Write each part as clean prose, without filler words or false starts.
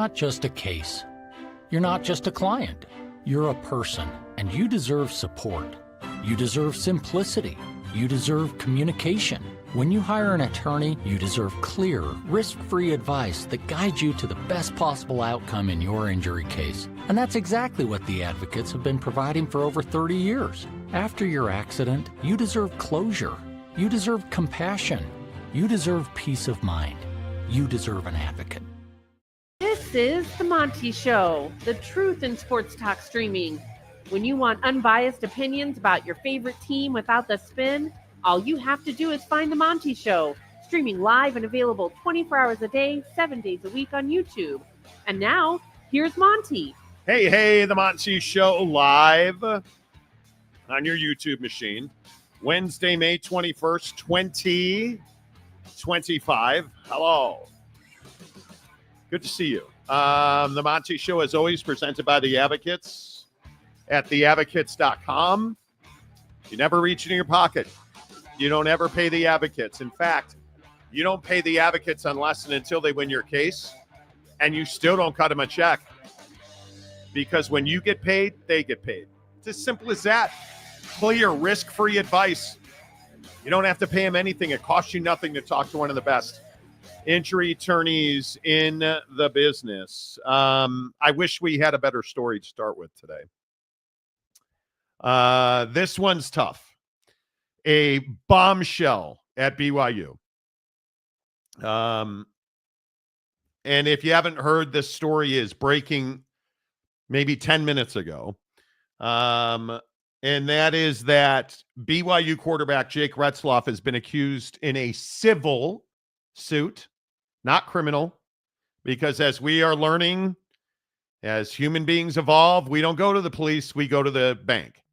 not just a case. You're not just a client. You're a person, and you deserve support. You deserve simplicity. You deserve communication. When you hire an attorney, you deserve clear, risk-free advice that guides you to the best possible outcome in your injury case. And that's exactly what the advocates have been providing for over 30 years. After your accident, you deserve closure. You deserve compassion. You deserve peace of mind. You deserve an advocate. This is the Monty Show, the truth in sports talk streaming. When you want unbiased opinions about your favorite team without the spin, all you have to do is find the Monty Show, streaming live and available 24 hours a day, 7 days a week on YouTube. And now, here's Monty. Hey, the Monty Show live on your YouTube machine. Wednesday, May 21st, 2025. Hello. Good to see you. The Monty Show, as always, presented by The Advocates at theadvocates.com. You never reach into your pocket. You don't ever pay the advocates. In fact, you don't pay the advocates unless and until they win your case, and you still don't cut them a check. Because when you get paid, they get paid. It's as simple as that. Clear, risk-free advice. You don't have to pay them anything. It costs you nothing to talk to one of the best injury attorneys in the business. I wish we had a better story to start with today. This one's tough. A bombshell at BYU. And if you haven't heard, this story is breaking maybe 10 minutes ago. And that is that BYU quarterback Jake Retzlaff has been accused in a civil suit, not criminal, because as we are learning, as human beings evolve, we don't go to the police, we go to the bank.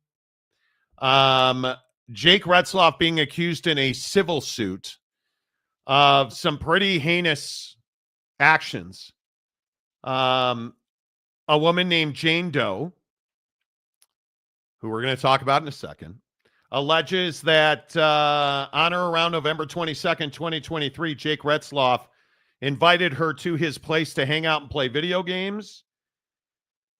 Jake Retzlaff being accused in a civil suit of some pretty heinous actions. A woman named Jane Doe, who we're going to talk about in a second, alleges that on or around November 22nd, 2023, Jake Retzlaff invited her to his place to hang out and play video games.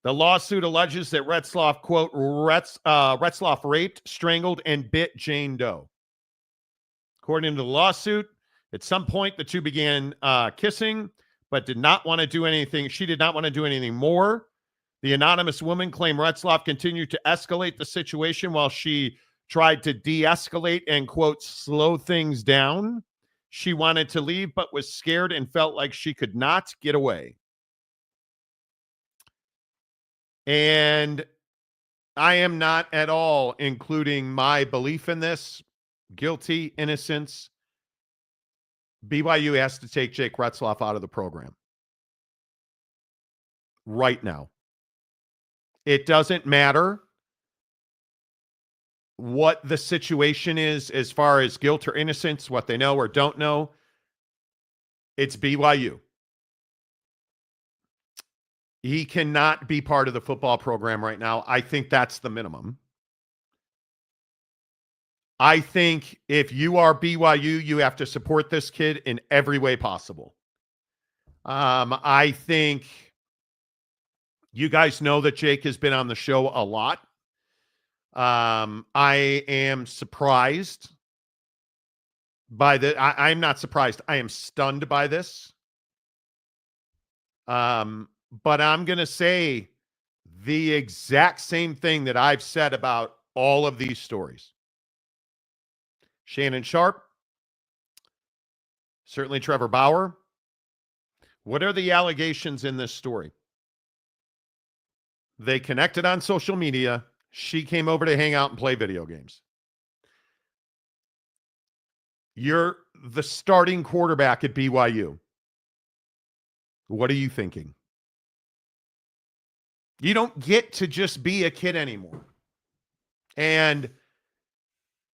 The lawsuit alleges that Retzlaff, quote, Retzlaff raped, strangled, and bit Jane Doe. According to the lawsuit, at some point, the two began kissing, but did not want to do anything. She did not want to do anything more. The anonymous woman claimed Retzlaff continued to escalate the situation while she tried to de-escalate and, quote, slow things down. She wanted to leave, but was scared and felt like she could not get away. And I am not at all including my belief in this. Guilty, innocence. BYU has to take Jake Retzlaff out of the program right now. It doesn't matter what the situation is as far as guilt or innocence, what they know or don't know. It's BYU. He cannot be part of the football program right now. I think that's the minimum. I think if you are BYU, you have to support this kid in every way possible. I think you guys know that Jake has been on the show a lot. I am surprised by the. I'm not surprised. I am stunned by this. But I'm going to say the exact same thing that I've said about all of these stories. Shannon Sharp, certainly Trevor Bauer. What are the allegations in this story? They connected on social media. She came over to hang out and play video games. You're the starting quarterback at BYU. What are you thinking? You don't get to just be a kid anymore. And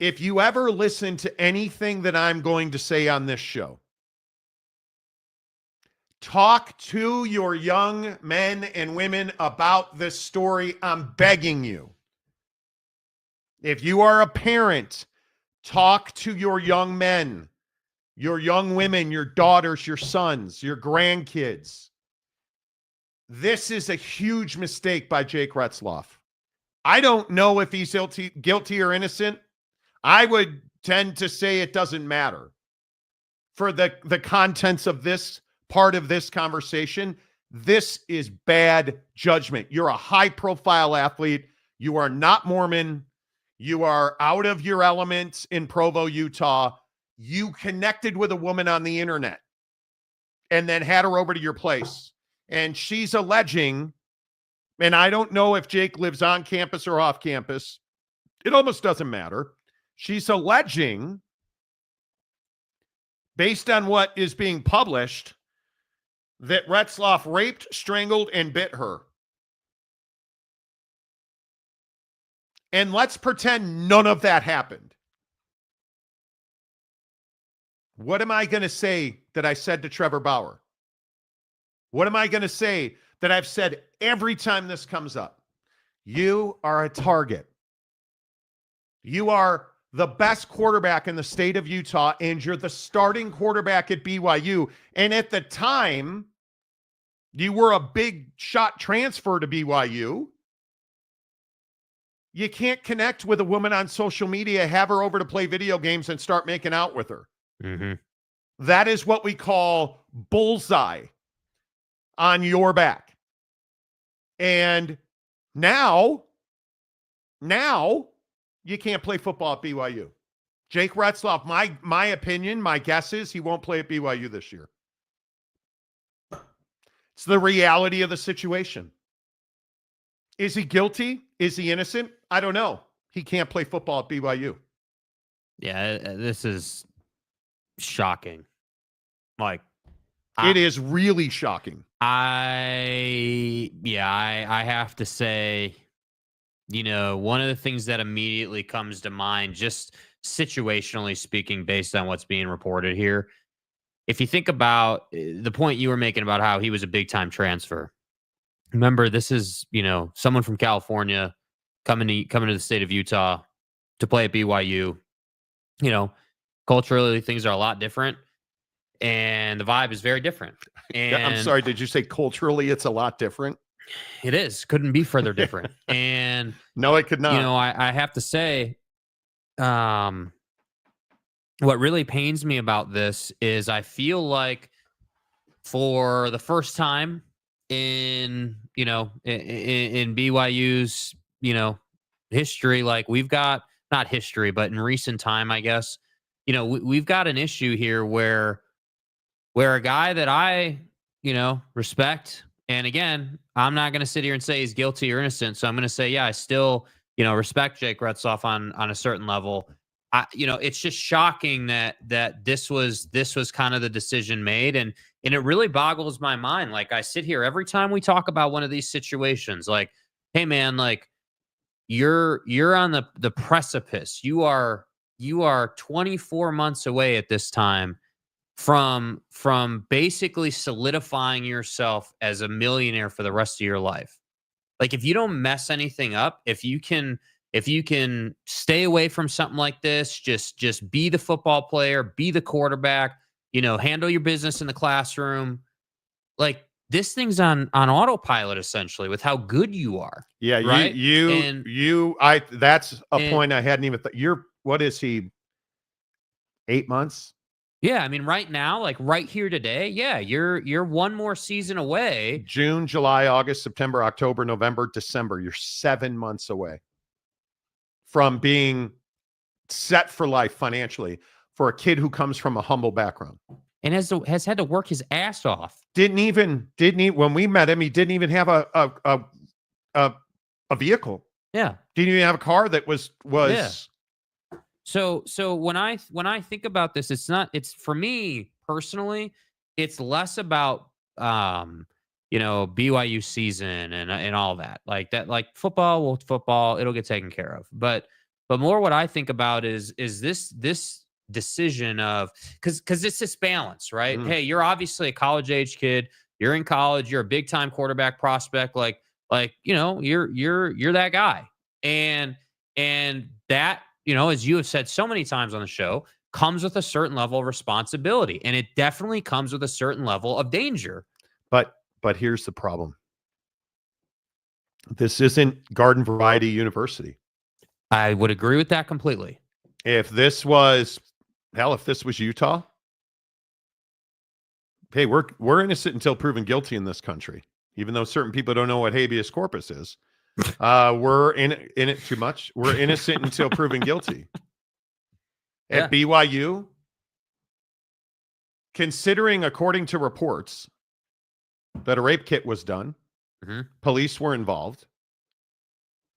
if you ever listen to anything that I'm going to say on this show, talk to your young men and women about this story. I'm begging you. If you are a parent, talk to your young men, your young women, your daughters, your sons, your grandkids. This is a huge mistake by Jake Retzlaff. I don't know if he's guilty or innocent. I would tend to say it doesn't matter. For the contents of this part of this conversation, this is bad judgment. You're a high-profile athlete. You are not Mormon. You are out of your element in Provo, Utah. You connected with a woman on the internet and then had her over to your place. And she's alleging, and I don't know if Jake lives on campus or off campus. It almost doesn't matter. She's alleging, based on what is being published, that Retzlaff raped, strangled, and bit her. And let's pretend none of that happened. What am I going to say that I said to Trevor Bauer? What am I going to say that I've said every time this comes up? You are a target. You are the best quarterback in the state of Utah, and you're the starting quarterback at BYU. And at the time, you were a big shot transfer to BYU. You can't connect with a woman on social media, have her over to play video games, and start making out with her. Mm-hmm. That is what we call bullseye on your back. And now you can't play football at BYU. Jake Retzlaff, my opinion, my guess is he won't play at BYU this year. It's the reality of the situation. Is he guilty? Is he innocent? I don't know. He can't play football at BYU. Yeah, this is shocking. Like, it is really shocking. I have to say, one of the things that immediately comes to mind, just situationally speaking, based on what's being reported here, if you think about the point you were making about how he was a big-time transfer, remember, this is, someone from California coming to the state of Utah to play at BYU. Culturally, things are a lot different, and the vibe is very different. And I'm sorry, did you say culturally it's a lot different? It is. Couldn't be further different. And no, it could not. I have to say, what really pains me about this is I feel like for the first time in BYU's, history, like we've got, not history, but in recent time, I guess, we've got an issue here where a guy that I, respect, and again, I'm not going to sit here and say he's guilty or innocent. So I'm going to say, yeah, I still, respect Jake Retzlaff on a certain level. It's just shocking that this was kind of the decision made. And it really boggles my mind. Like, I sit here every time we talk about one of these situations, like, hey man, like you're on the precipice. You are 24 months away at this time from basically solidifying yourself as a millionaire for the rest of your life. Like, if you don't mess anything up, if you can stay away from something like this, just be the football player, be the quarterback, handle your business in the classroom. Like, this thing's on autopilot essentially with how good you are. Yeah. Right? That's a point I hadn't even what is he? 8 months? Yeah. I mean, right now, like right here today. Yeah. You're one more season away. June, July, August, September, October, November, December. You're 7 months away from being set for life financially for a kid who comes from a humble background and has had to work his ass off. Didn't even when we met him, he didn't even have a vehicle. Yeah. Didn't even have a car that was. Yeah. So when I think about this, it's for me personally, it's less about BYU season and all that. Like that, like football, it'll get taken care of. But more what I think about is this decision of because it's this balance, right? Mm. Hey, you're obviously a college age kid. You're in college. You're a big time quarterback prospect. Like you're that guy. And that, as you have said so many times on the show, comes with a certain level of responsibility, and it definitely comes with a certain level of danger. But here's the problem. This isn't Garden Variety University. I would agree with that completely. If this was Utah, hey, we're innocent until proven guilty in this country. Even though certain people don't know what habeas corpus is, we're in it too much. We're innocent until proven guilty. At BYU, considering, according to reports, that a rape kit was done, police were involved.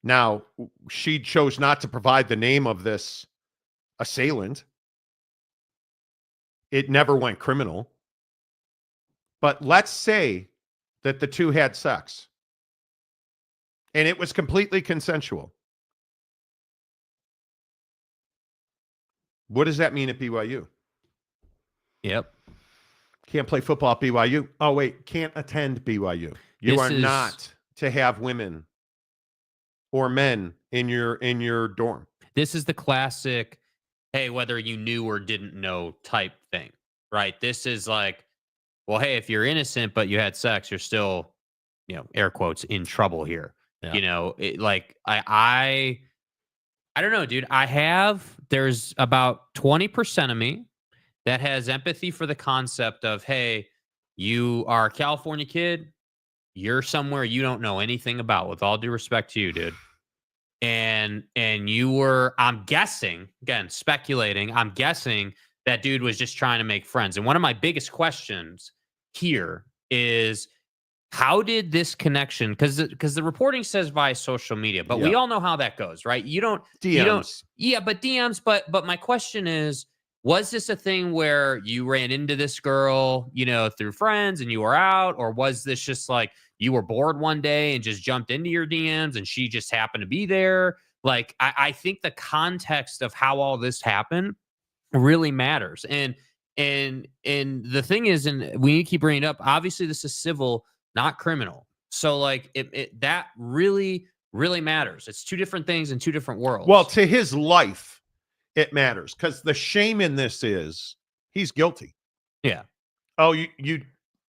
Now, she chose not to provide the name of this assailant. It never went criminal. But let's say that the two had sex and it was completely consensual. What does that mean at BYU? Yep. Can't play football at BYU. Oh, wait, can't attend BYU. You are not to have women or men in your dorm. This is the classic, hey, whether you knew or didn't know type thing, right? This is like, well, hey, if you're innocent but you had sex, you're still, air quotes, in trouble here. Yeah. I don't know, dude. There's about 20% of me that has empathy for the concept of, hey, you are a California kid. You're somewhere you don't know anything about, with all due respect to you, dude. And you were, I'm guessing, again, speculating, I'm guessing that dude was just trying to make friends. And one of my biggest questions here is, how did this connection, because the reporting says via social media, but we all know how that goes, right? DMs. But DMs. But my question is, was this a thing where you ran into this girl, through friends and you were out? Or was this just like you were bored one day and just jumped into your DMs and she just happened to be there? Like, I think the context of how all this happened really matters. And the thing is, and we need to keep bringing it up, obviously this is civil, not criminal. So like that really, really matters. It's two different things in two different worlds. Well, to his life, it matters, because the shame in this is he's guilty. Yeah. Oh,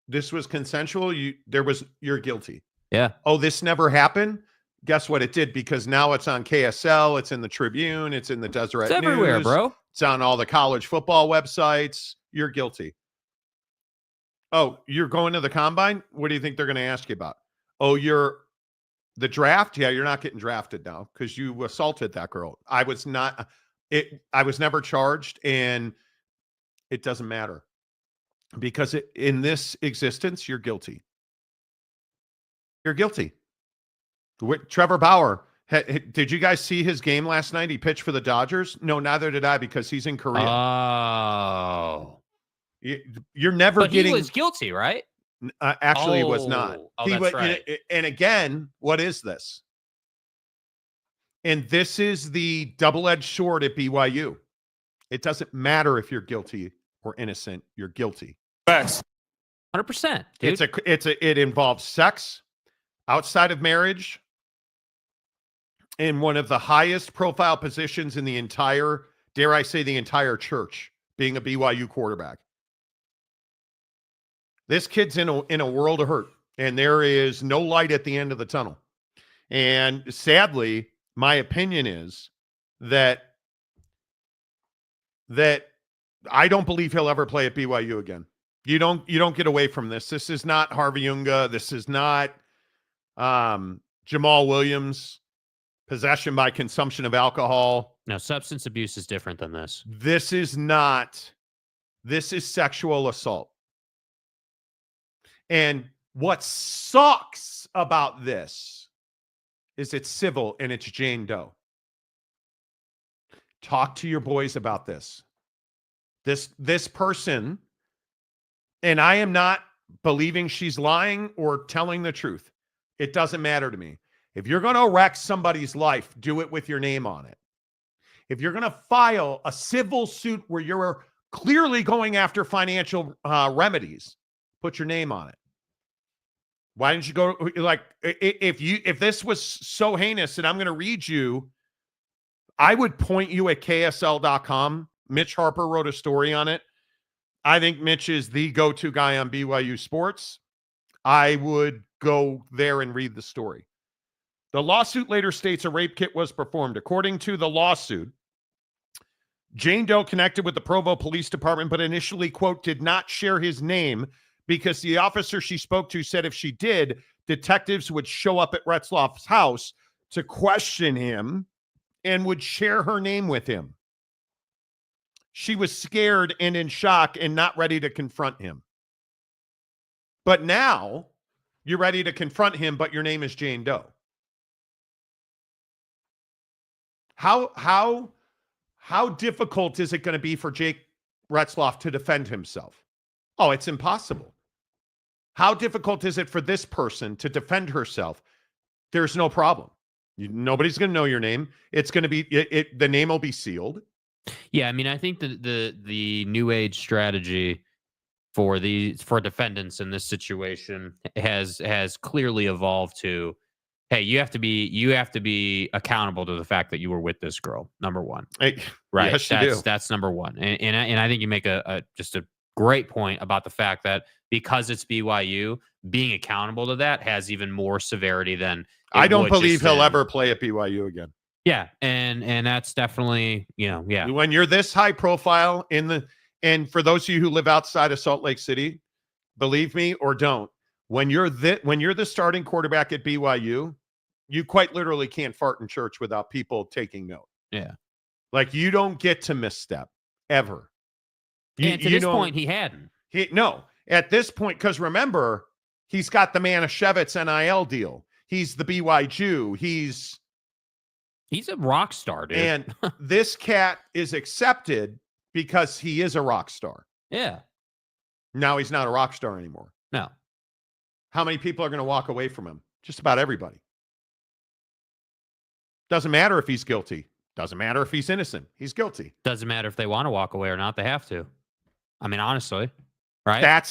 this was consensual. You're guilty. Yeah. Oh, this never happened. Guess what? It did, because now it's on KSL. It's in the Tribune. It's in the Deseret News. It's everywhere, bro. It's on all the college football websites. You're guilty. Oh, you're going to the combine? What do you think they're going to ask you about? Oh, the draft? Yeah, you're not getting drafted now because you assaulted that girl. I was never charged, and it doesn't matter, because in this existence, you're guilty. You're guilty. Trevor Bauer, did you guys see his game last night? He pitched for the Dodgers? No, neither did I, because he's in Korea. Oh. You're never getting. He was guilty, right? Actually, he was not. That's right. And again, what is this? And this is the double-edged sword at BYU. It doesn't matter if you're guilty or innocent. You're guilty. Facts. 100%. Dude. It involves sex outside of marriage in one of the highest profile positions in the entire, dare I say, the entire church, being a BYU quarterback. This kid's in a world of hurt, and there is no light at the end of the tunnel. And sadly, my opinion is that I don't believe he'll ever play at BYU again. You don't get away from this. This is not Harvey Unga. This is not Jamal Williams, possession by consumption of alcohol. No, substance abuse is different than this. This is sexual assault. And what sucks about this is it's civil and it's Jane Doe. Talk to your boys about this. This person, and I am not believing she's lying or telling the truth. It doesn't matter to me. If you're going to wreck somebody's life, do it with your name on it. If you're going to file a civil suit where you're clearly going after financial remedies, put your name on it. Why didn't you go, like, if this was so heinous, and I'm going to read you, I would point you at KSL.com. Mitch Harper wrote a story on it. I think Mitch is the go-to guy on BYU sports. I would go there and read the story. The lawsuit later states a rape kit was performed. According to the lawsuit, Jane Doe connected with the Provo Police Department, but initially, quote, did not share his name because the officer she spoke to said if she did, detectives would show up at Retzlaff's house to question him and would share her name with him. She was scared and in shock and not ready to confront him. But now you're ready to confront him, but your name is Jane Doe. How difficult is it going to be for Jake Retzlaff to defend himself? Oh, it's impossible. How difficult is it for this person to defend herself? There's no problem. Nobody's going to know your name. It's going to be the name will be sealed. Yeah, I mean, I think the new age strategy for defendants in this situation has clearly evolved to, hey, you have to be accountable to the fact that you were with this girl. Number one, Hey, right? Yes, you do. That's number one, and I think you make just a great point about the fact that because it's BYU, being accountable to that has even more severity than I don't believe he'll ever play at BYU again. Yeah, and that's definitely, yeah. When you're this high profile and for those of you who live outside of Salt Lake City, believe me or don't, when you're the starting quarterback at BYU, you quite literally can't fart in church without people taking note. Yeah. Like you don't get to misstep ever. And to this point, he hadn't. No, at this point, because remember, he's got the Manischewitz NIL deal. He's the BY Jew. He's a rock star, dude. And this cat is accepted because he is a rock star. Yeah. Now he's not a rock star anymore. No. How many people are going to walk away from him? Just about everybody. Doesn't matter if he's guilty. Doesn't matter if he's innocent. He's guilty. Doesn't matter if they want to walk away or not. They have to. I mean, honestly, right?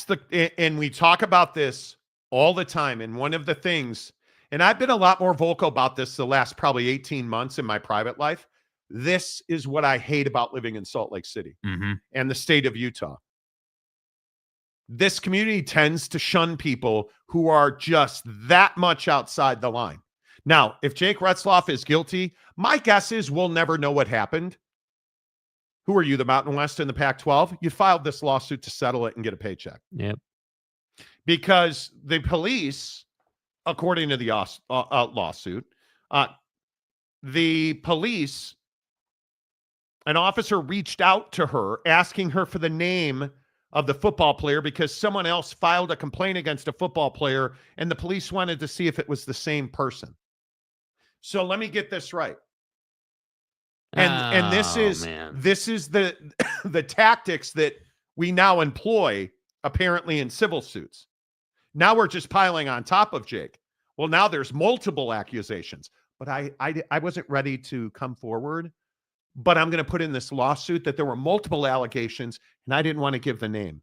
And we talk about this all the time. And one of the things, and I've been a lot more vocal about this the last probably 18 months in my private life. This is what I hate about living in Salt Lake City and the state of Utah. This community tends to shun people who are just that much outside the line. Now, if Jake Retzlaff is guilty, my guess is we'll never know what happened. Who are you, the Mountain West and the Pac-12? You filed this lawsuit to settle it and get a paycheck. Yep. Because the police, according to the lawsuit, the police, an officer reached out to her asking her for the name of the football player because someone else filed a complaint against a football player and the police wanted to see if it was the same person. So let me get this right. And this is the the tactics that we now employ apparently in civil suits. Now we're just piling on top of Jake. Well, now there's multiple accusations, but I wasn't ready to come forward, but I'm going to put in this lawsuit that there were multiple allegations and I didn't want to give the name.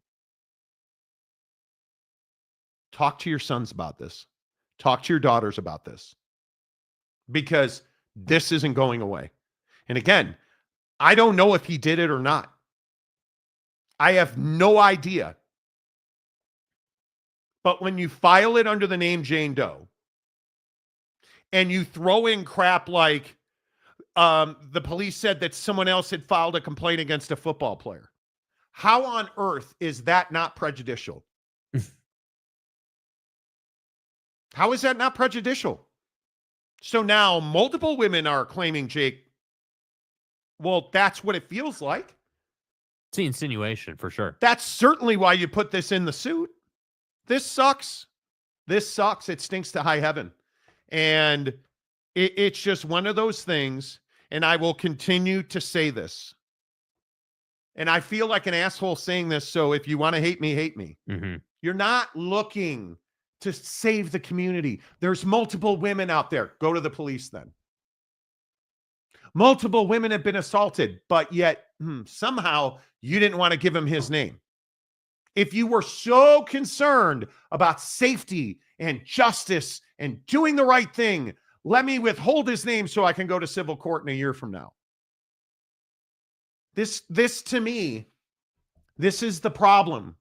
Talk to your sons about this. Talk to your daughters about this. Because this isn't going away. And again, I don't know if he did it or not. I have no idea. But when you file it under the name Jane Doe, and you throw in crap like the police said that someone else had filed a complaint against a football player, how on earth is that not prejudicial? How is that not prejudicial? So now multiple women are claiming Jake. Well, that's what it feels like. It's the insinuation for sure. That's certainly why you put this in the suit. This sucks. This sucks. It stinks to high heaven. And it's just one of those things. And I will continue to say this. And I feel like an asshole saying this. So if you want to hate me, hate me. Mm-hmm. You're not looking to save the community. There's multiple women out there. Go to the police then. Multiple women have been assaulted, but yet somehow you didn't want to give him his name. If you were so concerned about safety and justice and doing the right thing, let me withhold his name so I can go to civil court in a year from now. This to me, this is the problem.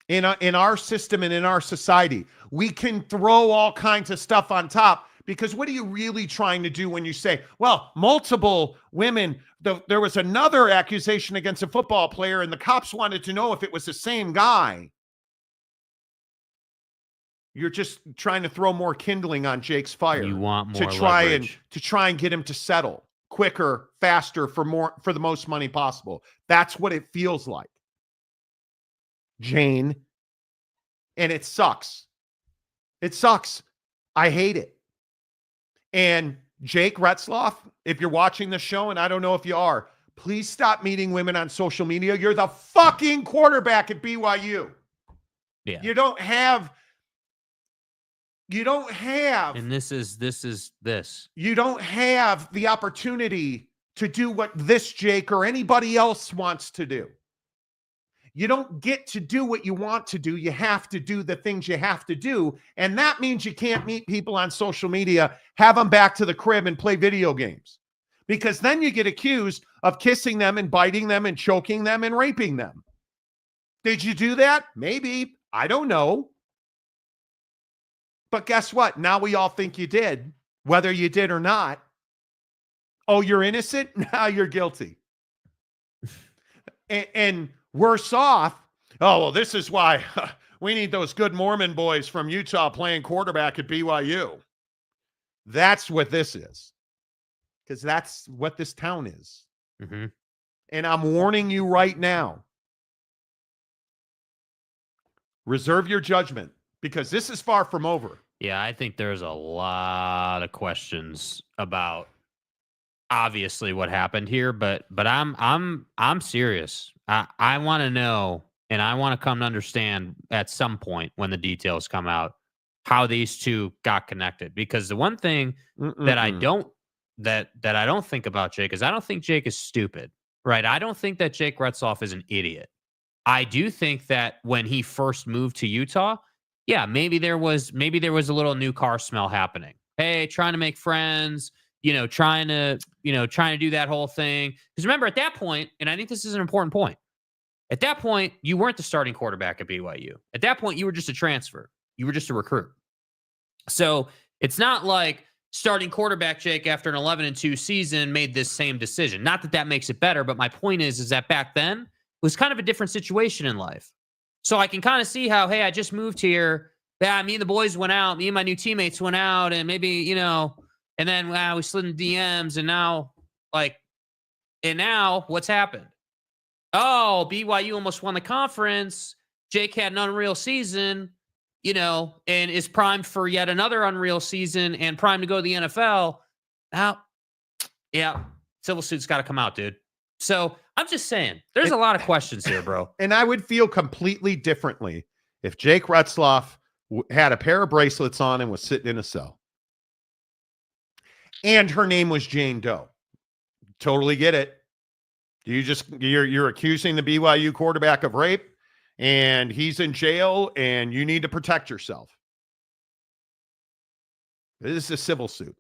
in our system and in our society. We can throw all kinds of stuff on top, because what are you really trying to do when you say, well, multiple women, there was another accusation against a football player and the cops wanted to know if it was the same guy. You're just trying to throw more kindling on Jake's fire. You want more to try leverage. and get him to settle quicker, faster, for the most money possible. That's what it feels like, Jane. And it sucks. It sucks. I hate it. And Jake Retzlaff, if you're watching the show, and I don't know if you are, please stop meeting women on social media. You're the fucking quarterback at BYU. Yeah. You don't have. And this is. You don't have the opportunity to do what this Jake or anybody else wants to do. You don't get to do what you want to do. You have to do the things you have to do. And that means you can't meet people on social media, have them back to the crib and play video games. Because then you get accused of kissing them and biting them and choking them and raping them. Did you do that? Maybe. I don't know. But guess what? Now we all think you did, whether you did or not. Oh, you're innocent? Now you're guilty. And worse off, oh, well, this is why we need those good Mormon boys from Utah playing quarterback at BYU. That's what this is. Because that's what this town is. Mm-hmm. And I'm warning you right now. Reserve your judgment, because this is far from over. Yeah, I think there's a lot of questions about obviously what happened here, but I'm serious. I want to know, and I want to come to understand at some point when the details come out how these two got connected. Because the one thing that I don't think about Jake is I don't think Jake is stupid, right? I don't think that Jake Retzlaff is an idiot. I do think that when he first moved to Utah, yeah, maybe there was a little new car smell happening. Hey, trying to make friends, trying to do that whole thing. Because remember, at that point, and I think this is an important point, at that point, you weren't the starting quarterback at BYU. At that point, you were just a transfer. You were just a recruit. So it's not like starting quarterback Jake after an 11-2 season made this same decision. Not that that makes it better, but my point is that back then it was kind of a different situation in life. So I can kind of see how, hey, I just moved here. Yeah, me and the boys went out. Me and my new teammates went out, and maybe, and then we slid in DMs, and now what's happened? Oh, BYU almost won the conference. Jake had an unreal season, and is primed for yet another unreal season and primed to go to the NFL. Now, yeah, civil suit's got to come out, dude. So I'm just saying, there's a lot of questions here, bro. And I would feel completely differently if Jake Retzlaff had a pair of bracelets on and was sitting in a cell. And her name was Jane Doe. Totally get it. You're accusing the BYU quarterback of rape, and he's in jail, and you need to protect yourself. This is a civil suit.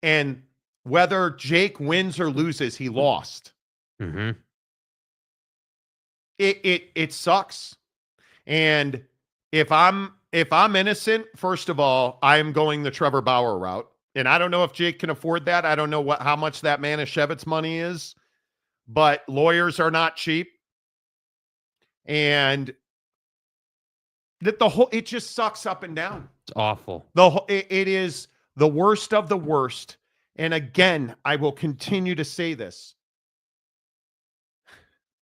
And whether Jake wins or loses, he lost. Mm-hmm. It sucks. And if I'm innocent, first of all, I'm going the Trevor Bauer route. And I don't know if Jake can afford that. I don't know how much that Manischewitz money is, but lawyers are not cheap. And it just sucks up and down. It's awful. It is the worst of the worst. And again, I will continue to say this.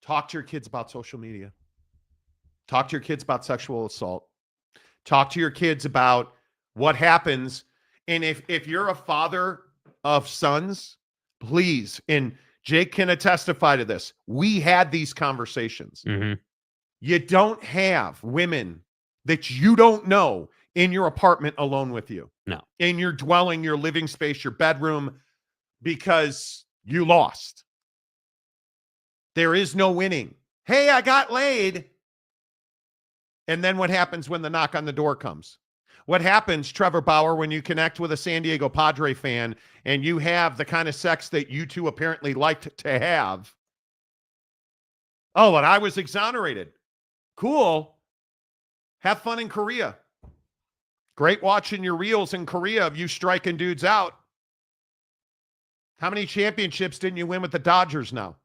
Talk to your kids about social media. Talk to your kids about sexual assault. Talk to your kids about what happens. And if you're a father of sons, please, and Jake can testify to this, we had these conversations. Mm-hmm. You don't have women that you don't know in your apartment alone with you. No. In your dwelling, your living space, your bedroom, because you lost. There is no winning. Hey, I got laid. And then what happens when the knock on the door comes? What happens, Trevor Bauer, when you connect with a San Diego Padre fan and you have the kind of sex that you two apparently liked to have? Oh, and I was exonerated. Cool. Have fun in Korea. Great watching your reels in Korea of you striking dudes out. How many championships didn't you win with the Dodgers now?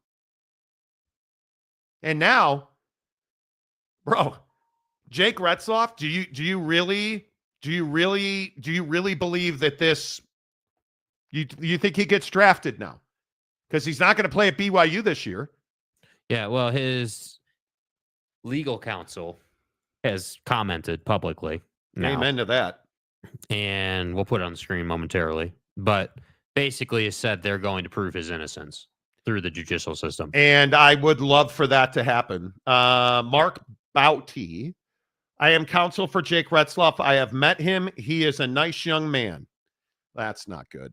And now, bro, Jake Retzlaff, do you really believe that this you think he gets drafted now? Because he's not going to play at BYU this year. Yeah, well, his legal counsel has commented publicly. Now, Amen to that. and we'll put it on the screen momentarily. But basically, has said they're going to prove his innocence through the judicial system. And I would love for that to happen. Mark Bouty, I am counsel for Jake Retzlaff. I have met him. He is a nice young man. That's not good.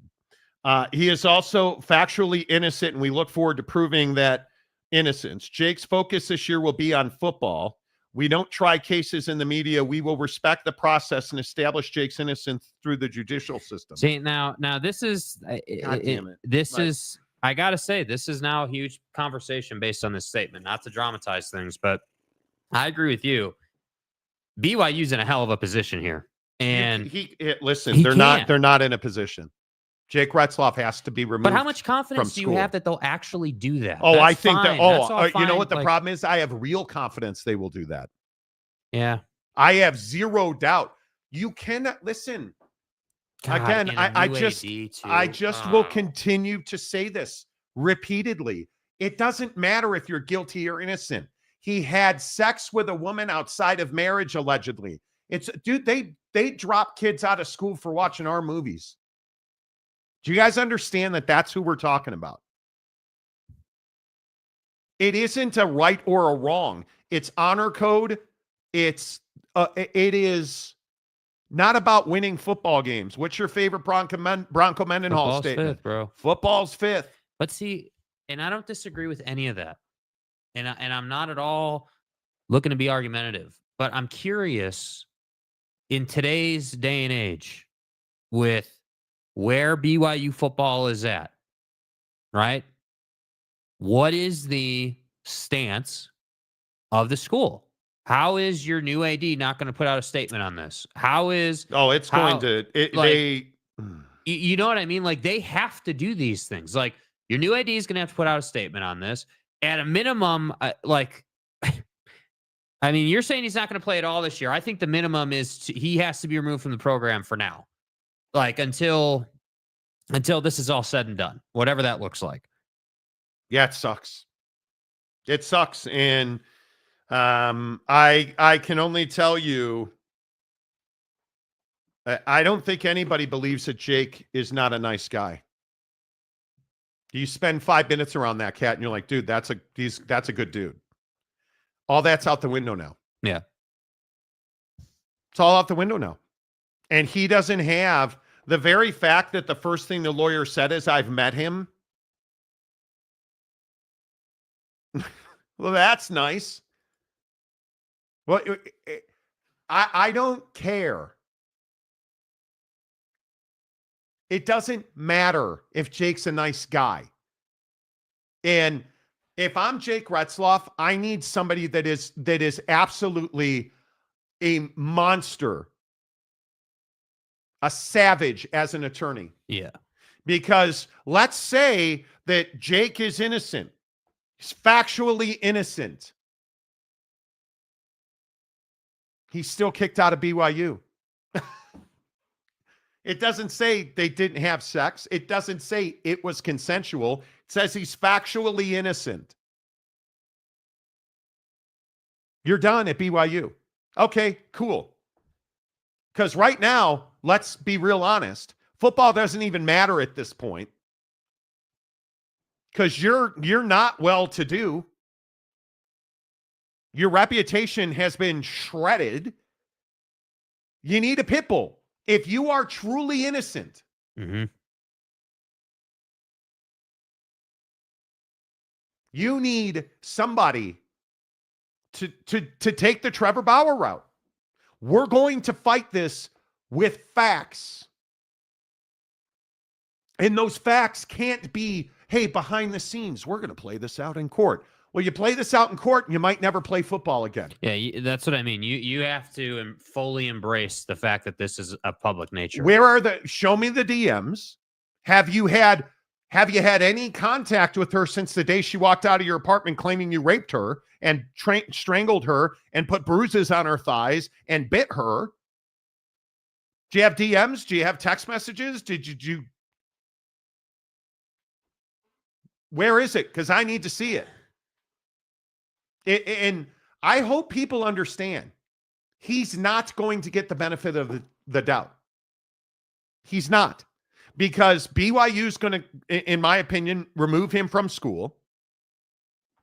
He is also factually innocent, and we look forward to proving that innocence. Jake's focus this year will be on football. We don't try cases in the media. We will respect the process and establish Jake's innocence through the judicial system. See, now this is God damn it. This is, I gotta say, this is now a huge conversation based on this statement. Not to dramatize things, but I agree with you. BYU's in a hell of a position here, and listen, he they're can't. not in a position. Jake Retzlaff has to be removed. But how much confidence from do you school. have that they'll actually do that? Oh, That's I think fine. that. That's all You know fine. what the Like, problem is? I have real confidence they will do that. Yeah. I have zero doubt. You cannot listen. God, Again, and a I new just AD too. will continue to say this repeatedly. It doesn't matter if you're guilty or innocent. He had sex with a woman outside of marriage, allegedly. Dude, they drop kids out of school for watching our movies. Do you guys understand that that's who we're talking about? It isn't a right or a wrong. It's honor code. It is not about winning football games. What's your favorite Bronco Mendenhall Football's statement? fifth, bro. Football's fifth. But see, and I don't disagree with any of that. And I'm not at all looking to be argumentative, but I'm curious in today's day and age with where BYU football is at, right? What is the stance of the school? How is your new AD not going to put out a statement on this? You know what I mean? Like, they have to do these things. Like, your new AD is going to have to put out a statement on this. At a minimum, I mean, you're saying he's not going to play at all this year. I think the minimum is he has to be removed from the program for now. Like, until this is all said and done, whatever that looks like. Yeah, it sucks. It sucks. And I can only tell you, I don't think anybody believes that Jake is not a nice guy. You spend 5 minutes around that cat and you're like, dude, that's a good dude. All that's out the window now. Yeah. It's all out the window now. And he doesn't have the very fact that the first thing the lawyer said is, I've met him. Well, that's nice. Well, I don't care. It doesn't matter if Jake's a nice guy. And if I'm Jake Retzlaff, I need somebody that is absolutely a monster, a savage as an attorney. Yeah. Because let's say that Jake is innocent. He's factually innocent. He's still kicked out of BYU. It doesn't say they didn't have sex. It doesn't say it was consensual. It says he's factually innocent. You're done at BYU. Okay, cool. Because right now, let's be real honest, football doesn't even matter at this point. Because you're not well-to-do. Your reputation has been shredded. You need a pit bull. If you are truly innocent, you need somebody to take the Trevor Bauer route. We're going to fight this with facts. And those facts can't be, hey, behind the scenes, we're going to play this out in court. Well, you play this out in court and you might never play football again. Yeah, that's what I mean. You have to fully embrace the fact that this is a public nature. Show me the DMs. Have you had any contact with her since the day she walked out of your apartment claiming you raped her and strangled her and put bruises on her thighs and bit her? Do you have DMs? Do you have text messages? Did you where is it? Because I need to see it. And I hope people understand he's not going to get the benefit of the doubt. He's not. Because BYU is going to, in my opinion, remove him from school.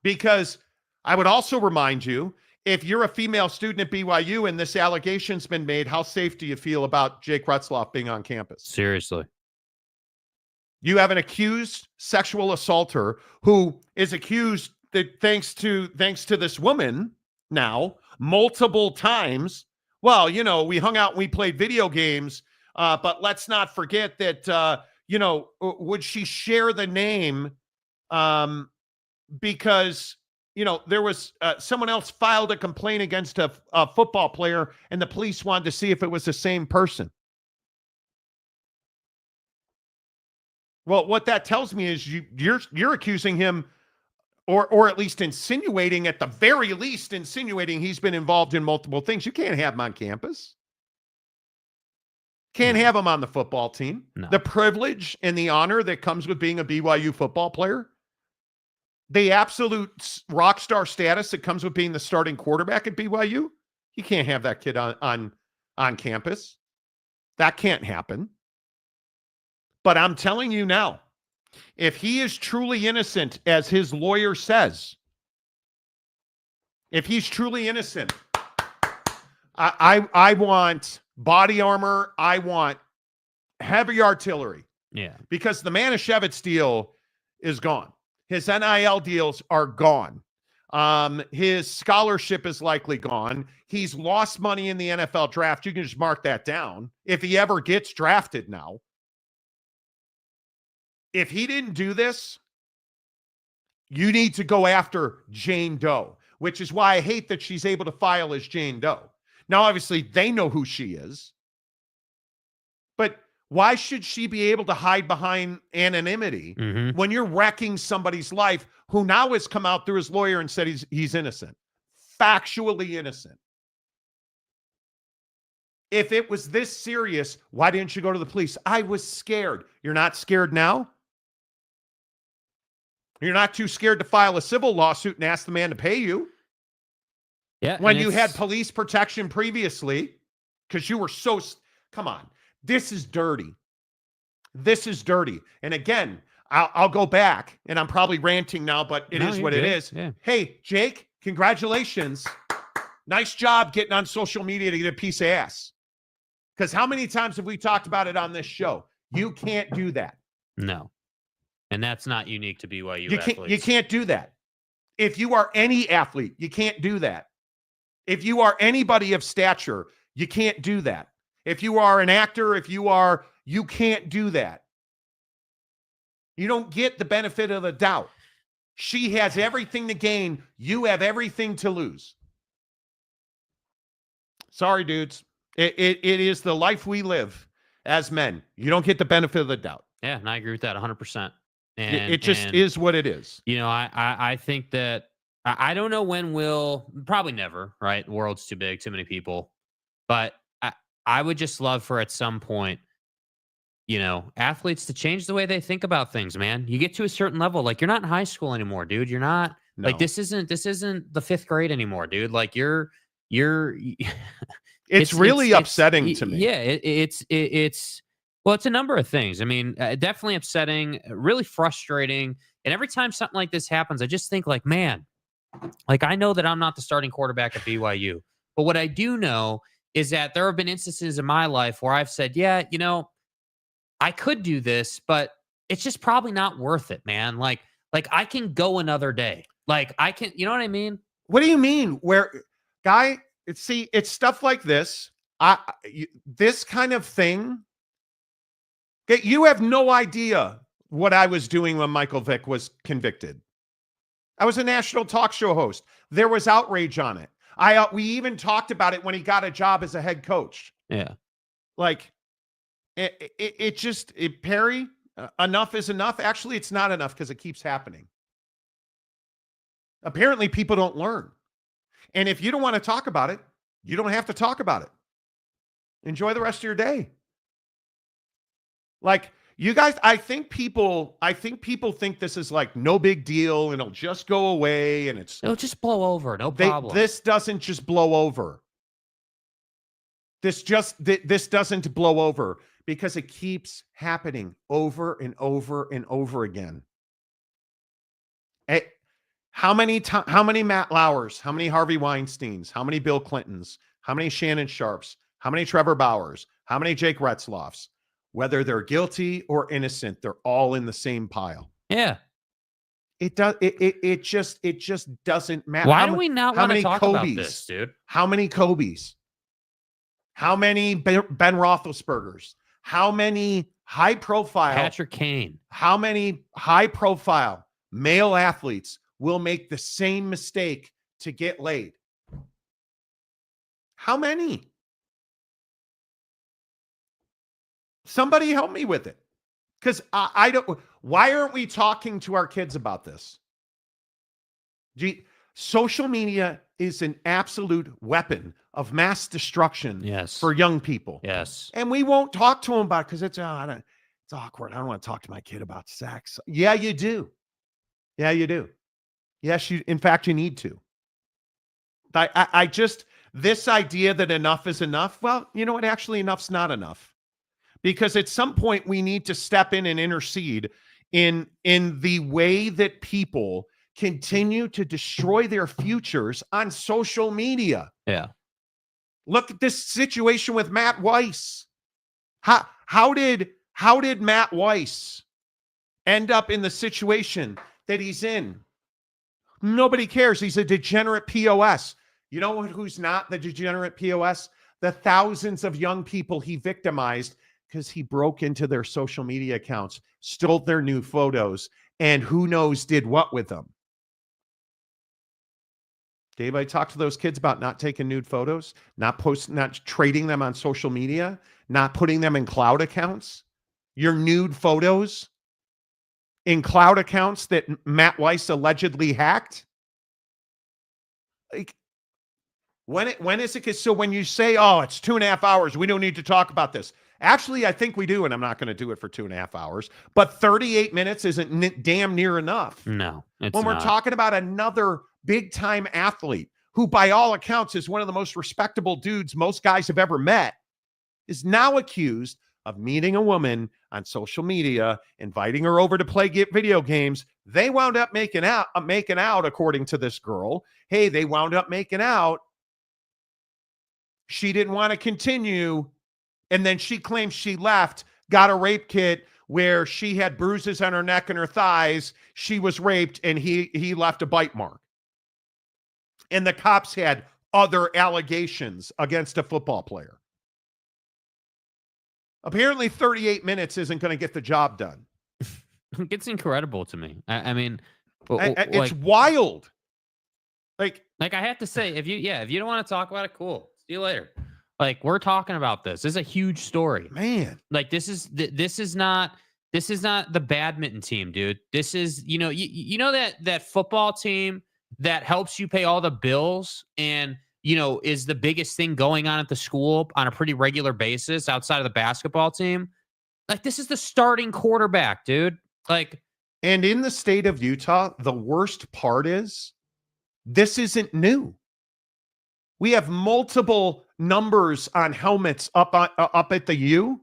Because I would also remind you, if you're a female student at BYU and this allegation's been made, how safe do you feel about Jake Retzlaff being on campus? Seriously. You have an accused sexual assaulter who is accused that thanks to this woman now multiple times. Well, we hung out and we played video games, but let's not forget that, would she share the name because, there was someone else filed a complaint against a football player and the police wanted to see if it was the same person. Well, what that tells me is you're accusing him or at least insinuating, at the very least, he's been involved in multiple things. You can't have him on campus. Can't have him on the football team. No. The privilege and the honor that comes with being a BYU football player, the absolute rock star status that comes with being the starting quarterback at BYU, you can't have that kid on campus. That can't happen. But I'm telling you now, if he is truly innocent, as his lawyer says, if he's truly innocent, I want body armor. I want heavy artillery. Yeah. Because the Manischewitz deal is gone. His NIL deals are gone. His scholarship is likely gone. He's lost money in the NFL draft. You can just mark that down. If he ever gets drafted now. If he didn't do this, you need to go after Jane Doe, which is why I hate that she's able to file as Jane Doe. Now, obviously, they know who she is. But why should she be able to hide behind anonymity when you're wrecking somebody's life who now has come out through his lawyer and said he's innocent, factually innocent? If it was this serious, why didn't you go to the police? I was scared. You're not scared now? You're not too scared to file a civil lawsuit and ask the man to pay you? Yeah. When you had police protection previously, because you were so... Come on. This is dirty. This is dirty. And again, I'll go back, and I'm probably ranting now, but it is what it is. Yeah. Hey, Jake, congratulations. Nice job getting on social media to get a piece of ass. Because how many times have we talked about it on this show? You can't do that. No. And that's not unique to BYU athletes. You can't do that. If you are any athlete, you can't do that. If you are anybody of stature, you can't do that. If you are an actor, you can't do that. You don't get the benefit of the doubt. She has everything to gain. You have everything to lose. Sorry, dudes. It is the life we live as men. You don't get the benefit of the doubt. Yeah, and I agree with that 100%. And it just is what it is. I think that I don't know when probably never, right? The world's too big, too many people. But I would just love for at some point, athletes to change the way they think about things, man. You get to a certain level, like you're not in high school anymore, dude. You're not like this isn't the 5th grade anymore, dude. Like you're it's really upsetting to me. Yeah, it's well, it's a number of things. I mean, definitely upsetting, really frustrating. And every time something like this happens, I just think like, man, like I know that I'm not the starting quarterback at BYU. But what I do know is that there have been instances in my life where I've said, yeah, I could do this, but it's just probably not worth it, man. Like I can go another day. Like I can, you know what I mean? What do you mean? It's stuff like this. This kind of thing. You have no idea what I was doing when Michael Vick was convicted. I was a national talk show host. There was outrage on it. We even talked about it when he got a job as a head coach. Yeah. Like, Perry, enough is enough. Actually, it's not enough because it keeps happening. Apparently, people don't learn. And if you don't want to talk about it, you don't have to talk about it. Enjoy the rest of your day. Like, you guys, I think people think this is like no big deal and it'll just go away and it'll just blow over. No problem. This doesn't just blow over. This doesn't blow over because it keeps happening over and over and over again. How many Matt Lauers, how many Harvey Weinsteins, how many Bill Clintons, how many Shannon Sharps, how many Trevor Bauers, how many Jake Retzlaffs? Whether they're guilty or innocent, they're all in the same pile. Yeah. It just doesn't matter. Why do we not want to talk about this, dude? How many Kobe's? How many Ben Roethlisbergers? How many high profile Patrick Kane? How many high profile male athletes will make the same mistake to get laid? How many? Somebody help me with it. Because I don't, why aren't we talking to our kids about this? Social media is an absolute weapon of mass destruction for young people. Yes. And we won't talk to them about it because it's awkward. I don't want to talk to my kid about sex. Yeah, you do. Yeah, you do. Yes, in fact, you need to. I just, this idea that enough is enough, well, you know what? Actually, enough's not enough. Because at some point we need to step in and intercede in the way that people continue to destroy their futures on social media. Yeah. Look at this situation with Matt Weiss. How did Matt Weiss end up in the situation that he's in? Nobody cares. He's a degenerate POS. You know who's not the degenerate POS? The thousands of young people he victimized because he broke into their social media accounts, stole their new photos, and who knows did what with them. Did anybody talk to those kids about not taking nude photos, not trading them on social media, not putting them in cloud accounts? Your nude photos in cloud accounts that Matt Weiss allegedly hacked? Like, when is it? So when you say, oh, it's 2.5 hours, we don't need to talk about this. Actually, I think we do, and I'm not going to do it for 2.5 hours. But 38 minutes isn't damn near enough. No, it's when we're not. talking about another big-time athlete who, by all accounts, is one of the most respectable dudes most guys have ever met, is now accused of meeting a woman on social media, inviting her over to play video games. They wound up making out, according to this girl. Hey, they wound up making out. She didn't want to continue. And then she claims she left, got a rape kit where she had bruises on her neck and her thighs. She was raped, and he left a bite mark. And the cops had other allegations against a football player. Apparently 38 minutes isn't going to get the job done. It's incredible to me. I mean, it's wild. Like I have to say, if you don't want to talk about it, cool. See you later. Like, we're talking about this. This is a huge story, man. Like, this is not the badminton team, dude. This is, you know that football team that helps you pay all the bills and, is the biggest thing going on at the school on a pretty regular basis outside of the basketball team. Like, this is the starting quarterback, dude. Like, and in the state of Utah, the worst part is this isn't new. We have multiple numbers on helmets up at the U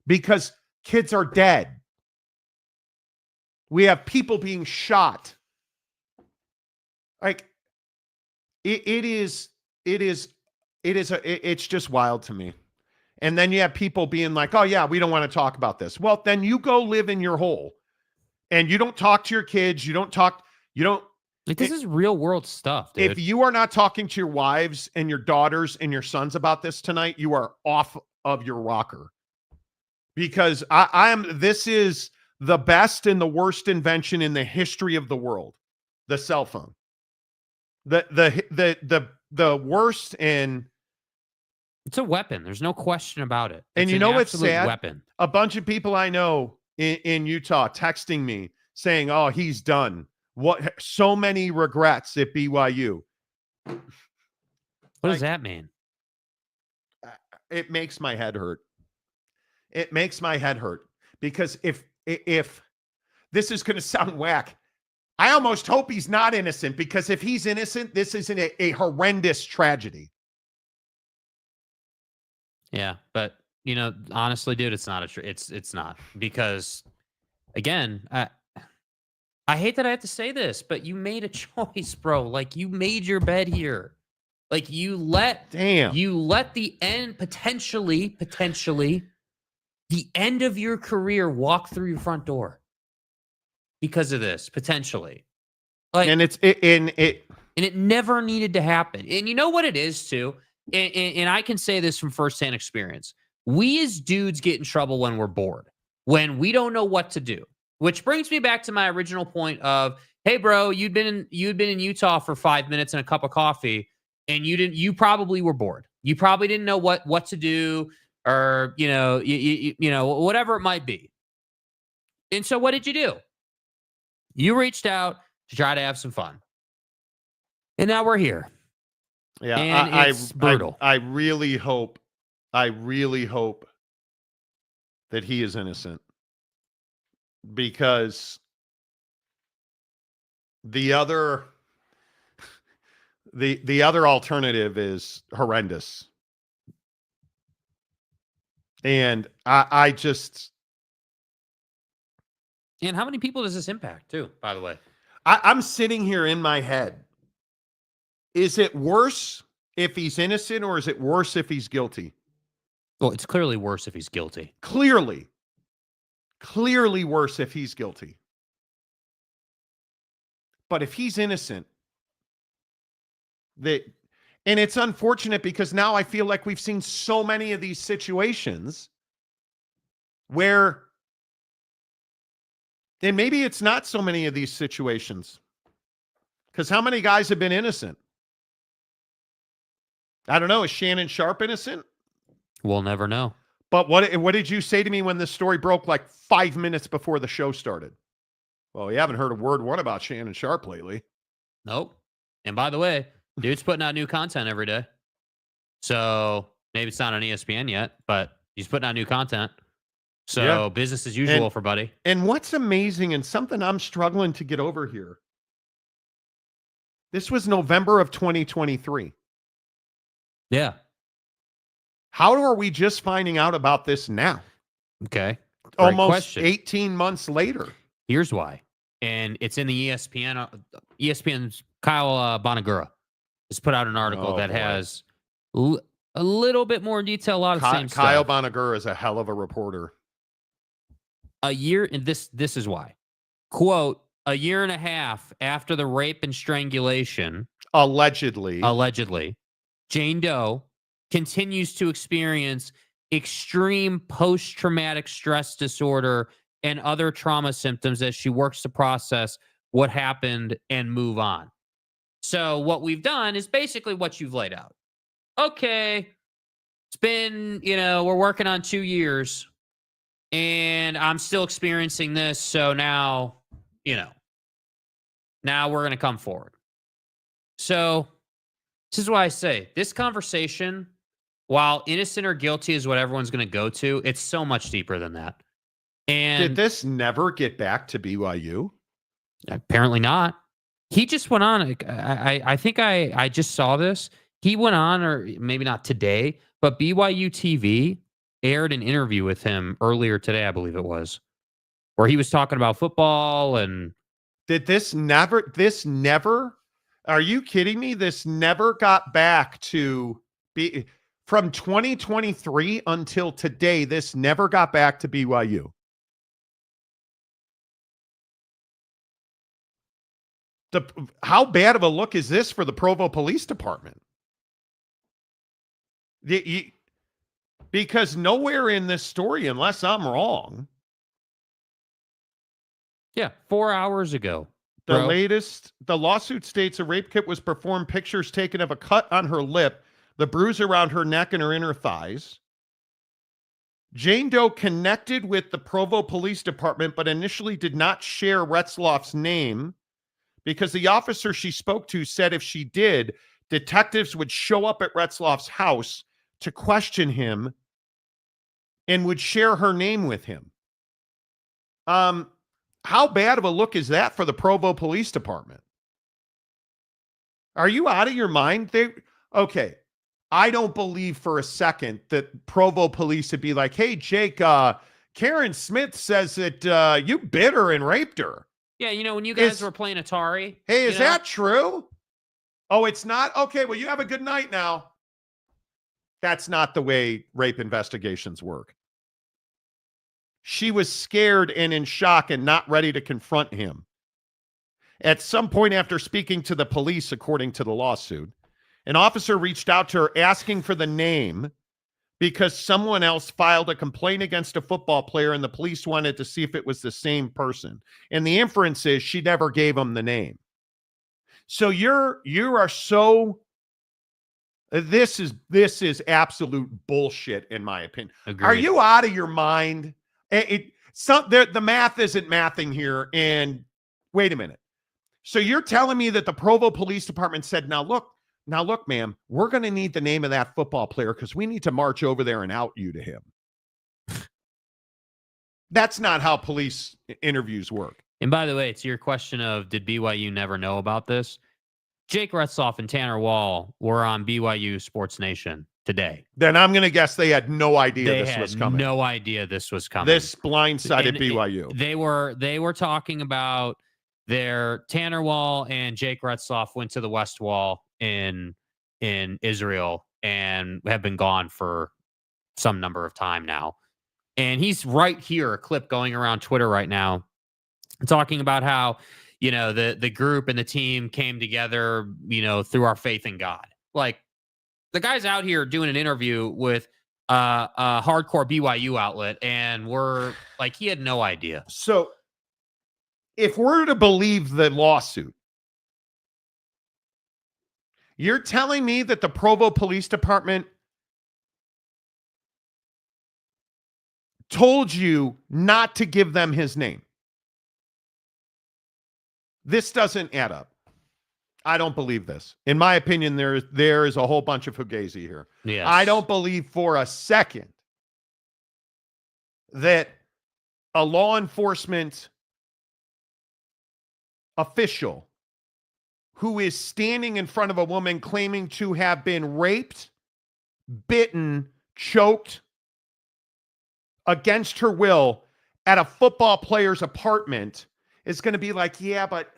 because kids are dead. We have people being shot. Like it's just wild to me. And then you have people being like, "Oh yeah, we don't want to talk about this." Well, then you go live in your hole, and you don't talk to your kids. Like, this is real world stuff, dude. If you are not talking to your wives and your daughters and your sons about this tonight, you are off of your rocker. Because this is the best and the worst invention in the history of the world. the cell phone. The worst and It's a weapon. There's no question about it. And It's you an know what's absolute sad? weapon. A bunch of people I know in Utah texting me saying, "Oh, he's done. What? So many regrets at BYU." What Like, does that mean? It makes my head hurt. It makes my head hurt because if this is going to sound whack, I almost hope he's not innocent, because if he's innocent, this isn't a horrendous tragedy. Yeah, but you know, honestly, dude, it's not it's not, because again, I hate that I have to say this, but you made a choice, bro. Like, you made your bed here. Like, you let the end, potentially the end of your career walk through your front door because of this, potentially. Like, And it never needed to happen. And you know what it is too? And I can say this from firsthand experience. We as dudes get in trouble when we're bored, when we don't know what to do. Which brings me back to my original point of, hey, bro, you'd been in Utah for 5 minutes and a cup of coffee, and you probably were bored. You probably didn't know what to do, or you know, whatever it might be. And so what did you do? You reached out to try to have some fun. And now we're here. Yeah, and it's brutal. I really hope that he is innocent, because the other alternative is horrendous. And I just, And how many people does this impact too, by the way? I'm sitting here in my head. Is it worse if he's innocent, or is it worse if he's guilty? Well, it's clearly worse if he's guilty. Clearly worse if he's guilty. But if he's innocent, and it's unfortunate, because now I feel like we've seen so many of these situations where, and maybe it's not so many of these situations, because how many guys have been innocent? I don't know. Is Shannon Sharp innocent? We'll never know. But what did you say to me when this story broke like 5 minutes before the show started? Well, you haven't heard a word one about Shannon Sharp lately. Nope. And by the way, dude's putting out new content every day. So maybe it's not on ESPN yet, but he's putting out new content. So Yeah. Business as usual for buddy. And what's amazing, and something I'm struggling to get over here, this was November of 2023. Yeah. How are we just finding out about this now? Okay. Great Almost question. 18 months later. Here's why. And it's in the ESPN's Kyle Bonagura has put out an article that has a little bit more detail, a lot of the same Kyle stuff. Bonagura is a hell of a reporter. A year, and this is why. Quote, a year and a half after the rape and strangulation, Allegedly, Jane Doe continues to experience extreme post-traumatic stress disorder and other trauma symptoms as she works to process what happened and move on. So what we've done is basically what you've laid out. Okay, it's been, we're working on 2 years and I'm still experiencing this. So now, now we're going to come forward. So this is why I say this conversation, while innocent or guilty is what everyone's going to go to, it's so much deeper than that. And did this never get back to BYU? Apparently not. He just went on. I think I just saw this. He went on, or maybe not today, but BYU TV aired an interview with him earlier today, I believe it was, where he was talking about football. And Did this never, are you kidding me? This never got back to be from 2023 until today. This never got back to BYU. How bad of a look is this for the Provo Police Department? Because nowhere in this story, unless I'm wrong. yeah, 4 hours ago, The lawsuit states a rape kit was performed, pictures taken of a cut on her lip, the bruise around her neck and her inner thighs. Jane Doe connected with the Provo Police Department, but initially did not share Retzlaff's name because the officer she spoke to said if she did, detectives would show up at Retzlaff's house to question him and would share her name with him. How bad of a look is that for the Provo Police Department? Are you out of your mind? Okay. I don't believe for a second that Provo police would be like, hey, Jake, Karen Smith says that you bit her and raped her. Yeah, when you guys were playing Atari. Hey, is that true? Oh, it's not? Okay, well, you have a good night now. That's not the way rape investigations work. She was scared and in shock and not ready to confront him. At some point after speaking to the police, according to the lawsuit, an officer reached out to her asking for the name because someone else filed a complaint against a football player and the police wanted to see if it was the same person. And the inference is she never gave him the name. So you are so... This is absolute bullshit, in my opinion. Agreed. Are you out of your mind? The math isn't mathing here. And wait a minute. So you're telling me that the Provo Police Department said, now look, ma'am, we're going to need the name of that football player because we need to march over there and out you to him. That's not how police interviews work. And by the way, to your question of did BYU never know about this? Jake Retzlaff and Tanner Wall were on BYU Sports Nation today. Then I'm going to guess they had no idea this was coming. No idea this was coming. This blindsided BYU. They were talking about their Tanner Wall and Jake Retzlaff went to the West Wall in Israel and have been gone for some number of time now. And he's right here, a clip going around Twitter right now, talking about how the group and the team came together, through our faith in God. Like, the guy's out here doing an interview with a hardcore BYU outlet, and we're like, he had no idea. So if we're to believe the lawsuit, you're telling me that the Provo Police Department told you not to give them his name. This doesn't add up. I don't believe this. In my opinion, there is a whole bunch of fugazi here. Yes. I don't believe for a second that a law enforcement official who is standing in front of a woman claiming to have been raped, bitten, choked against her will at a football player's apartment is going to be like, yeah, but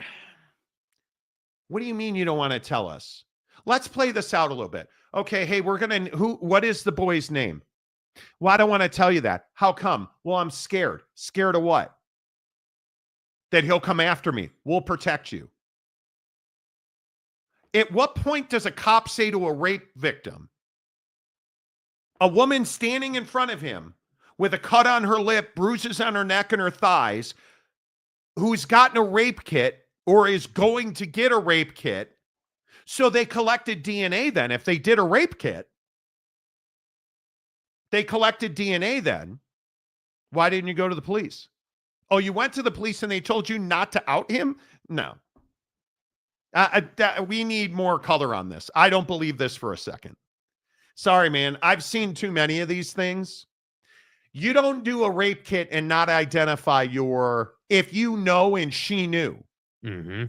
what do you mean you don't want to tell us? Let's play this out a little bit. Okay, hey, what is the boy's name? Well, I don't want to tell you that. How come? Well, I'm scared. Scared of what? That he'll come after me. We'll protect you. At what point does a cop say to a rape victim, a woman standing in front of him with a cut on her lip, bruises on her neck and her thighs, who's gotten a rape kit or is going to get a rape kit, so they collected DNA then. If they did a rape kit, they collected DNA then. Why didn't you go to the police? Oh, you went to the police and they told you not to out him? No. We need more color on this. I don't believe this for a second. Sorry, man. I've seen too many of these things. You don't do a rape kit and not identify if you know and she knew. Mm-hmm.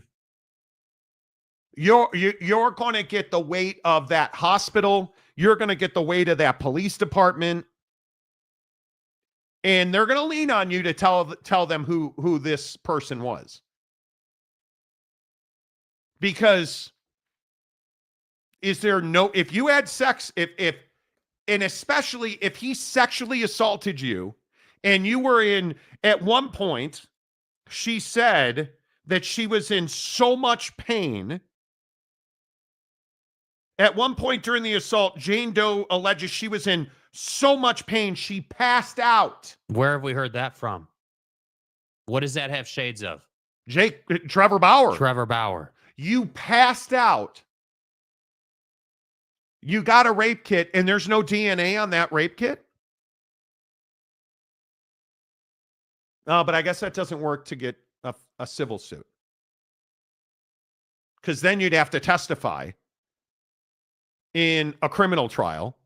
You're going to get the weight of that hospital. You're going to get the weight of that police department. And they're going to lean on you to tell them who this person was. Because if you had sex, and especially if he sexually assaulted you and you were at one point, she said that she was in so much pain. At one point during the assault, Jane Doe alleges she was in so much pain, she passed out. Where have we heard that from? What does that have shades of? Trevor Bauer. Trevor Bauer. You passed out. You got a rape kit, and there's no DNA on that rape kit? But I guess that doesn't work to get a civil suit. Because then you'd have to testify in a criminal trial.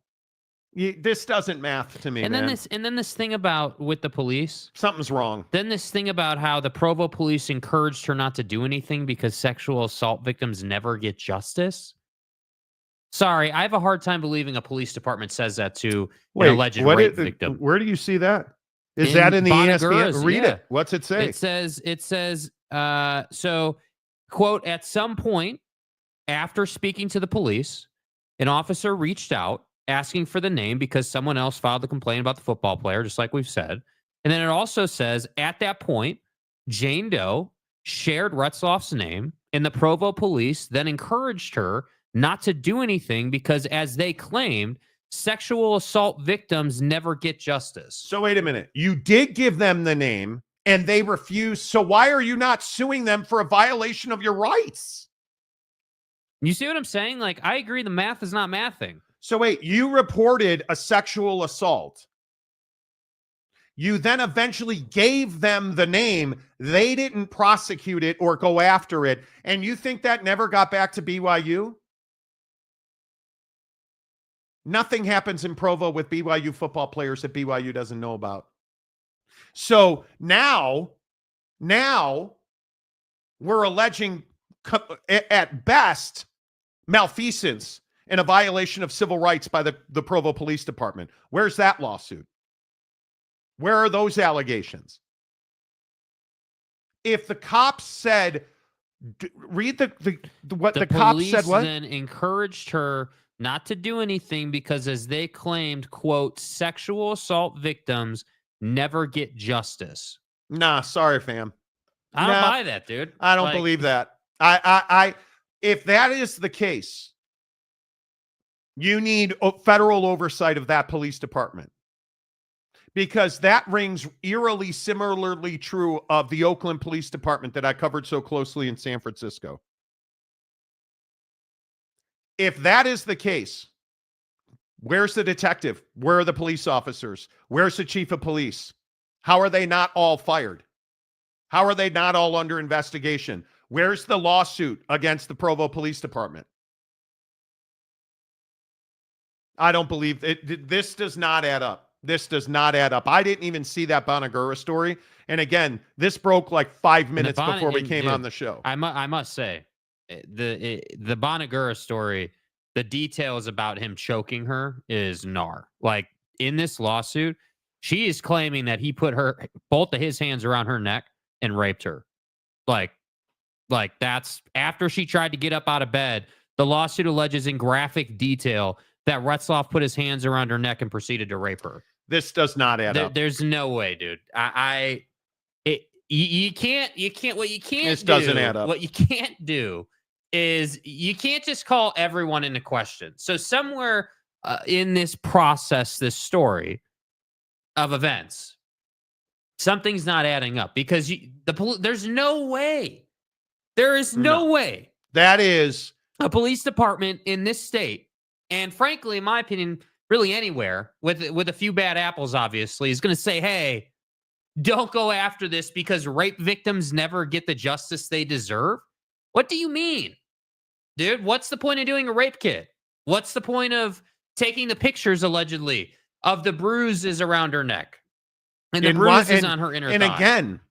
This doesn't math to me, and man. then this thing about with the police. Something's wrong. Then this thing about how the Provo police encouraged her not to do anything because sexual assault victims never get justice. Sorry, I have a hard time believing a police department says that to an alleged rape victim. Where do you see that? Is that in the ESPN? Read it. What's it say? It says, so, quote, at some point after speaking to the police, an officer reached out asking for the name because someone else filed a complaint about the football player, just like we've said. And then it also says, at that point, Jane Doe shared Retzlaff's name, and the Provo police then encouraged her not to do anything because, as they claimed, sexual assault victims never get justice. So wait a minute. You did give them the name, and they refused. So why are you not suing them for a violation of your rights? You see what I'm saying? Like, I agree the math is not mathing. So wait, you reported a sexual assault. You then eventually gave them the name. They didn't prosecute it or go after it. And you think that never got back to BYU? Nothing happens in Provo with BYU football players that BYU doesn't know about. So now we're alleging at best malfeasance and a violation of civil rights by the Provo Police Department. Where's that lawsuit? Where are those allegations? If the cops said, read what the cops said, what? Then encouraged her not to do anything because, as they claimed, quote, sexual assault victims never get justice. Nah, sorry, fam. I don't buy that, dude. I don't believe that. I if that is the case, you need federal oversight of that police department, because that rings eerily similarly true of the Oakland Police Department that I covered so closely in San Francisco. If that is the case, where's the detective? Where are the police officers? Where's the chief of police? How are they not all fired? How are they not all under investigation? Where's the lawsuit against the Provo Police Department? I don't believe it. This does not add up. This does not add up. I didn't even see that Bonagura story. And again, this broke like 5 minutes before we came on the show. I must say, the Bonagura story, the details about him choking her is gnar. Like, in this lawsuit, she is claiming that he put both of his hands around her neck and raped her. Like that's after she tried to get up out of bed. The lawsuit alleges in graphic detail that Retzlaff put his hands around her neck and proceeded to rape her. This does not add up. There's no way, dude. You can't. What you can't. This doesn't add up. What you can't do is you can't just call everyone into question. So somewhere in this process, this story of events, something's not adding up, because there's no way. There is no way that is a police department in this state, and frankly, in my opinion, really anywhere with a few bad apples, obviously, is going to say, hey, don't go after this because rape victims never get the justice they deserve. What do you mean? Dude, what's the point of doing a rape kit? What's the point of taking the pictures, allegedly, of the bruises around her neck and the bruises on her inner thigh? And again,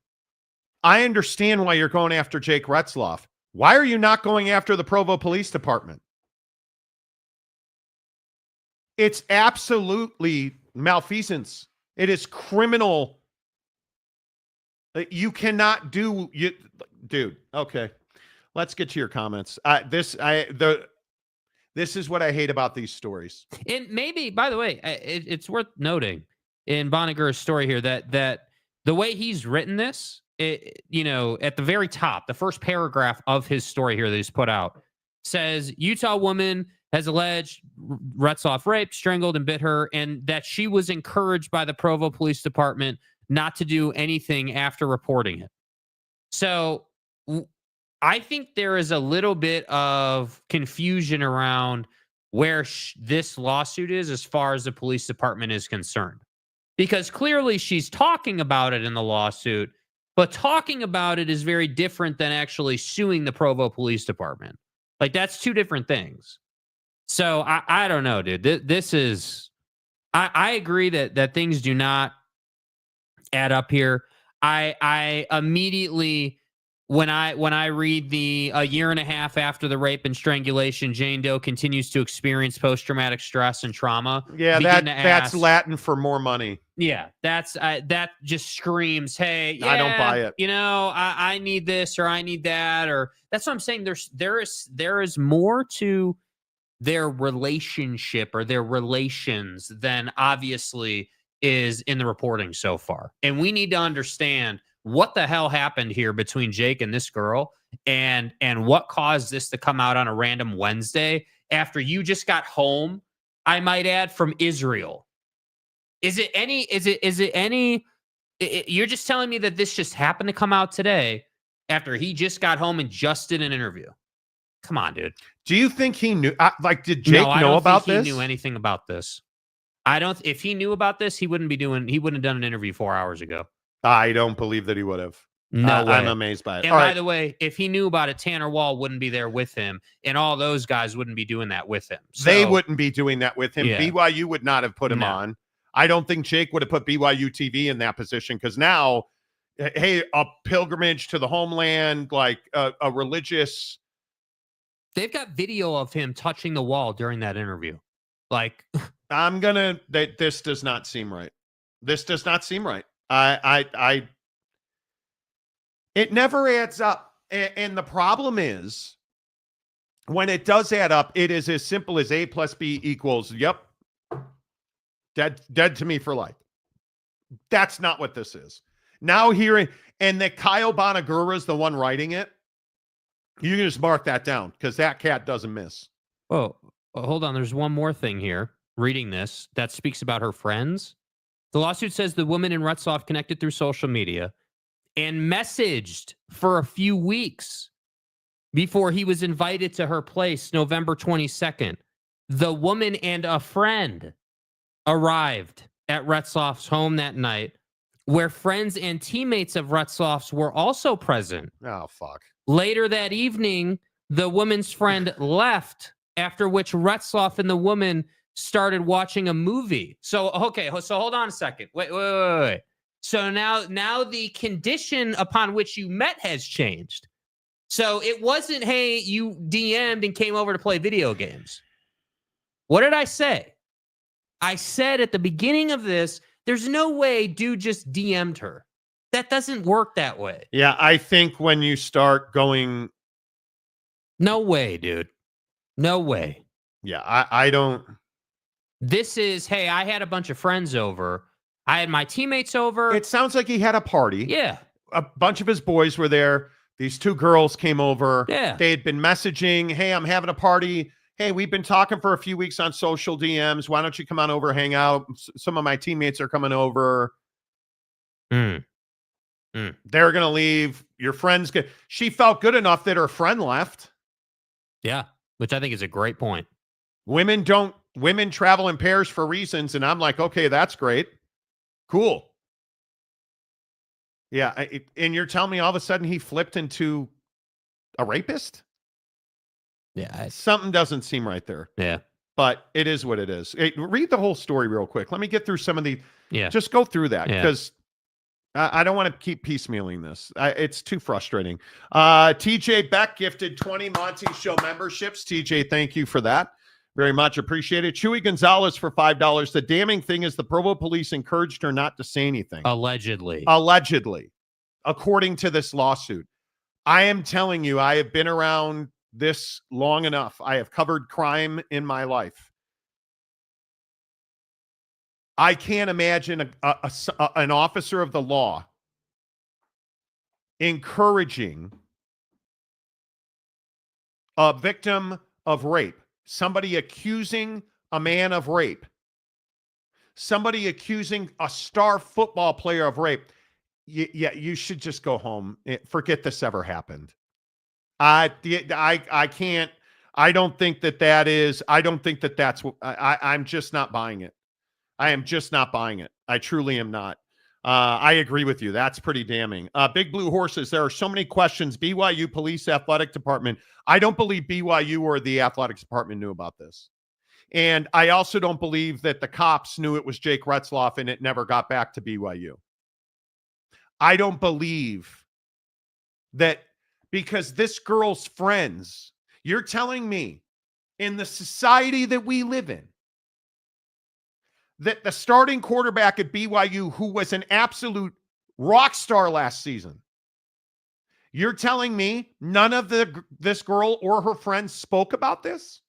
I understand why you're going after Jake Retzlaff. Why are you not going after the Provo Police Department? It's absolutely malfeasance. It is criminal. You cannot do dude. Okay. Let's get to your comments. This is what I hate about these stories. And maybe, by the way, it's worth noting in Bonagura's story here that the way he's written this, at the very top, the first paragraph of his story here that he's put out says, Utah woman has alleged Retzlaff raped, strangled, and bit her, and that she was encouraged by the Provo Police Department not to do anything after reporting it. So I think there is a little bit of confusion around where this lawsuit is as far as the police department is concerned. Because clearly she's talking about it in the lawsuit, but talking about it is very different than actually suing the Provo Police Department. Like, that's two different things. So I don't know, dude. This is, I agree that things do not add up here. I immediately, when I read a year and a half after the rape and strangulation, Jane Doe continues to experience post-traumatic stress and trauma. Yeah, that's Latin for more money. Yeah, that just screams, hey, yeah, I don't buy it. You know, I need this or I need that, or that's what I'm saying. There is more to their relationship or their relations than obviously is in the reporting so far. And we need to understand what the hell happened here between Jake and this girl, and what caused this to come out on a random Wednesday after you just got home, I might add, from Israel. You're just telling me that this just happened to come out today after he just got home and just did an interview? Come on, dude. Do you think he knew? Did Jake know about this? He knew anything about this. If he knew about this, he wouldn't have done an interview 4 hours ago. I don't believe that he would have. No way. I'm amazed by it. And by the way, if he knew about it, Tanner Wall wouldn't be there with him, and all those guys wouldn't be doing that with him. So, they wouldn't be doing that with him. Yeah. BYU would not have put him on. I don't think Jake would have put BYU TV in that position, because now, hey, a pilgrimage to the homeland, like a religious. They've got video of him touching the wall during that interview. Like, This does not seem right. This does not seem right. It never adds up. And the problem is, when it does add up, it is as simple as A plus B equals, yep, dead to me for life. That's not what this is. Now hearing, and that Kyle Bonagura is the one writing it, you can just mark that down, because that cat doesn't miss. Oh, hold on. There's one more thing here. Reading this, that speaks about her friends. The lawsuit says the woman in Retzlaff connected through social media and messaged for a few weeks before he was invited to her place, November 22nd. The woman and a friend arrived at Retzlaff's home that night, where friends and teammates of Retzlaff's were also present. Oh, fuck. Later that evening, the woman's friend left, after which Retzlaff and the woman started watching a movie. So, okay, so hold on a second. Wait. So now the condition upon which you met has changed. So it wasn't, hey, you DM'd and came over to play video games. What did I say? I said at the beginning of this, there's no way dude just DM'd her. That doesn't work that way. Yeah, I think when you start going... No way, dude. No way. Yeah, I don't... This is, hey, I had a bunch of friends over. I had my teammates over. It sounds like he had a party. Yeah. A bunch of his boys were there. These two girls came over. Yeah. They had been messaging, hey, I'm having a party. Hey, we've been talking for a few weeks on social DMs. Why don't you come on over, hang out? Some of my teammates are coming over. They're going to leave. Your friend's good. She felt good enough that her friend left. Yeah, which I think is a great point. Women travel in pairs for reasons. And I'm like, okay, that's great. Cool. Yeah. And you're telling me all of a sudden he flipped into a rapist? Yeah. Something doesn't seem right there. Yeah. But it is what it is. Read the whole story real quick. Let me get through some of the... Yeah. Just go through that, because I don't want to keep piecemealing this. It's too frustrating. TJ Beck gifted 20 Monty Show memberships. TJ, thank you for that. Very much appreciated. Chewy Gonzalez for $5. The damning thing is the Provo police encouraged her not to say anything. Allegedly, according to this lawsuit. I am telling you, I have been around this long enough. I have covered crime in my life. I can't imagine an officer of the law encouraging a victim of rape, somebody accusing a man of rape, somebody accusing a star football player of rape, yeah, you should just go home. Forget this ever happened. I can't. I don't think that is. I don't think that's what I'm just not buying it. I am just not buying it. I truly am not. I agree with you. That's pretty damning. Big Blue Horses, there are so many questions. BYU Police Athletic Department. I don't believe BYU or the athletics department knew about this. And I also don't believe that the cops knew it was Jake Retzlaff and it never got back to BYU. I don't believe that, because this girl's friends, you're telling me in the society that we live in, that the starting quarterback at BYU, who was an absolute rock star last season, you're telling me none of this girl or her friends spoke about this?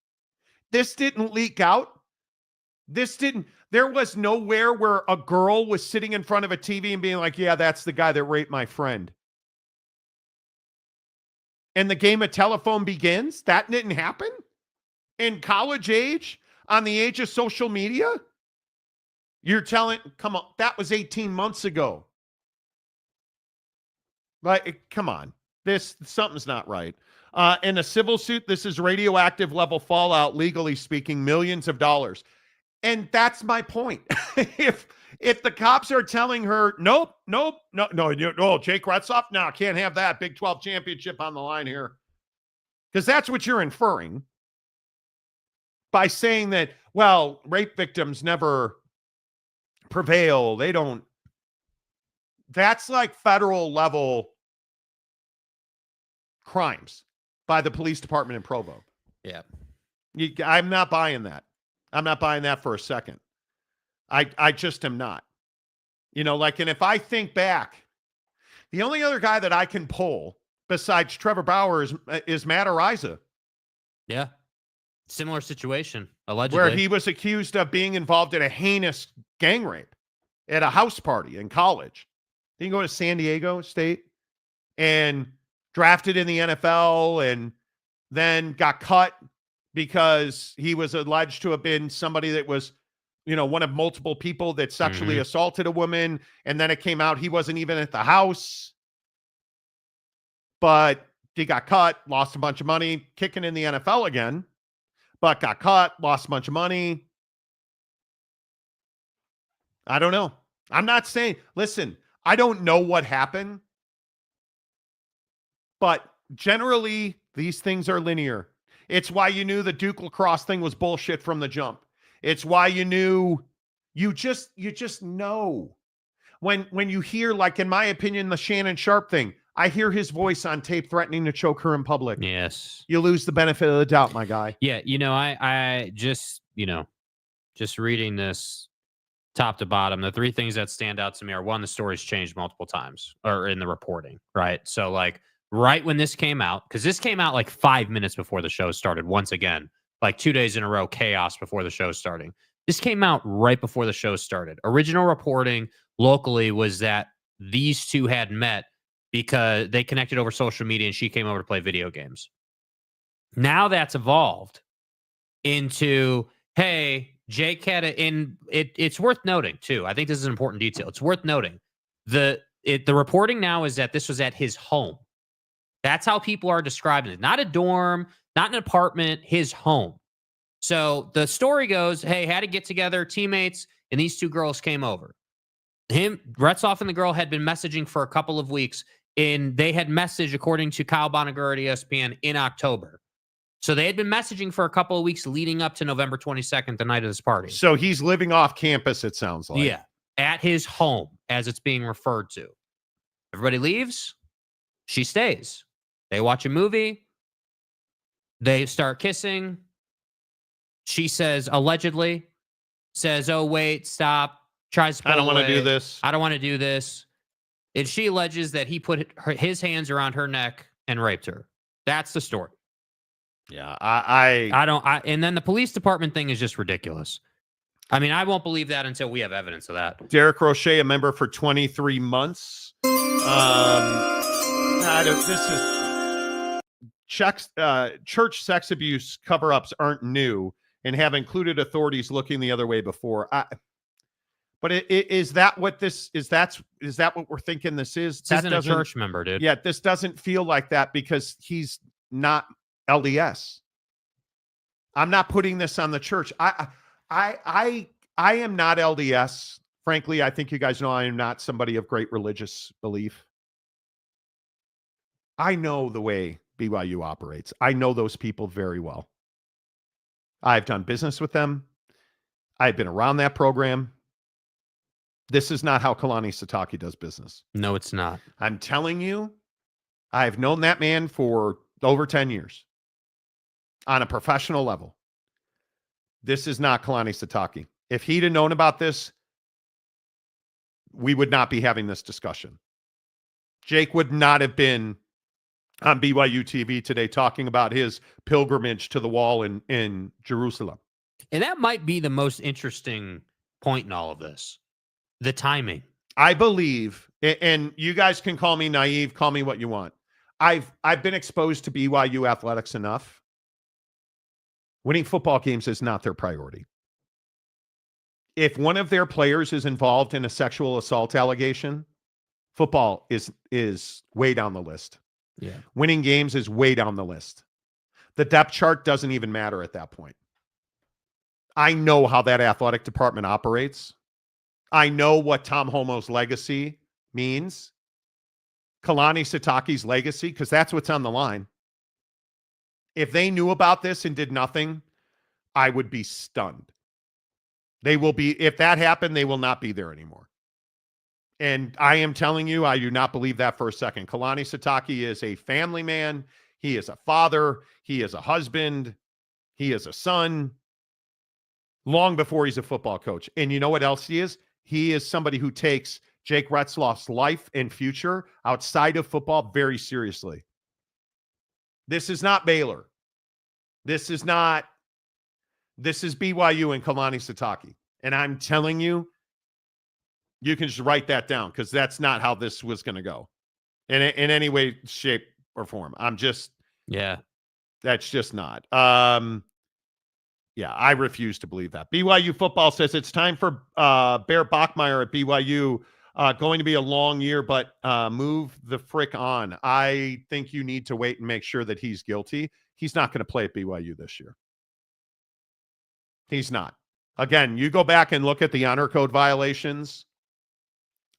This didn't leak out? There was nowhere where a girl was sitting in front of a TV and being like, yeah, that's the guy that raped my friend. And the game of telephone begins? That didn't happen? In college age? On the age of social media? You're telling, come on, that was 18 months ago. Like, come on. Something's not right. In a civil suit, this is radioactive level fallout, legally speaking, millions of dollars. And that's my point. If the cops are telling her, no, Jake Retzlaff, no, can't have that Big 12 championship on the line here. Because that's what you're inferring by saying that, well, rape victims never prevail. They don't. That's like federal level crimes by the police department in Provo. Yeah. I'm not buying that. I'm not buying that for a second. I just am not. And if I think back, the only other guy that I can pull besides Trevor Bauer is Matt Irsay. Yeah. Similar situation, allegedly. Where he was accused of being involved in a heinous gang rape at a house party in college. He can go to San Diego State and drafted in the NFL and then got cut because he was alleged to have been somebody that was, one of multiple people that sexually assaulted a woman. And then it came out he wasn't even at the house. But he got cut, lost a bunch of money, kicking in the NFL again. But got caught, lost a bunch of money. I don't know. I'm not saying, listen, I don't know what happened. But generally, these things are linear. It's why you knew the Duke lacrosse thing was bullshit from the jump. It's why you knew, you just know. When you hear, like, in my opinion, the Shannon Sharp thing, I hear his voice on tape threatening to choke her in public. Yes. You lose the benefit of the doubt, my guy. Yeah, I just, just reading this top to bottom, the three things that stand out to me are, one, the story's changed multiple times, or in the reporting, right? So, like, right when this came out, because this came out like 5 minutes before the show started, once again, like 2 days in a row, chaos before the show starting. This came out right before the show started. Original reporting locally was that these two had met because they connected over social media and she came over to play video games. Now that's evolved into, hey, Jake had it's worth noting too. I think this is an important detail. It's worth noting. The reporting now is that this was at his home. That's how people are describing it. Not a dorm, not an apartment, his home. So the story goes, hey, had to get together, teammates, and these two girls came over. Retzlaff and the girl had been messaging for a couple of weeks, and they had messaged, according to Kyle Bonagura at ESPN, in October. So they had been messaging for a couple of weeks leading up to November 22nd, the night of this party. So he's living off campus, it sounds like. Yeah, at his home, as it's being referred to. Everybody leaves. She stays. They watch a movie. They start kissing. She says, allegedly, oh, wait, stop. Tries to pull I don't want to away. do this. I don't want to do this. And she alleges that he put his hands around her neck and raped her. That's the story. Yeah, and then the police department thing is just ridiculous. I mean, I won't believe that until we have evidence of that. Derek Roche, a member for 23 months. This is church sex abuse cover-ups aren't new and have included authorities looking the other way before. But is that what this is? Is that what we're thinking this is? This isn't a church member, dude. Yeah, this doesn't feel like that because he's not LDS. I'm not putting this on the church. I am not LDS. Frankly, I think you guys know I am not somebody of great religious belief. I know the way BYU operates. I know those people very well. I've done business with them. I've been around that program. This is not how Kalani Sitake does business. No, it's not. I'm telling you, I've known that man for over 10 years on a professional level. This is not Kalani Sitake. If he'd have known about this, we would not be having this discussion. Jake would not have been on BYU TV today talking about his pilgrimage to the wall in Jerusalem. And that might be the most interesting point in all of this. The timing. I believe, and you guys can call me naive, call me what you want. I've been exposed to BYU athletics enough. Winning football games is not their priority. If one of their players is involved in a sexual assault allegation, football is way down the list. Yeah. Winning games is way down the list. The depth chart doesn't even matter at that point. I know how that athletic department operates. I know what Tom Homo's legacy means. Kalani Sitake's legacy, because that's what's on the line. If they knew about this and did nothing, I would be stunned. They will be, if that happened, they will not be there anymore. And I am telling you, I do not believe that for a second. Kalani Sitake is a family man. He is a father. He is a husband. He is a son. Long before he's a football coach. And you know what else he is? He is somebody who takes Jake Retzlaff's life and future outside of football very seriously. This is not Baylor. This is BYU and Kalani Sitake. And I'm telling you, you can just write that down because that's not how this was going to go in any way, shape, or form. That's just not. Yeah, I refuse to believe that. BYU football says it's time for Bear Bachmeier at BYU. Going to be a long year, but move the frick on. I think you need to wait and make sure that he's guilty. He's not going to play at BYU this year. He's not. Again, you go back and look at the honor code violations,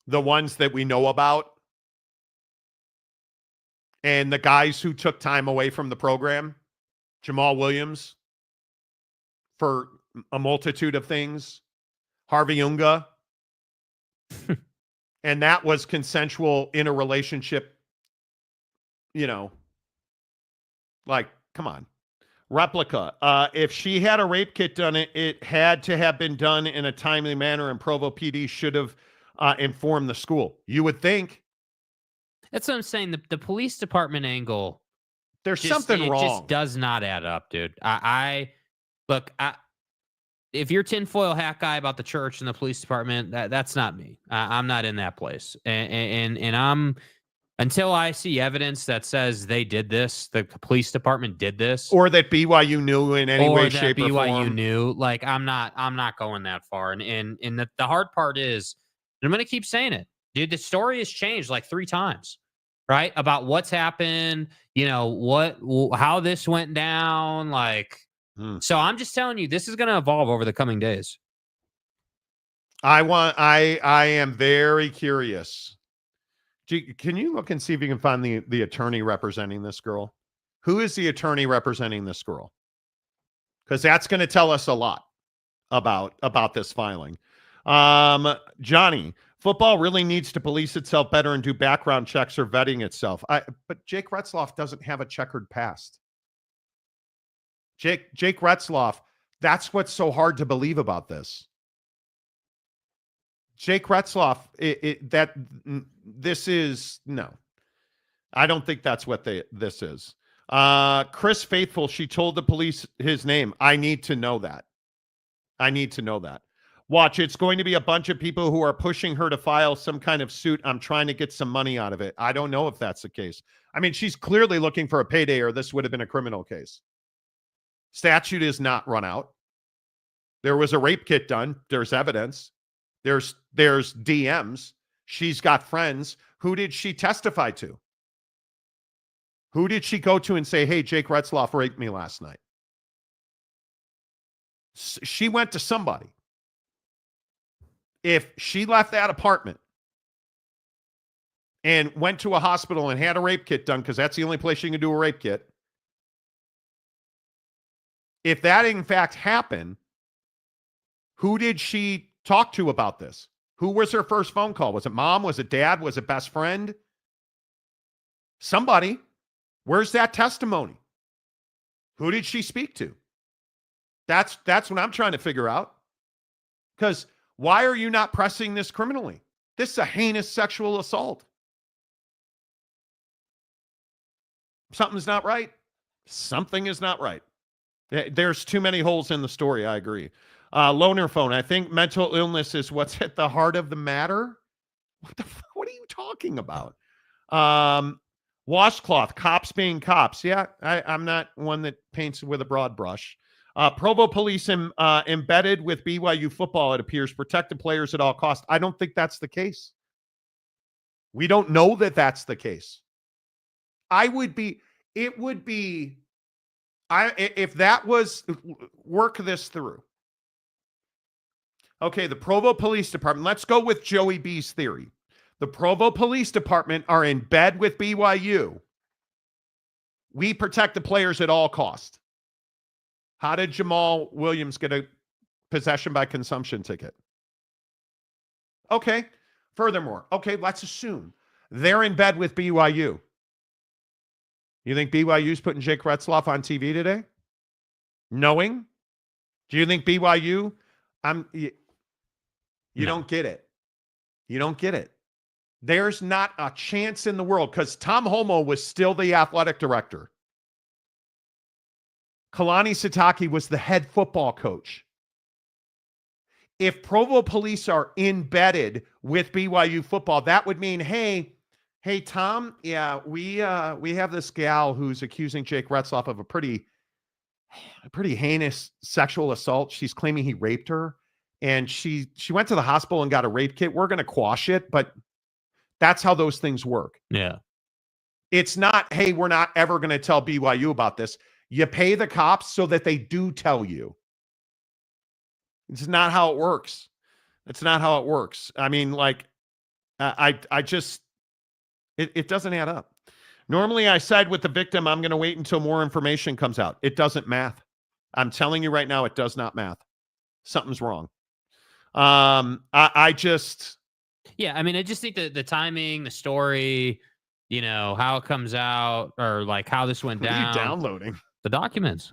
the ones that we know about, and the guys who took time away from the program, Jamal Williams, for a multitude of things, Harvey Unga, and that was consensual in a relationship, like, come on. Replica. If she had a rape kit done, it had to have been done in a timely manner, and Provo PD should have informed the school. You would think. That's what I'm saying. The police department angle. There's something wrong. It just does not add up, dude. Look, if you're tinfoil hat guy about the church and the police department, that's not me. I'm not in that place. And I'm, until I see evidence that says they did this, the police department did this, or that BYU knew in any way, shape, or form. BYU knew, like, I'm not going that far. And the hard part is, and I'm going to keep saying it, dude, the story has changed like 3 times, right? About what's happened, how this went down, like. So I'm just telling you, this is going to evolve over the coming days. I am very curious. Can you look and see if you can find the attorney representing this girl? Who is the attorney representing this girl? Because that's going to tell us a lot about this filing. Johnny, football really needs to police itself better and do background checks or vetting itself. But Jake Retzlaff doesn't have a checkered past. Jake Retzlaff, that's what's so hard to believe about this. Jake Retzlaff, this is, no. I don't think that's what this is. Chris Faithful, she told the police his name. I need to know that. Watch, it's going to be a bunch of people who are pushing her to file some kind of suit. I'm trying to get some money out of it. I don't know if that's the case. I mean, she's clearly looking for a payday, or this would have been a criminal case. Statute is not run out. There was a rape kit done. There's evidence. There's DMs. She's got friends. Who did she testify to? Who did she go to and say, hey, Jake Retzlaff raped me last night? She went to somebody. If she left that apartment and went to a hospital and had a rape kit done, because that's the only place you can do a rape kit, if that in fact happened, who did she talk to about this? Who was her first phone call? Was it mom? Was it dad? Was it best friend? Somebody. Where's that testimony? Who did she speak to? That's what I'm trying to figure out. Because why are you not pressing this criminally? This is a heinous sexual assault. Something's not right. Something is not right. There's too many holes in the story. I agree. Loner phone. I think mental illness is what's at the heart of the matter. What are you talking about? Washcloth, cops being cops. Yeah, I'm not one that paints with a broad brush. Provo police embedded with BYU football, it appears, protect the players at all costs. I don't think that's the case. We don't know that that's the case. If that was, work this through. Okay, the Provo Police Department, let's go with Joey B's theory. The Provo Police Department are in bed with BYU. We protect the players at all costs. How did Jamal Williams get a possession by consumption ticket? Okay, furthermore, okay, let's assume they're in bed with BYU. You think BYU's putting Jake Retzlaff on TV today? Knowing? Do you think BYU? You don't get it. You don't get it. There's not a chance in the world, because Tom Homo was still the athletic director. Kalani Sitake was the head football coach. If Provo police are embedded with BYU football, that would mean, hey, Tom, yeah, we have this gal who's accusing Jake Retzlaff of a pretty heinous sexual assault. She's claiming he raped her, and she went to the hospital and got a rape kit. We're going to quash it, but that's how those things work. Yeah. It's not, hey, we're not ever going to tell BYU about this. You pay the cops so that they do tell you. It's not how it works. It's not how it works. I mean, like, I just, it doesn't add up. Normally I side with the victim. I'm going to wait until more information comes out. It doesn't math. I'm telling you right now, it does not math. Something's wrong. I just, yeah, I mean, I just think the timing, the story, you know, how it comes out, or like how this went down. What are you downloading? The documents.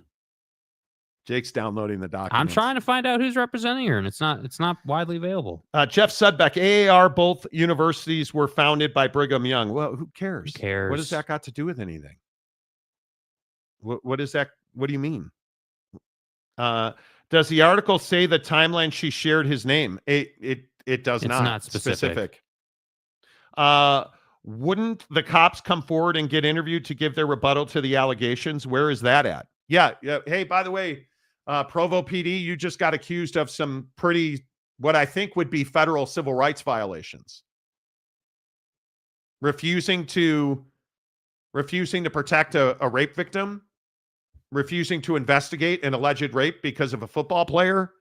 Jake's downloading the documents. I'm trying to find out who's representing her, and it's not widely available. Jeff Sudbeck, AAR, both universities were founded by Brigham Young. Well, who cares? Who cares? What does that got to do with anything? What is that? What do you mean? Does the article say the timeline she shared his name? It does It's not. not specific. Wouldn't the cops come forward and get interviewed to give their rebuttal to the allegations? Where is that at? Yeah. Hey, by the way, Provo PD, you just got accused of some pretty, what I think would be federal civil rights violations. Refusing to protect a rape victim, refusing to investigate an alleged rape because of a football player,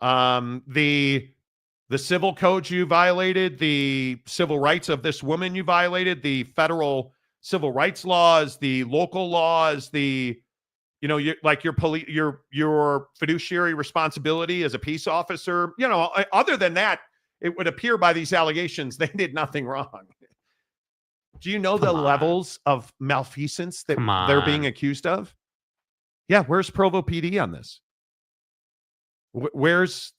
the civil codes you violated, the civil rights of this woman you violated, the federal civil rights laws, the local laws, your fiduciary responsibility as a peace officer. You know, other than that, it would appear by these allegations they did nothing wrong. Do you know the levels of malfeasance that they're being accused of? Yeah, where's Provo PD on this? Where's,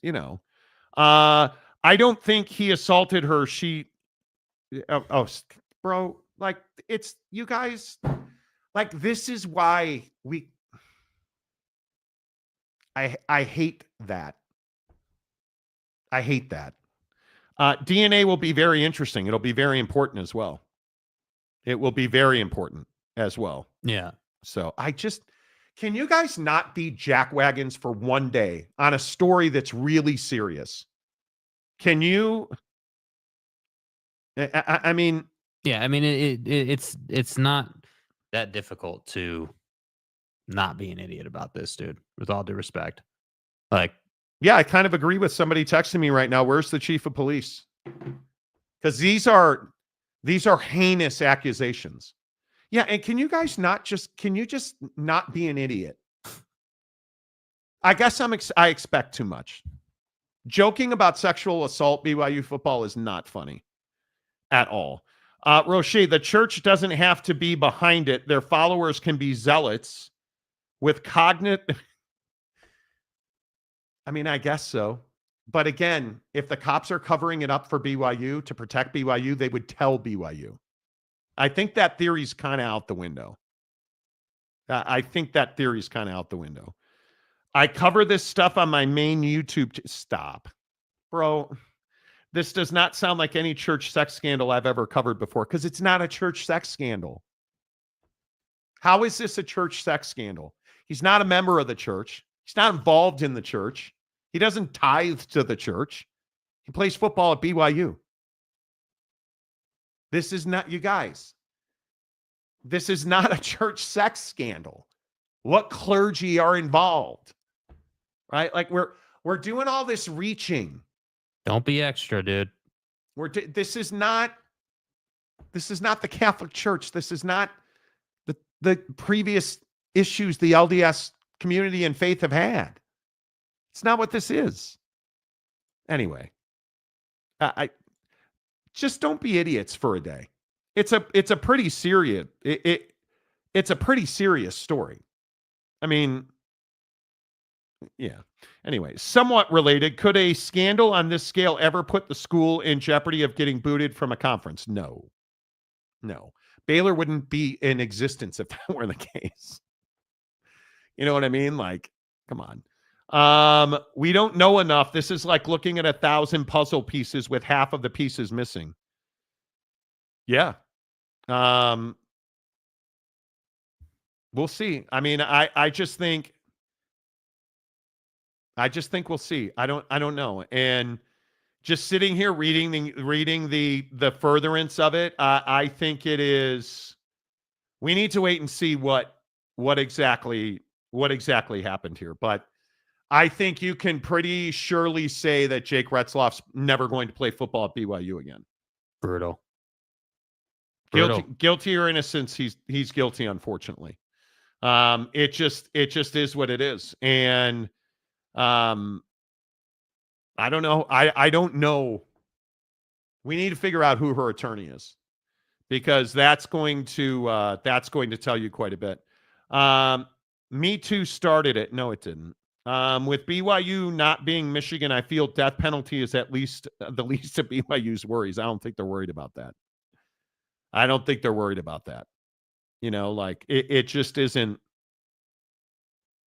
I don't think he assaulted her. Bro, like, it's, you guys, like, this is why I hate that. I hate that. DNA will be very interesting. It'll be very important as well. It will be very important as well. Yeah. So can you guys not be jackwagons for one day on a story that's really serious? Can you? I mean, Yeah, I mean it's not that difficult to not be an idiot about this, dude. With all due respect, like, yeah, I kind of agree with somebody texting me right now. Where's the chief of police? Because these are heinous accusations. Yeah, and can you guys not just not be an idiot? I guess I expect too much. Joking about sexual assault BYU football is not funny at all. Roche, the church doesn't have to be behind it. Their followers can be zealots with cognitive. I mean, I guess so. But again, if the cops are covering it up for BYU to protect BYU, they would tell BYU. I think that theory's kind of out the window. I think that theory's kind of out the window. I cover this stuff on my main YouTube. Stop. Bro, this does not sound like any church sex scandal I've ever covered before because it's not a church sex scandal. How is this a church sex scandal? He's not a member of the church. He's not involved in the church. He doesn't tithe to the church. He plays football at BYU. This is not, you guys, this is not a church sex scandal. What clergy are involved? Right? Like we're doing all this reaching. don't be extra, dude. This is not the Catholic Church. This is not the previous issues the LDS community and faith have had. It's not what this is. Anyway, I just don't be idiots for a day. It's a pretty serious it's a pretty serious story. I mean, yeah. Anyway, somewhat related, could a scandal on this scale ever put the school in jeopardy of getting booted from a conference? No. Baylor wouldn't be in existence if that were the case. You know what I mean? Like, come on. We don't know enough. This is like looking at 1,000 puzzle pieces with half of the pieces missing. Yeah. We'll see. I mean, I just think we'll see. I don't know. And just sitting here reading the furtherance of it, I think it is. We need to wait and see what exactly happened here. But I think you can pretty surely say that Jake Retzlaff's never going to play football at BYU again. Brutal. Guilty or innocence, he's guilty, unfortunately. It just is what it is. And I don't know. I don't know. We need to figure out who her attorney is because that's going to tell you quite a bit. Me Too started it. No, it didn't. With BYU not being Michigan, I feel death penalty is at least the least of BYU's worries. I don't think they're worried about that. You know, like it just isn't.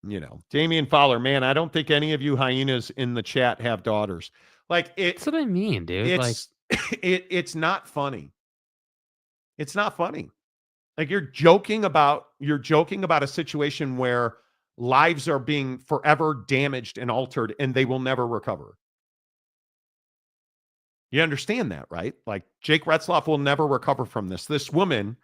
You know, Damian Fowler, man, I don't think any of you hyenas in the chat have daughters. Like That's what I mean, dude. It's it's not funny. It's not funny. Like you're joking about a situation where lives are being forever damaged and altered and they will never recover. You understand that, right? Like Jake Retzlaff will never recover from this. This woman,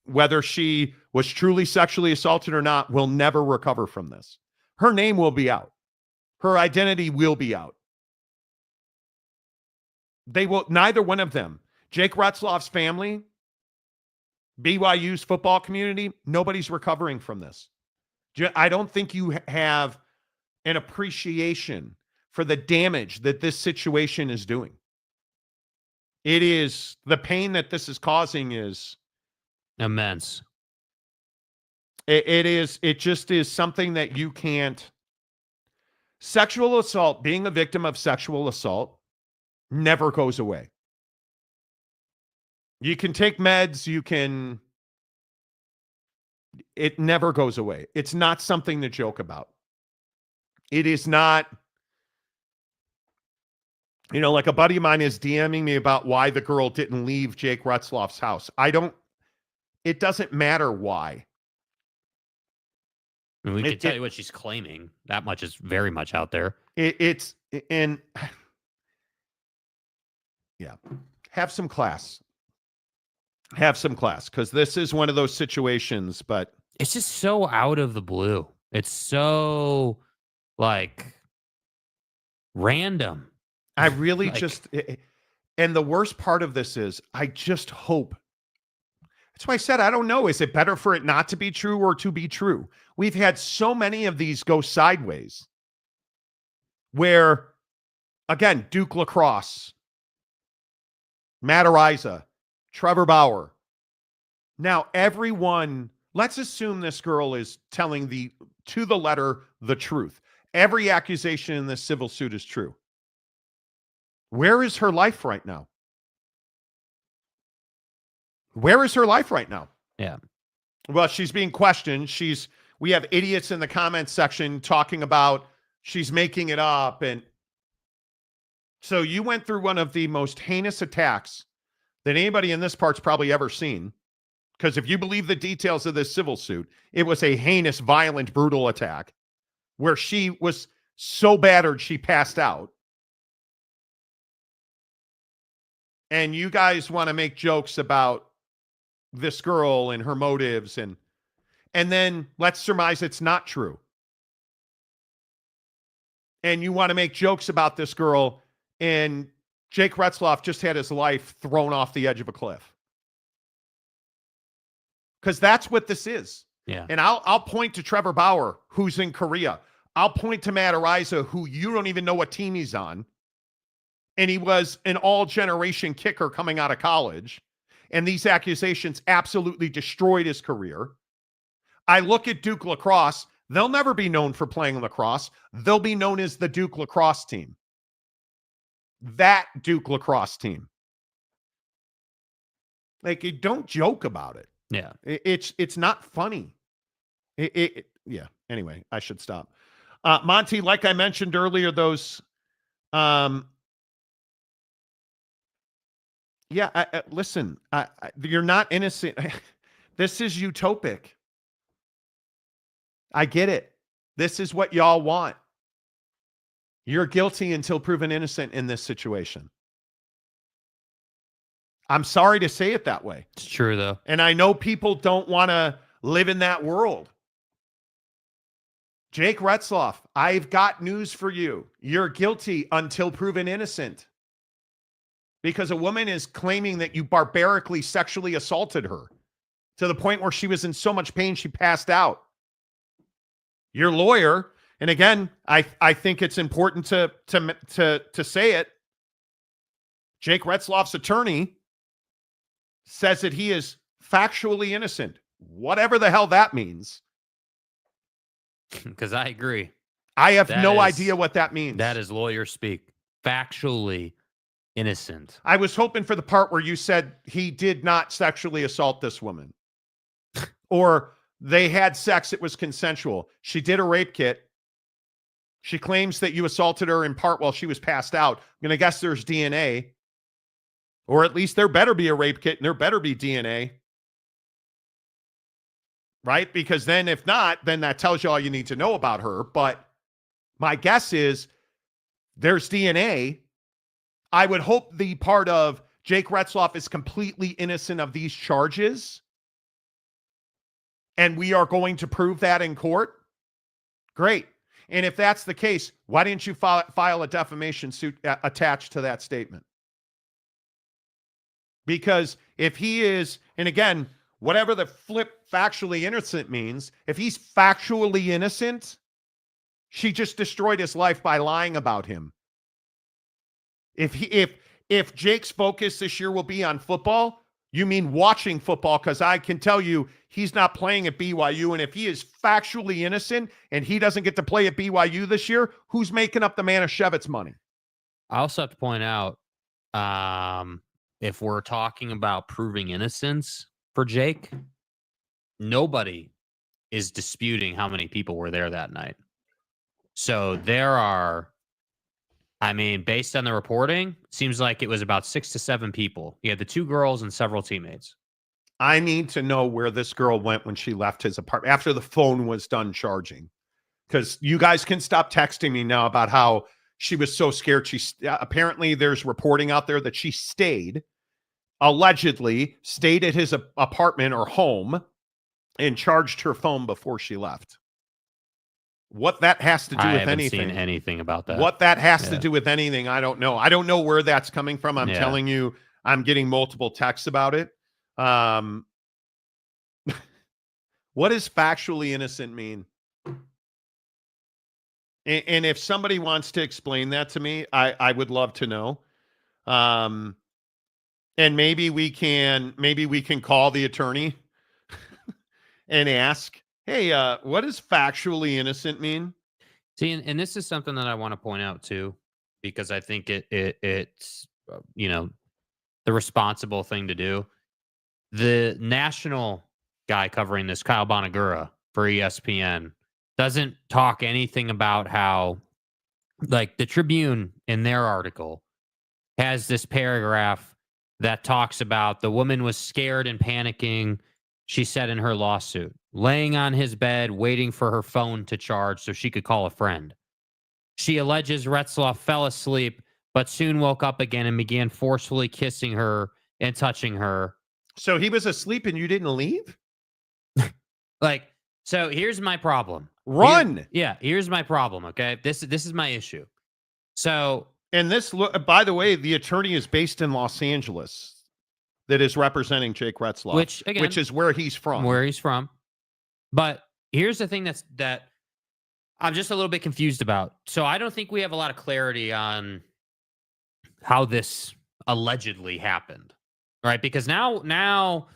whether she was truly sexually assaulted or not, will never recover from this. Her name will be out. Her identity will be out. They will, neither one of them, Jake Retzlaff's family, BYU's football community, nobody's recovering from this. I don't think you have an appreciation for the damage that this situation is doing. It is, the pain that this is causing is immense. It just is something that you can't. Sexual assault, being a victim of sexual assault, never goes away. You can take meds, it never goes away. It's not something to joke about. It is not, you know, like a buddy of mine is DMing me about why the girl didn't leave Jake Retzlaff's house. It doesn't matter why. I mean, we can tell you what she's claiming. That much is very much out there. And Yeah. Have some class. Have some class, because this is one of those situations, but It's just so out of the blue. It's so like random. I really Like- just, and the worst part of this is I just hope. That's why I said, I don't know. Is it better for it not to be true or to be true? We've had so many of these go sideways where, again, Duke Lacrosse, Matt Irsay, Trevor Bauer. Now, everyone, let's assume this girl is telling to the letter, the truth. Every accusation in this civil suit is true. Where is her life right now? Where is her life right now? Yeah. Well, she's being questioned. We have idiots in the comments section talking about she's making it up. And so you went through one of the most heinous attacks that anybody in this part's probably ever seen. Because if you believe the details of this civil suit, it was a heinous, violent, brutal attack where she was so battered she passed out. And you guys want to make jokes about this girl and her motives, and then let's surmise it's not true. And you want to make jokes about this girl, and Jake Retzlaff just had his life thrown off the edge of a cliff. Because that's what this is. Yeah. And I'll point to Trevor Bauer, who's in Korea. I'll point to Matt Irsay, who you don't even know what team he's on. And he was an all-generation kicker coming out of college. And these accusations absolutely destroyed his career. I look at Duke Lacrosse. They'll never be known for playing lacrosse. They'll be known as the Duke Lacrosse team. That Duke Lacrosse team. Like, you don't joke about it. Yeah. It's not funny. Yeah. Anyway, I should stop. Monty, like I mentioned earlier, those, listen, you're not innocent. This is utopic. I get it. This is what y'all want. You're guilty until proven innocent in this situation. I'm sorry to say it that way. It's true, though. And I know people don't want to live in that world. Jake Retzlaff, I've got news for you. You're guilty until proven innocent. Because a woman is claiming that you barbarically sexually assaulted her to the point where she was in so much pain she passed out. Your lawyer, and again, I think it's important to say it. Jake Retzlaff's attorney says that he is factually innocent, whatever the hell that means. Because I agree. I have no idea what that means. That is lawyer speak. Factually innocent. I was hoping for the part where you said he did not sexually assault this woman. Or they had sex, it was consensual. She did a rape kit. She claims that you assaulted her in part while she was passed out. I'm going to guess there's DNA. Or at least there better be a rape kit and there better be DNA. Right? Because then if not, then that tells you all you need to know about her. But my guess is there's DNA. I would hope the part of Jake Retzlaff is completely innocent of these charges. And we are going to prove that in court. Great. And if that's the case, why didn't you file a defamation suit attached to that statement? Because if he is, and again, whatever the flip factually innocent means, if he's factually innocent, she just destroyed his life by lying about him. If Jake's focus this year will be on football, you mean watching football, because I can tell you he's not playing at BYU. And if he is factually innocent and he doesn't get to play at BYU this year, who's making up the Manischewitz money? I also have to point out, if we're talking about proving innocence for Jake, nobody is disputing how many people were there that night. So there are, I mean, based on the reporting, seems like it was about 6 to 7 people. You had the 2 girls and several teammates. I need to know where this girl went when she left his apartment after the phone was done charging. Because you guys can stop texting me now about how She was so scared. Apparently there's reporting out there that she allegedly stayed at his apartment or home and charged her phone before she left. What that has to do with anything. I haven't seen anything about that. What that has to do with anything, I don't know. I don't know where that's coming from. I'm telling you, I'm getting multiple texts about it. What does factually innocent mean? And if somebody wants to explain that to me, I would love to know. And maybe we can call the attorney and ask, hey, what does factually innocent mean? See, and this is something that I want to point out too, because I think it's the responsible thing to do. The national guy covering this, Kyle Bonagura for ESPN, doesn't talk anything about how, like, the Tribune in their article has this paragraph that talks about the woman was scared and panicking, she said in her lawsuit, laying on his bed, waiting for her phone to charge so she could call a friend. She alleges Retzlaff fell asleep, but soon woke up again and began forcefully kissing her and touching her. So he was asleep and you didn't leave? So here's my problem. Run. Here's my problem, okay? This is my issue. So, and this, by the way, the attorney is based in Los Angeles that is representing Jake Retzlaff, which is where he's from. But here's the thing that I'm just a little bit confused about. So I don't think we have a lot of clarity on how this allegedly happened, right? Because now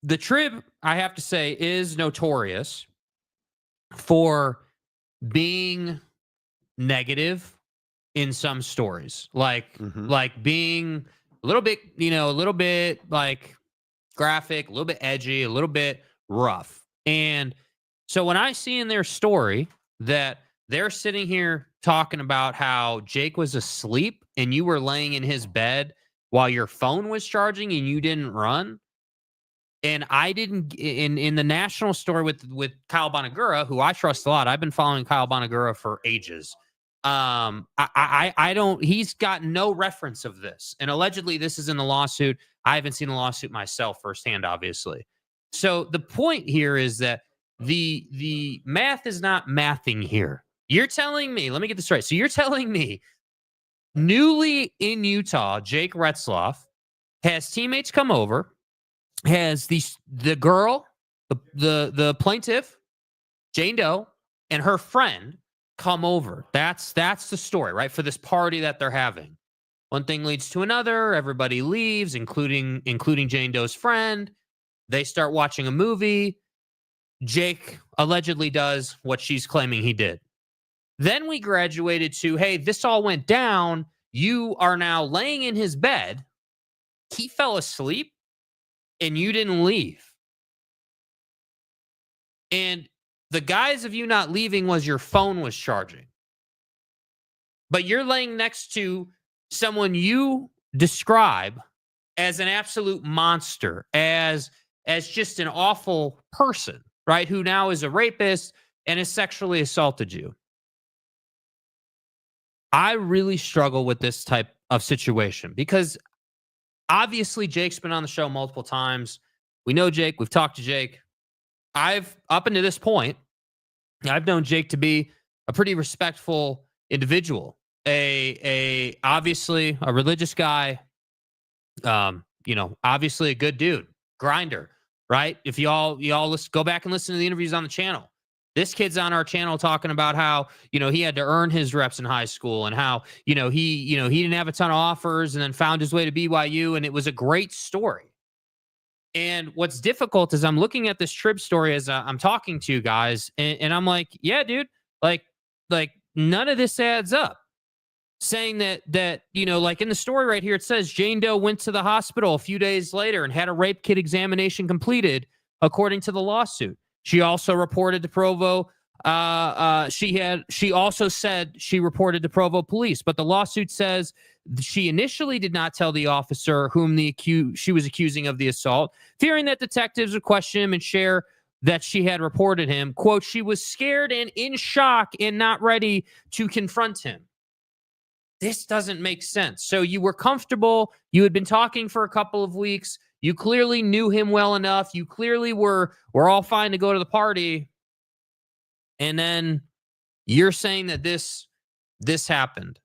the Trib, I have to say, is notorious for being negative in some stories, like being a little bit like graphic, a little bit edgy, a little bit rough. And so when I see in their story that they're sitting here talking about how Jake was asleep and you were laying in his bed while your phone was charging and you didn't run, and I didn't in the national story with Kyle Bonagura, who I trust a lot. I've been following Kyle Bonagura for ages. I don't. He's got no reference of this, and allegedly this is in the lawsuit. I haven't seen the lawsuit myself firsthand, obviously. So the point here is that the math is not mathing here. You're telling me. Let me get this right. So you're telling me, newly in Utah, Jake Retzlaff has teammates come over. Has the girl, the plaintiff, Jane Doe, and her friend come over. That's the story, right? For this party that they're having. One thing leads to another. Everybody leaves, including Jane Doe's friend. They start watching a movie. Jake allegedly does what she's claiming he did. Then we graduated to, hey, this all went down. You are now laying in his bed. He fell asleep. And you didn't leave. And the guise of you not leaving was your phone was charging. But you're laying next to someone you describe as an absolute monster, as just an awful person, right? Who now is a rapist and has sexually assaulted you. I really struggle with this type of situation because obviously, Jake's been on the show multiple times. We know Jake. We've talked to Jake. Up until this point, I've known Jake to be a pretty respectful individual. Obviously a religious guy. Obviously a good dude, grinder, right? If y'all go back and listen to the interviews on the channel. This kid's on our channel talking about how, he had to earn his reps in high school and how, he didn't have a ton of offers and then found his way to BYU. And it was a great story. And what's difficult is I'm looking at this Trib story as I'm talking to you guys and I'm like, yeah, dude, like none of this adds up. Saying that, like in the story right here, it says Jane Doe went to the hospital a few days later and had a rape kit examination completed, according to the lawsuit. She also reported to Provo. She also said she reported to Provo police, but the lawsuit says she initially did not tell the officer whom she was accusing of the assault, fearing that detectives would question him and share that she had reported him. Quote, she was scared and in shock and not ready to confront him. this doesn't make sense. So you were comfortable. You had been talking for a couple of weeks. You clearly knew him well enough. You clearly were all fine to go to the party. And then you're saying that this happened.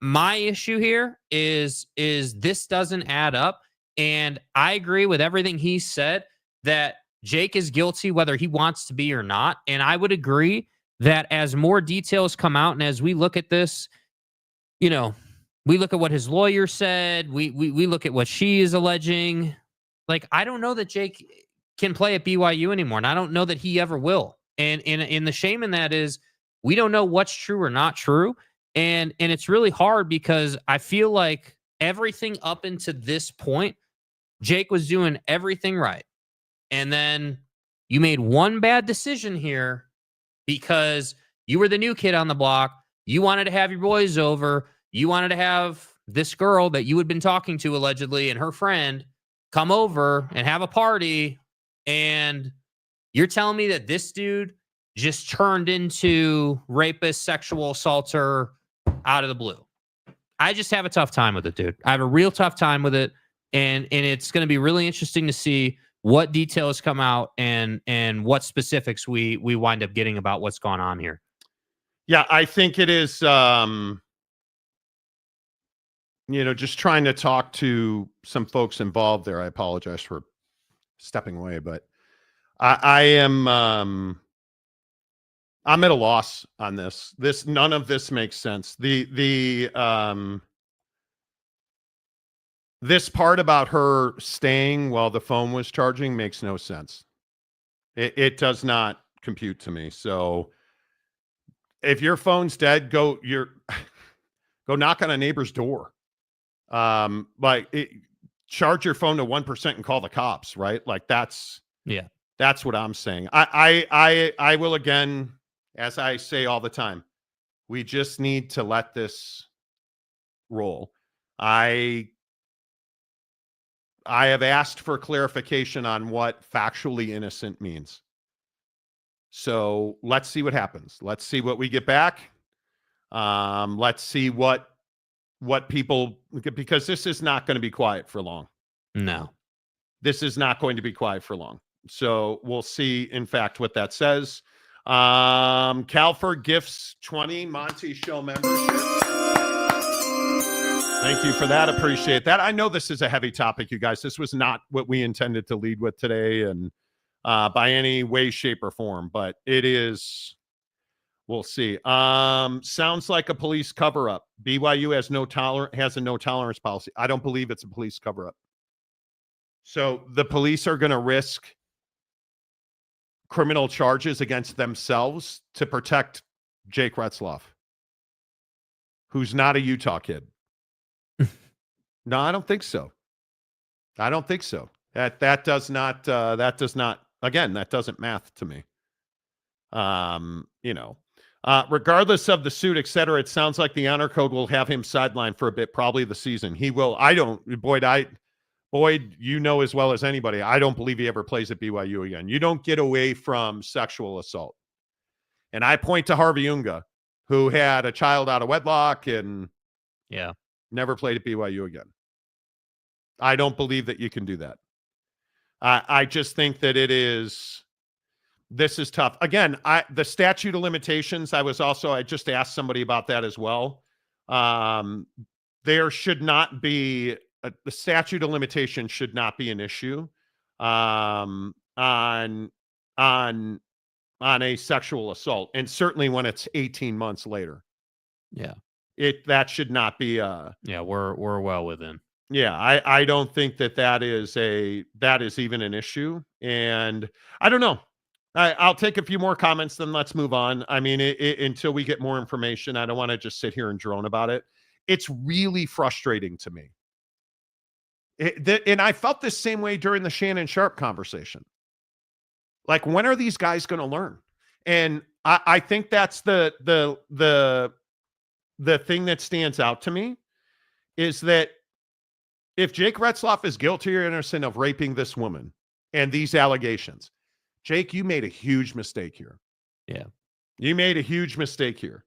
My issue here is this doesn't add up. And I agree with everything he said that Jake is guilty whether he wants to be or not. And I would agree that as more details come out and as we look at this, we look at what his lawyer said, we look at what she is alleging. Like, I don't know that Jake can play at BYU anymore. And I don't know that he ever will. And the shame in that is we don't know what's true or not true. And it's really hard because I feel like everything up until this point, Jake was doing everything right. And then you made one bad decision here because you were the new kid on the block. You wanted to have your boys over. You wanted to have this girl that you had been talking to allegedly and her friend come over and have a party. And you're telling me that this dude just turned into rapist, sexual assaulter out of the blue. I just have a tough time with it, dude. I have a real tough time with it. And it's going to be really interesting to see what details come out and what specifics we wind up getting about what's going on here. Yeah, I think it is, just trying to talk to some folks involved there. I apologize for stepping away, but I am, I'm at a loss on this. None of this makes sense. This part about her staying while the phone was charging makes no sense. It does not compute to me. So if your phone's dead, go knock on a neighbor's door. Charge your phone to 1% and call the cops, right? Like that's what I'm saying. I will, again, as I say all the time, we just need to let this roll. I have asked for clarification on what factually innocent means. So let's see what happens. Let's see what we get back. Let's see what people, because this is not going to be quiet for long. No, this is not going to be quiet for long. So we'll see, in fact, what that says. Calford gifts 20 Monty Show membership. Thank you for that. Appreciate that. I know this is a heavy topic, you guys. This was not what we intended to lead with today and by any way, shape, or form, but it is. We'll see. Sounds like a police cover-up. BYU has a no tolerance policy. I don't believe it's a police cover-up. So the police are going to risk criminal charges against themselves to protect Jake Retzlaff, who's not a Utah kid. No, I don't think so. I don't think so. That does not, again, that doesn't math to me. Regardless of the suit, et cetera, it sounds like the honor code will have him sidelined for a bit, probably the season. He will. Boyd, you know as well as anybody, I don't believe he ever plays at BYU again. You don't get away from sexual assault. And I point to Harvey Unga, who had a child out of wedlock and never played at BYU again. I don't believe that you can do that. I just think that this is tough. Again, the statute of limitations, I just asked somebody about that as well. There should not be, the statute of limitations should not be an issue on a sexual assault. And certainly when it's 18 months later. Yeah. That should not be we're well within. Yeah, I don't think that is even an issue. And I don't know. I'll take a few more comments, then let's move on. I mean, until we get more information, I don't want to just sit here and drone about it. It's really frustrating to me. And I felt the same way during the Shannon Sharp conversation. Like, when are these guys going to learn? And I think that's the thing that stands out to me is that if Jake Retzlaff is guilty or innocent of raping this woman and these allegations, Jake, you made a huge mistake here. Yeah. You made a huge mistake here.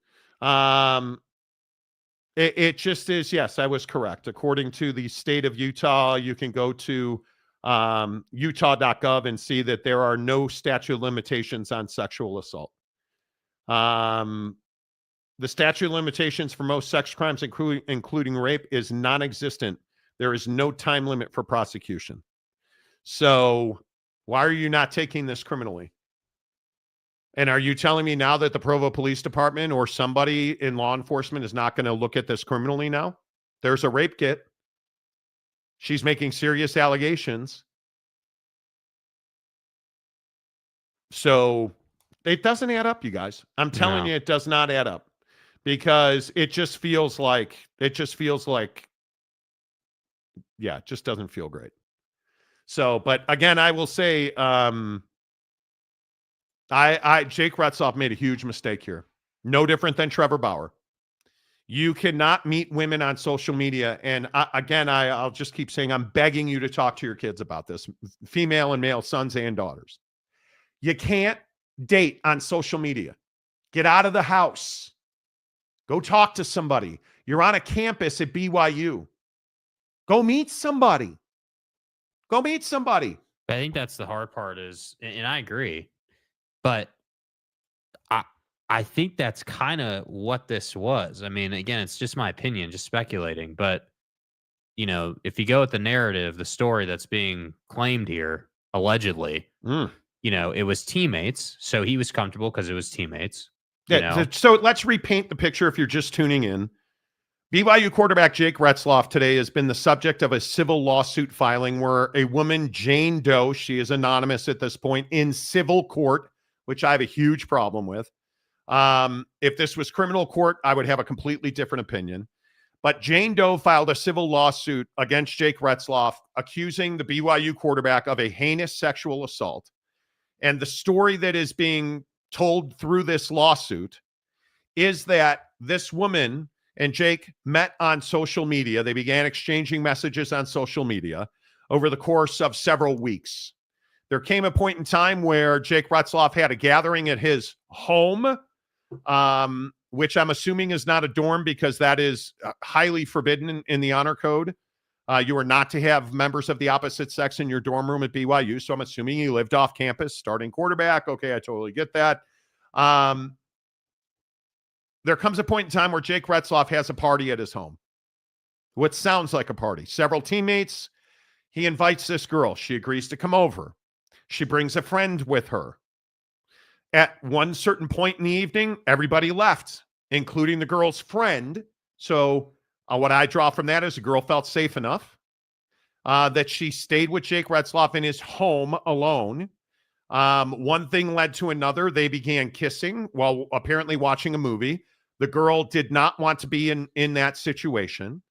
It just is. Yes, I was correct. According to the state of Utah, you can go to utah.gov and see that there are no statute of limitations on sexual assault. The statute of limitations for most sex crimes, including rape, is non-existent. There is no time limit for prosecution. So why are you not taking this criminally? And are you telling me now that the Provo Police Department or somebody in law enforcement is not going to look at this criminally now? There's a rape kit. She's making serious allegations. So it doesn't add up, you guys. I'm telling you, it does not add up, because it just feels like, yeah, it just doesn't feel great. So, but again, I will say, Jake Retzlaff made a huge mistake here. No different than Trevor Bauer. You cannot meet women on social media. And I'll just keep saying, I'm begging you to talk to your kids about this, female and male sons and daughters. You can't date on social media. Get out of the house. Go talk to somebody. You're on a campus at BYU. Go meet somebody. Go meet somebody. I think that's the hard part is, and I agree, but I think that's kind of what this was. I mean, again, it's just my opinion, just speculating, but you know, if you go with the narrative, the story that's being claimed here, allegedly, you know, it was teammates. So he was comfortable because it was teammates. Yeah. So let's repaint the picture if you're just tuning in. BYU quarterback Jake Retzlaff today has been the subject of a civil lawsuit filing where a woman, Jane Doe, she is anonymous at this point, in civil court, which I have a huge problem with. If this was criminal court, I would have a completely different opinion. But Jane Doe filed a civil lawsuit against Jake Retzlaff, accusing the BYU quarterback of a heinous sexual assault. And the story that is being told through this lawsuit is that this woman and Jake met on social media. They began exchanging messages on social media over the course of several weeks. There came a point in time where Jake Retzlaff had a gathering at his home, which I'm assuming is not a dorm because that is highly forbidden in the honor code. You are not to have members of the opposite sex in your dorm room at BYU. So I'm assuming he lived off campus, starting quarterback. Okay, I totally get that. There comes a point in time where Jake Retzlaff has a party at his home. What sounds like a party. Several teammates. He invites this girl. She agrees to come over. She brings a friend with her. At one certain point in the evening, everybody left, including the girl's friend. So what I draw from that is the girl felt safe enough that she stayed with Jake Retzlaff in his home alone. One thing led to another. They began kissing while apparently watching a movie. The girl did not want to be in that situation.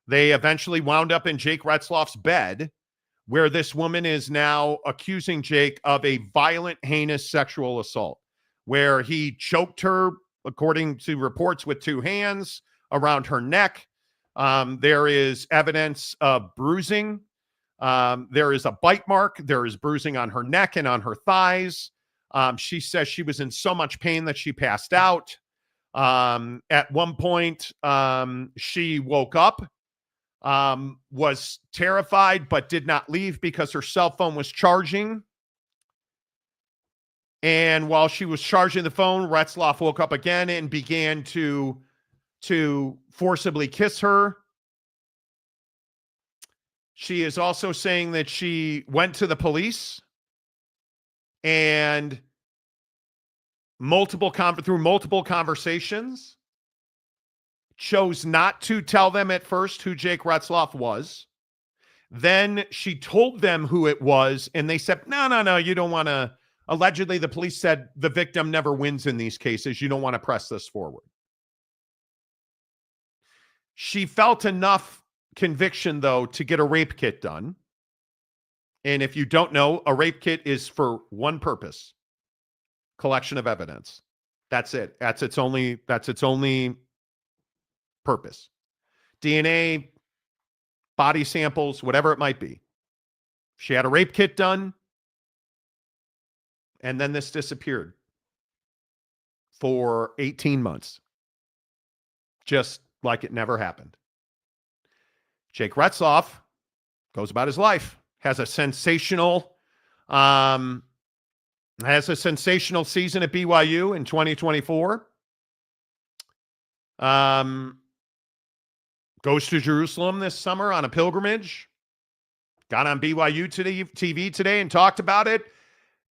They eventually wound up in Jake Retzlaff's bed, where this woman is now accusing Jake of a violent, heinous sexual assault, where he choked her, according to reports, with two hands around her neck. There is evidence of bruising. There is a bite mark. There is bruising on her neck and on her thighs. She says she was in so much pain that she passed out. At one point, she woke up, was terrified, but did not leave because her cell phone was charging. And while she was charging the phone, Retzlaff woke up again and began to forcibly kiss her. She is also saying that she went to the police and through multiple conversations, chose not to tell them at first who Jake Retzlaff was. Then she told them who it was, and they said, no, you don't want to. Allegedly, the police said the victim never wins in these cases. You don't want to press this forward. She felt enough conviction, though, to get a rape kit done. And if you don't know, a rape kit is for one purpose: collection of evidence. That's it. That's its only purpose. DNA, body samples, whatever it might be. She had a rape kit done, and then this disappeared for 18 months. Just like it never happened. Jake Retzlaff goes about his life, has a sensational season at BYU in 2024. Goes to Jerusalem this summer on a pilgrimage. Got on BYU TV today and talked about it.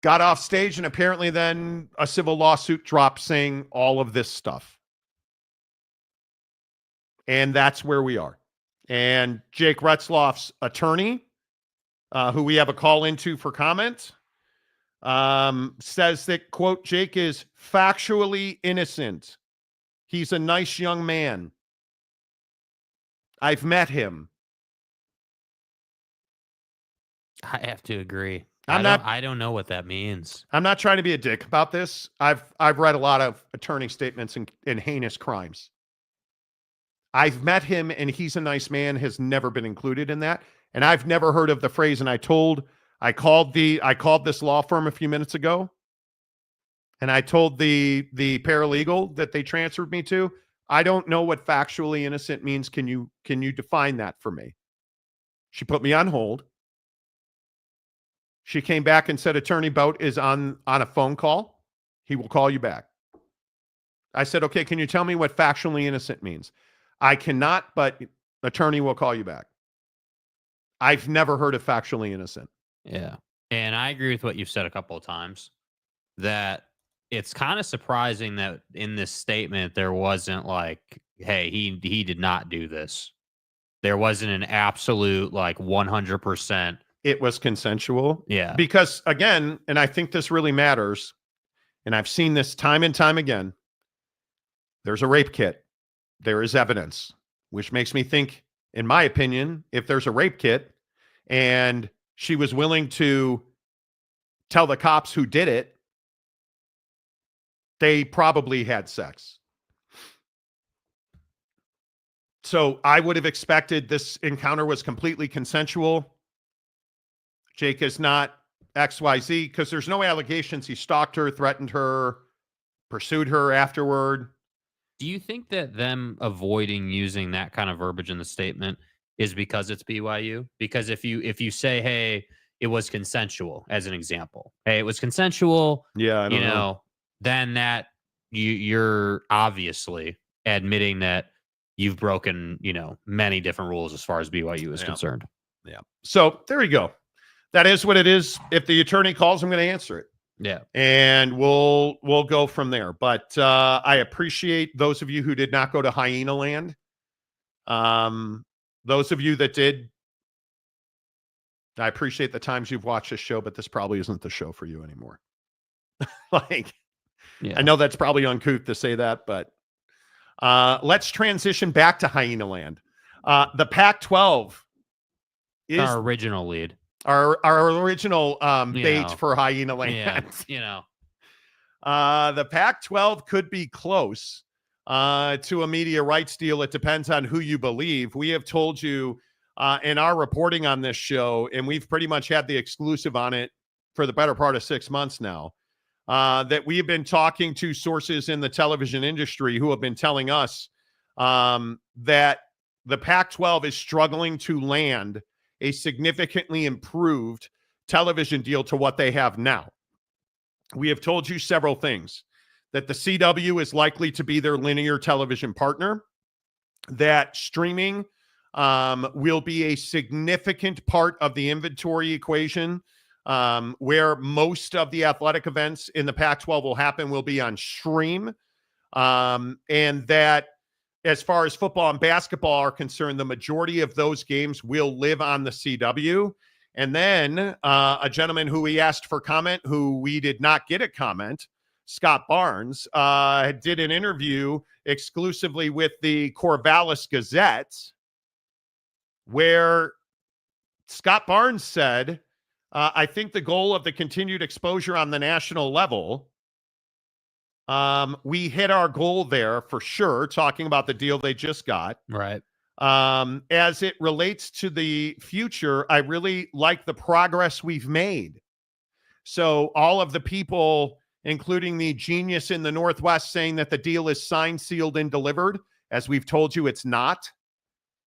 Got off stage, and apparently then a civil lawsuit dropped saying all of this stuff. And that's where we are. And Jake Retzlaff's attorney, who we have a call into for comment, says that, quote, Jake is factually innocent. He's a nice young man. I've met him. I have to agree. I don't know what that means. I'm not trying to be a dick about this. I've read a lot of attorney statements in heinous crimes. I've met him, and he's a nice man, has never been included in that. And I've never heard of the phrase. And I called this law firm a few minutes ago, and I told the paralegal that they transferred me to, I don't know what factually innocent means. Can you define that for me? She put me on hold. She came back and said, Attorney Bout is on a phone call. He will call you back. I said, okay, can you tell me what factually innocent means? I cannot, but attorney will call you back. I've never heard of factually innocent. Yeah. And I agree with what you've said a couple of times, that it's kind of surprising that in this statement, there wasn't like, hey, he did not do this. There wasn't an absolute like 100%. It was consensual. Yeah. Because again, and I think this really matters, and I've seen this time and time again, there's a rape kit. There is evidence, which makes me think, in my opinion, if there's a rape kit and she was willing to tell the cops who did it, they probably had sex. So I would have expected this encounter was completely consensual. Jake is not XYZ, because there's no allegations he stalked her, threatened her, pursued her afterward. Do you think that them avoiding using that kind of verbiage in the statement is because it's BYU? Because if you say, hey, it was consensual, as an example, hey, it was consensual, Yeah, I don't know. Then that you're obviously admitting that you've broken, many different rules as far as BYU is concerned. Yeah. So there you go. That is what it is. If the attorney calls, I'm going to answer it. Yeah. And we'll go from there. But I appreciate those of you who did not go to Hyena Land. Those of you that did, I appreciate the times you've watched this show, but this probably isn't the show for you anymore. I know that's probably uncouth to say that, but let's transition back to Hyena Land. The Pac-12 is our original lead. Our original bait for Hyena Land. Yeah, the Pac-12 could be close to a media rights deal. It depends on who you believe. We have told you in our reporting on this show, and we've pretty much had the exclusive on it for the better part of 6 months now, that we have been talking to sources in the television industry who have been telling us that the Pac-12 is struggling to land a significantly improved television deal to what they have now. We have told you several things: that the CW is likely to be their linear television partner, that streaming will be a significant part of the inventory equation, where most of the athletic events in the Pac-12 will happen will be on stream, and that as far as football and basketball are concerned, the majority of those games will live on the CW. And then a gentleman who we asked for comment, who we did not get a comment, Scott Barnes, did an interview exclusively with the Corvallis Gazette, where Scott Barnes said, I think the goal of the continued exposure on the national level, we hit our goal there for sure, talking about the deal they just got. Right. As it relates to the future, I really like the progress we've made. So all of the people, including the genius in the Northwest, saying that the deal is signed, sealed, and delivered, As we've told you, it's not.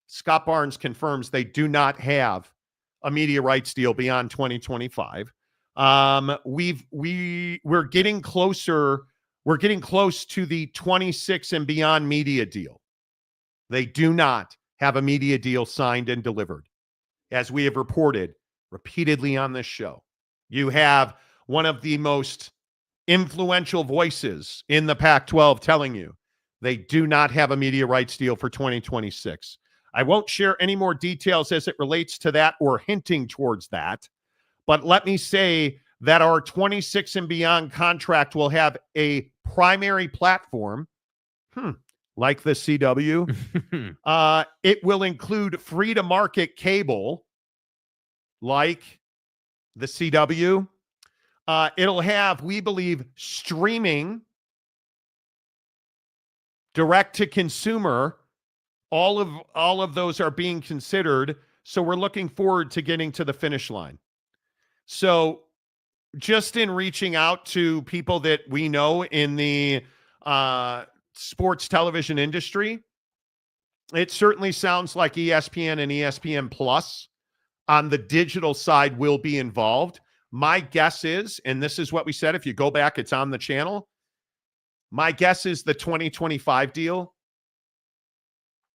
Scott Barnes confirms they do not have a media rights deal beyond 2025. We're getting closer. We're getting close to the 26 and beyond media deal. They do not have a media deal signed and delivered, as we have reported repeatedly on this show. You have one of the most influential voices in the Pac-12 telling you they do not have a media rights deal for 2026. I won't share any more details as it relates to that or hinting towards that, but let me say that our 26 and beyond contract will have a primary platform, like the CW. It will include free-to-market cable, like the CW. It'll have, we believe, streaming, direct-to-consumer. All of those are being considered. So we're looking forward to getting to the finish line. So just in reaching out to people that we know in the sports television industry, it certainly sounds like ESPN and ESPN Plus on the digital side will be involved. My guess is, and this is what we said, if you go back, it's on the channel. My guess is the 2025 deal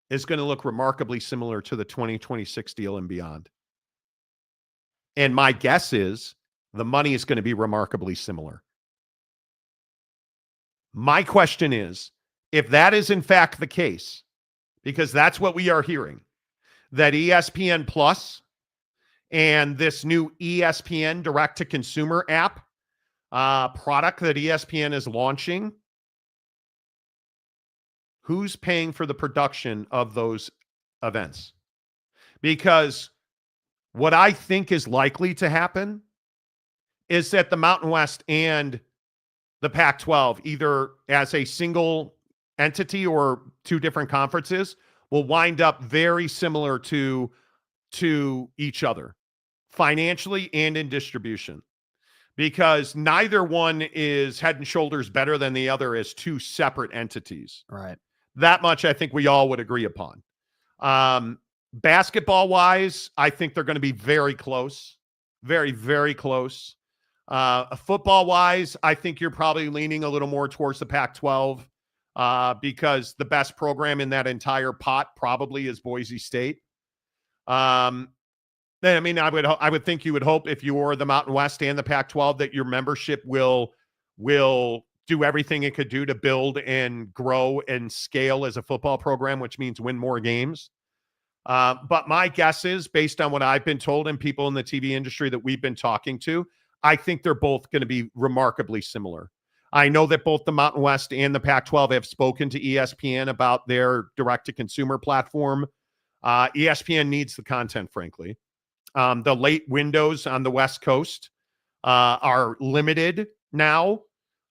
is going to look remarkably similar to the 2026 deal and beyond. And my guess is the money is going to be remarkably similar. My question is, if that is in fact the case, because that's what we are hearing, that ESPN Plus and this new ESPN direct-to-consumer app product that ESPN is launching, who's paying for the production of those events? Because what I think is likely to happen is that the Mountain West and the Pac-12, either as a single entity or two different conferences, will wind up very similar to each other, financially and in distribution, because neither one is head and shoulders better than the other as two separate entities. Right. That much I think we all would agree upon. Basketball-wise, I think they're going to be very close. Very, very close. Football-wise, I think you're probably leaning a little more towards the Pac-12 because the best program in that entire pot probably is Boise State. I would think you would hope, if you were the Mountain West and the Pac-12, that your membership will do everything it could do to build and grow and scale as a football program, which means win more games. But my guess is, based on what I've been told and people in the TV industry that we've been talking to, I think they're both going to be remarkably similar. I know that both the Mountain West and the Pac-12 have spoken to ESPN about their direct-to-consumer platform. ESPN needs the content, frankly. The late windows on the West Coast are limited now.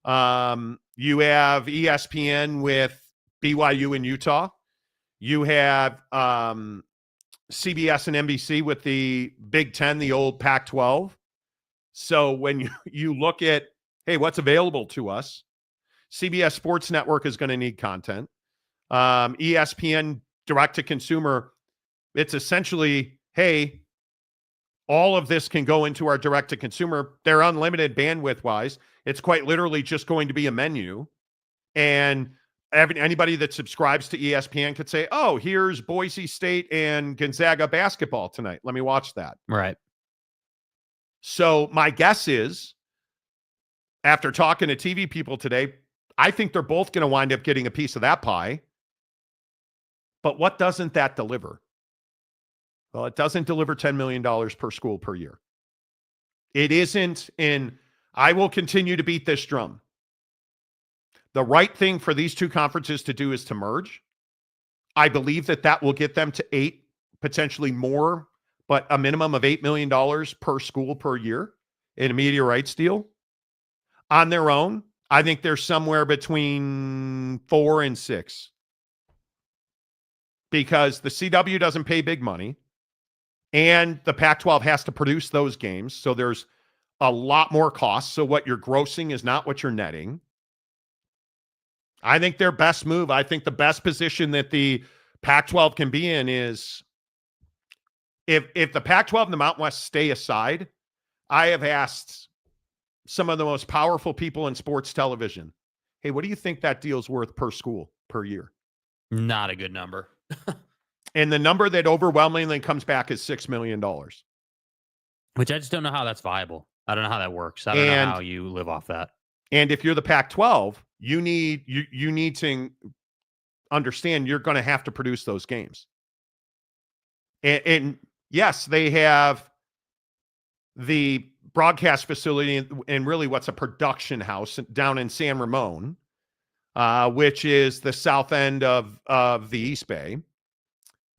You have ESPN with BYU in Utah. You have CBS and NBC with the Big Ten, the old Pac-12. So when you look at, hey, what's available to us, CBS Sports Network is going to need content. ESPN direct-to-consumer, it's essentially, hey, all of this can go into our direct-to-consumer. They're unlimited bandwidth-wise. It's quite literally just going to be a menu. And anybody that subscribes to ESPN could say, oh, here's Boise State and Gonzaga basketball tonight. Let me watch that. Right. So my guess is, after talking to TV people today, I think they're both going to wind up getting a piece of that pie. But what doesn't that deliver? Well, it doesn't deliver $10 million per school per year. It isn't, and I will continue to beat this drum. The right thing for these two conferences to do is to merge. I believe that will get them to 8, potentially more, but a minimum of $8 million per school per year in a media rights deal. On their own, I think they're somewhere between 4 and 6. Because the CW doesn't pay big money, and the Pac-12 has to produce those games, so there's a lot more costs. So what you're grossing is not what you're netting. I think their best move, I think the best position that the Pac-12 can be in is if the Pac-12 and the Mountain West stay aside, I have asked some of the most powerful people in sports television, hey, what do you think that deal's worth per school per year? Not a good number. And the number that overwhelmingly comes back is $6 million. Which I just don't know how that's viable. I don't know how that works. I don't know how you live off that. And if you're the Pac-12, you need to understand you're going to have to produce those games. And yes, they have the broadcast facility and really what's a production house down in San Ramon, which is the south end of the East Bay.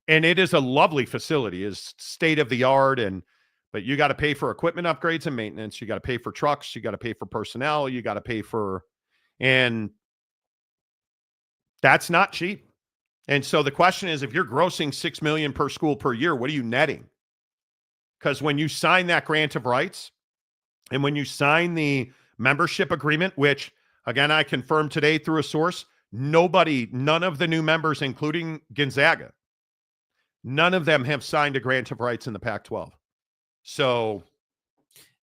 And it is a lovely facility, is state of the art. But you got to pay for equipment upgrades and maintenance. You got to pay for trucks. You got to pay for personnel. You got to pay for, and that's not cheap. And so the question is, if you're grossing $6 million per school per year, what are you netting? Because when you sign that grant of rights and when you sign the membership agreement, which again, I confirmed today through a source, none of the new members, including Gonzaga, none of them have signed a grant of rights in the Pac-12. So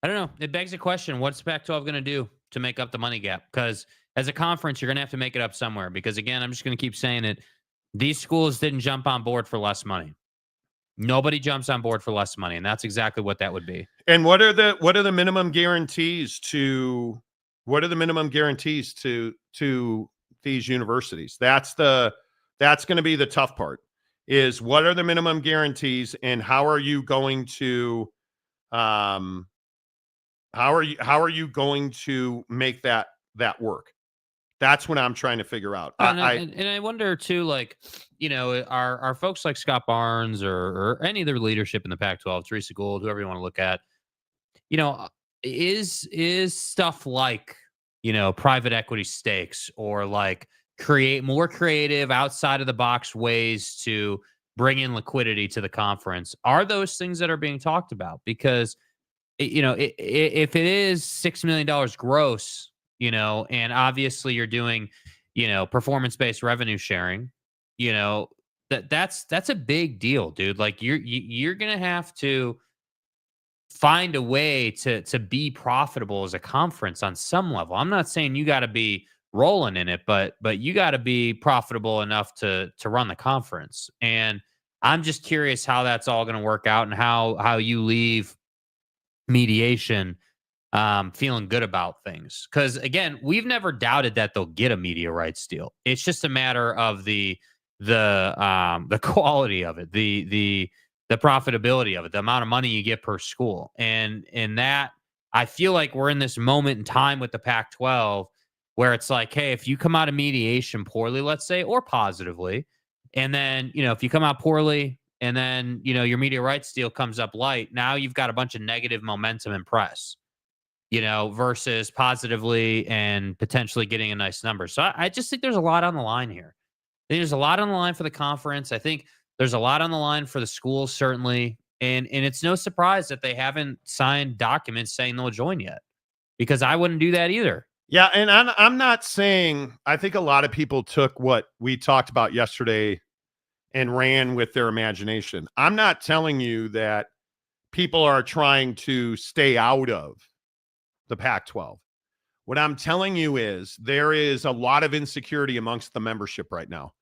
I don't know. It begs the question, what's Pac-12 going to do to make up the money gap? Because as a conference, you're going to have to make it up somewhere. Because again, I'm just going to keep saying it. These schools didn't jump on board for less money. Nobody jumps on board for less money, and that's exactly what that would be. And what are the minimum guarantees to these universities? That's going to be the tough part. Is what are the minimum guarantees, and how are you going to how are you going to make that work? That's what I'm trying to figure out. And I wonder too, like, are folks like Scott Barnes or any of their leadership in the Pac-12, Teresa Gould, whoever you want to look at, is stuff like, private equity stakes or like create more creative outside of the box ways to bring in liquidity to the conference. Are those things that are being talked about? Because, if it is $6 million gross, and obviously you're doing, performance-based revenue sharing, that's a big deal, dude. Like you're going to have to find a way to be profitable as a conference on some level. I'm not saying you got to be rolling in it, but you got to be profitable enough to run the conference. And I'm just curious how that's all going to work out and how you leave mediation feeling good about things. Because again, we've never doubted that they'll get a media rights deal. It's just a matter of the quality of it, the profitability of it, the amount of money you get per school. And that, I feel like we're in this moment in time with the Pac-12 where it's like, hey, if you come out of mediation poorly, let's say, or positively, and then, if you come out poorly and then, your media rights deal comes up light, now you've got a bunch of negative momentum and press, versus positively and potentially getting a nice number. So I just think there's a lot on the line here. I think there's a lot on the line for the conference. I think there's a lot on the line for the schools, certainly. And it's no surprise that they haven't signed documents saying they'll join yet, because I wouldn't do that either. Yeah, and I'm not saying, I think a lot of people took what we talked about yesterday and ran with their imagination. I'm not telling you that people are trying to stay out of the Pac-12. What I'm telling you is there is a lot of insecurity amongst the membership right now,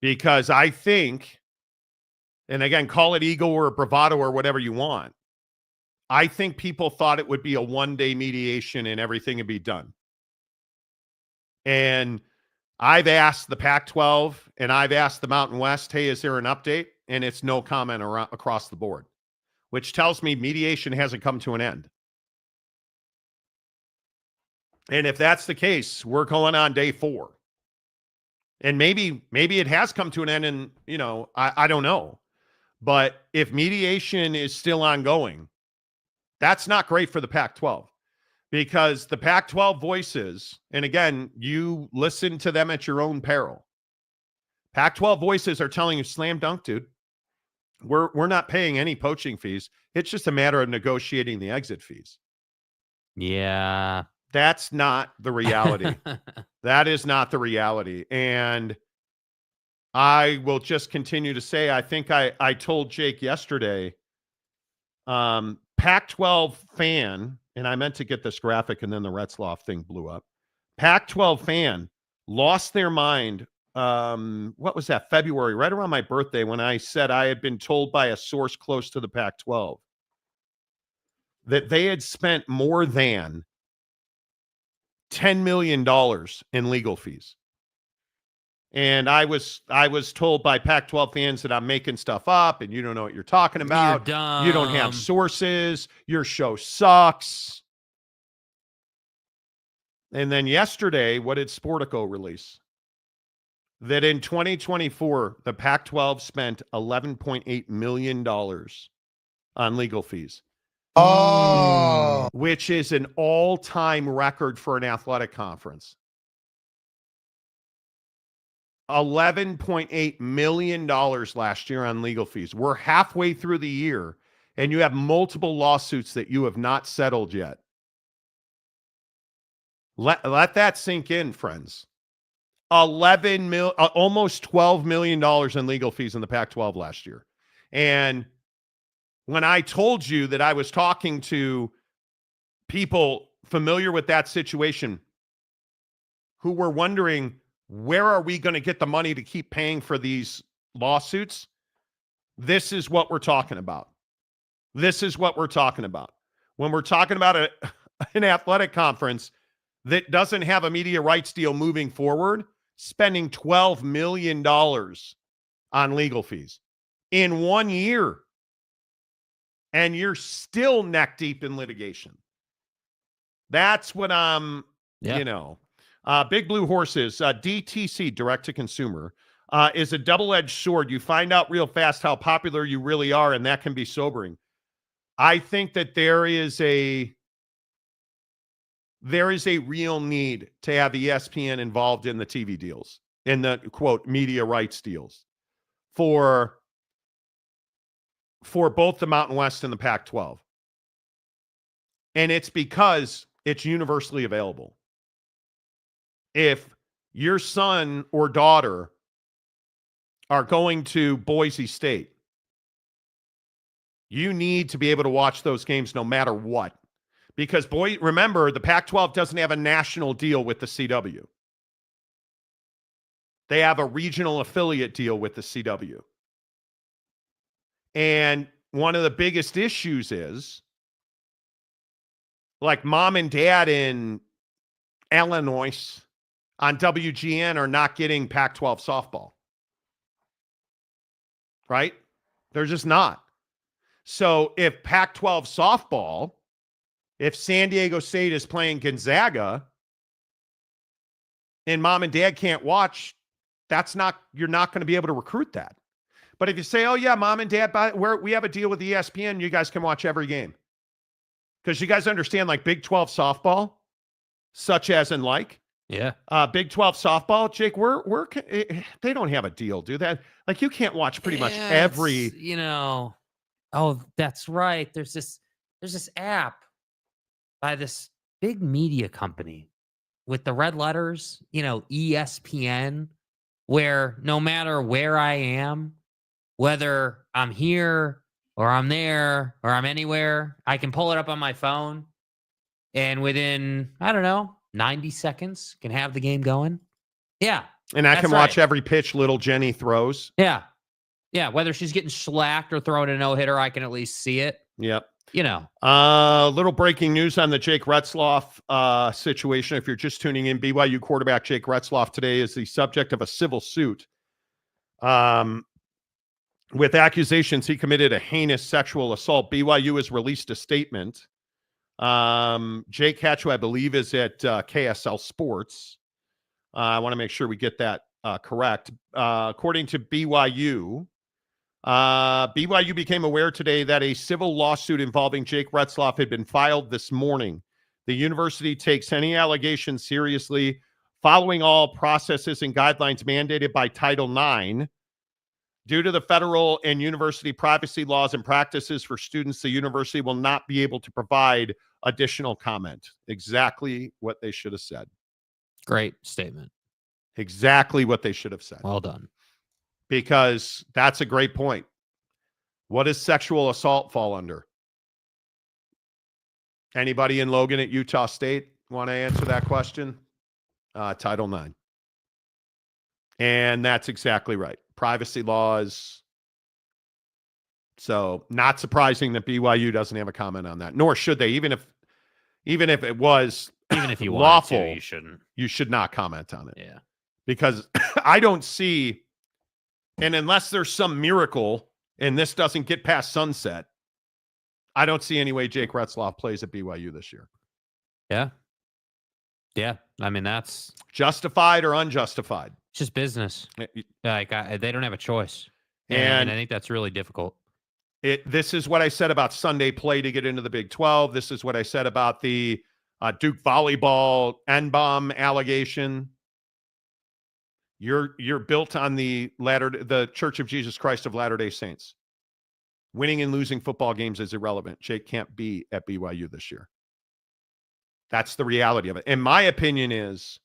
because I think, and again, call it ego or bravado or whatever you want, I think people thought it would be a one-day mediation and everything would be done. And I've asked the Pac-12 and I've asked the Mountain West, hey, is there an update? And it's no comment across the board, which tells me mediation hasn't come to an end. And if that's the case, we're going on day 4. And maybe it has come to an end, and, I don't know. But if mediation is still ongoing, that's not great for the Pac-12. Because the Pac-12 voices, and again, you listen to them at your own peril. Pac-12 voices are telling you, slam dunk, dude. We're not paying any poaching fees. It's just a matter of negotiating the exit fees. Yeah, That's not the reality. That is not the reality. And I will just continue to say, I think I told Jake yesterday, Pac-12 fan, and I meant to get this graphic and then the Retzlaff thing blew up. Pac-12 fan lost their mind. What was that? February, right around my birthday, when I said I had been told by a source close to the Pac-12 that they had spent more than $10 million in legal fees. And I was told by Pac-12 fans that I'm making stuff up and you don't know what you're talking about. You're dumb. You don't have sources. Your show sucks. And then yesterday, what did Sportico release? That in 2024, the Pac-12 spent $11.8 million on legal fees. Oh. Which is an all-time record for an athletic conference. $11.8 million last year on legal fees. We're halfway through the year, and you have multiple lawsuits that you have not settled yet. Let that sink in, friends. Almost $12 million in legal fees in the Pac-12 last year. And when I told you that I was talking to people familiar with that situation who were wondering, where are we going to get the money to keep paying for these lawsuits? This is what we're talking about. This is what we're talking about. When we're talking about an athletic conference that doesn't have a media rights deal moving forward, spending $12 million on legal fees in 1 year, and you're still neck deep in litigation. That's what I'm, Big Blue Horses, DTC, direct to consumer, is a double-edged sword. You find out real fast how popular you really are, and that can be sobering. I think that there is a real need to have ESPN involved in the TV deals, in the, quote, media rights deals for both the Mountain West and the Pac-12. And it's because it's universally available. If your son or daughter are going to Boise State, you need to be able to watch those games no matter what. Because, remember, the Pac-12 doesn't have a national deal with the CW. They have a regional affiliate deal with the CW. And one of the biggest issues is, like, mom and dad in Illinois on WGN are not getting Pac-12 softball. Right? They're just not. So if Pac-12 softball, if San Diego State is playing Gonzaga and mom and dad can't watch, you're not going to be able to recruit that. But if you say, oh yeah, mom and dad, we have a deal with ESPN, you guys can watch every game. Because you guys understand, like, Big 12 softball, such as in Big 12 softball, Jake, they don't have a deal, do that. Like, you can't watch pretty much every, Oh, that's right. There's this app by this big media company with the red letters, ESPN, where no matter where I am, whether I'm here or I'm there or I'm anywhere, I can pull it up on my phone and within, 90 seconds can have the game going. Yeah. And I can watch every pitch little Jenny throws. Yeah. Yeah. Whether she's getting shellacked or throwing a no-hitter, I can at least see it. Yep. Little breaking news on the Jake Retzlaff situation. If you're just tuning in, BYU quarterback Jake Retzlaff today is the subject of a civil suit with accusations he committed a heinous sexual assault. BYU has released a statement. Jake Hatch, who I believe is at KSL Sports. I want to make sure we get that correct. According to BYU, BYU became aware today that a civil lawsuit involving Jake Retzlaff had been filed this morning. The university takes any allegations seriously, following all processes and guidelines mandated by Title IX. Due to the federal and university privacy laws and practices for students, the university will not be able to provide additional comment. Exactly what they should have said. Great statement. Exactly what they should have said. Well done. Because that's a great point. What does sexual assault fall under? Anybody in Logan at Utah State want to answer that question? Title IX. And that's exactly right. Privacy laws. So not surprising that BYU doesn't have a comment on that, nor should they. Even if it was Even if you lawful, want to, you shouldn't. You should not comment on it. Yeah. Because I don't see, and unless there's some miracle and this doesn't get past sunset, I don't see any way Jake Retzlaff plays at BYU this year. Yeah. Yeah. I mean, that's justified or unjustified. It's just business. Like they don't have a choice. And I think that's really difficult. This is what I said about Sunday play to get into the Big 12. This is what I said about the Duke volleyball N-bomb allegation. You're built on the Church of Jesus Christ of Latter-day Saints. Winning and losing football games is irrelevant. Jake can't be at BYU this year. That's the reality of it. And my opinion is,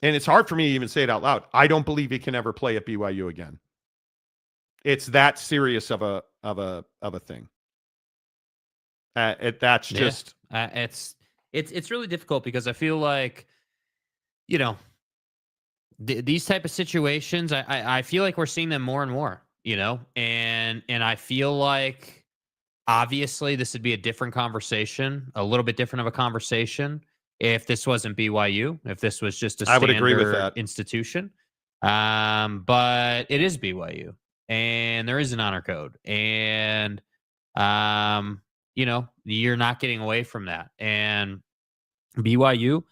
and it's hard for me to even say it out loud, I don't believe he can ever play at BYU again. It's that serious of a thing. That's just it's really difficult because I feel like, you know, these type of situations, I feel like we're seeing them more and more, you know, and I feel like obviously this would be a different conversation, a little bit different of a conversation if this wasn't BYU, if this was just a standard I would agree with that. institution. But it is BYU and there is an honor code and, you know, you're not getting away from that. And BYU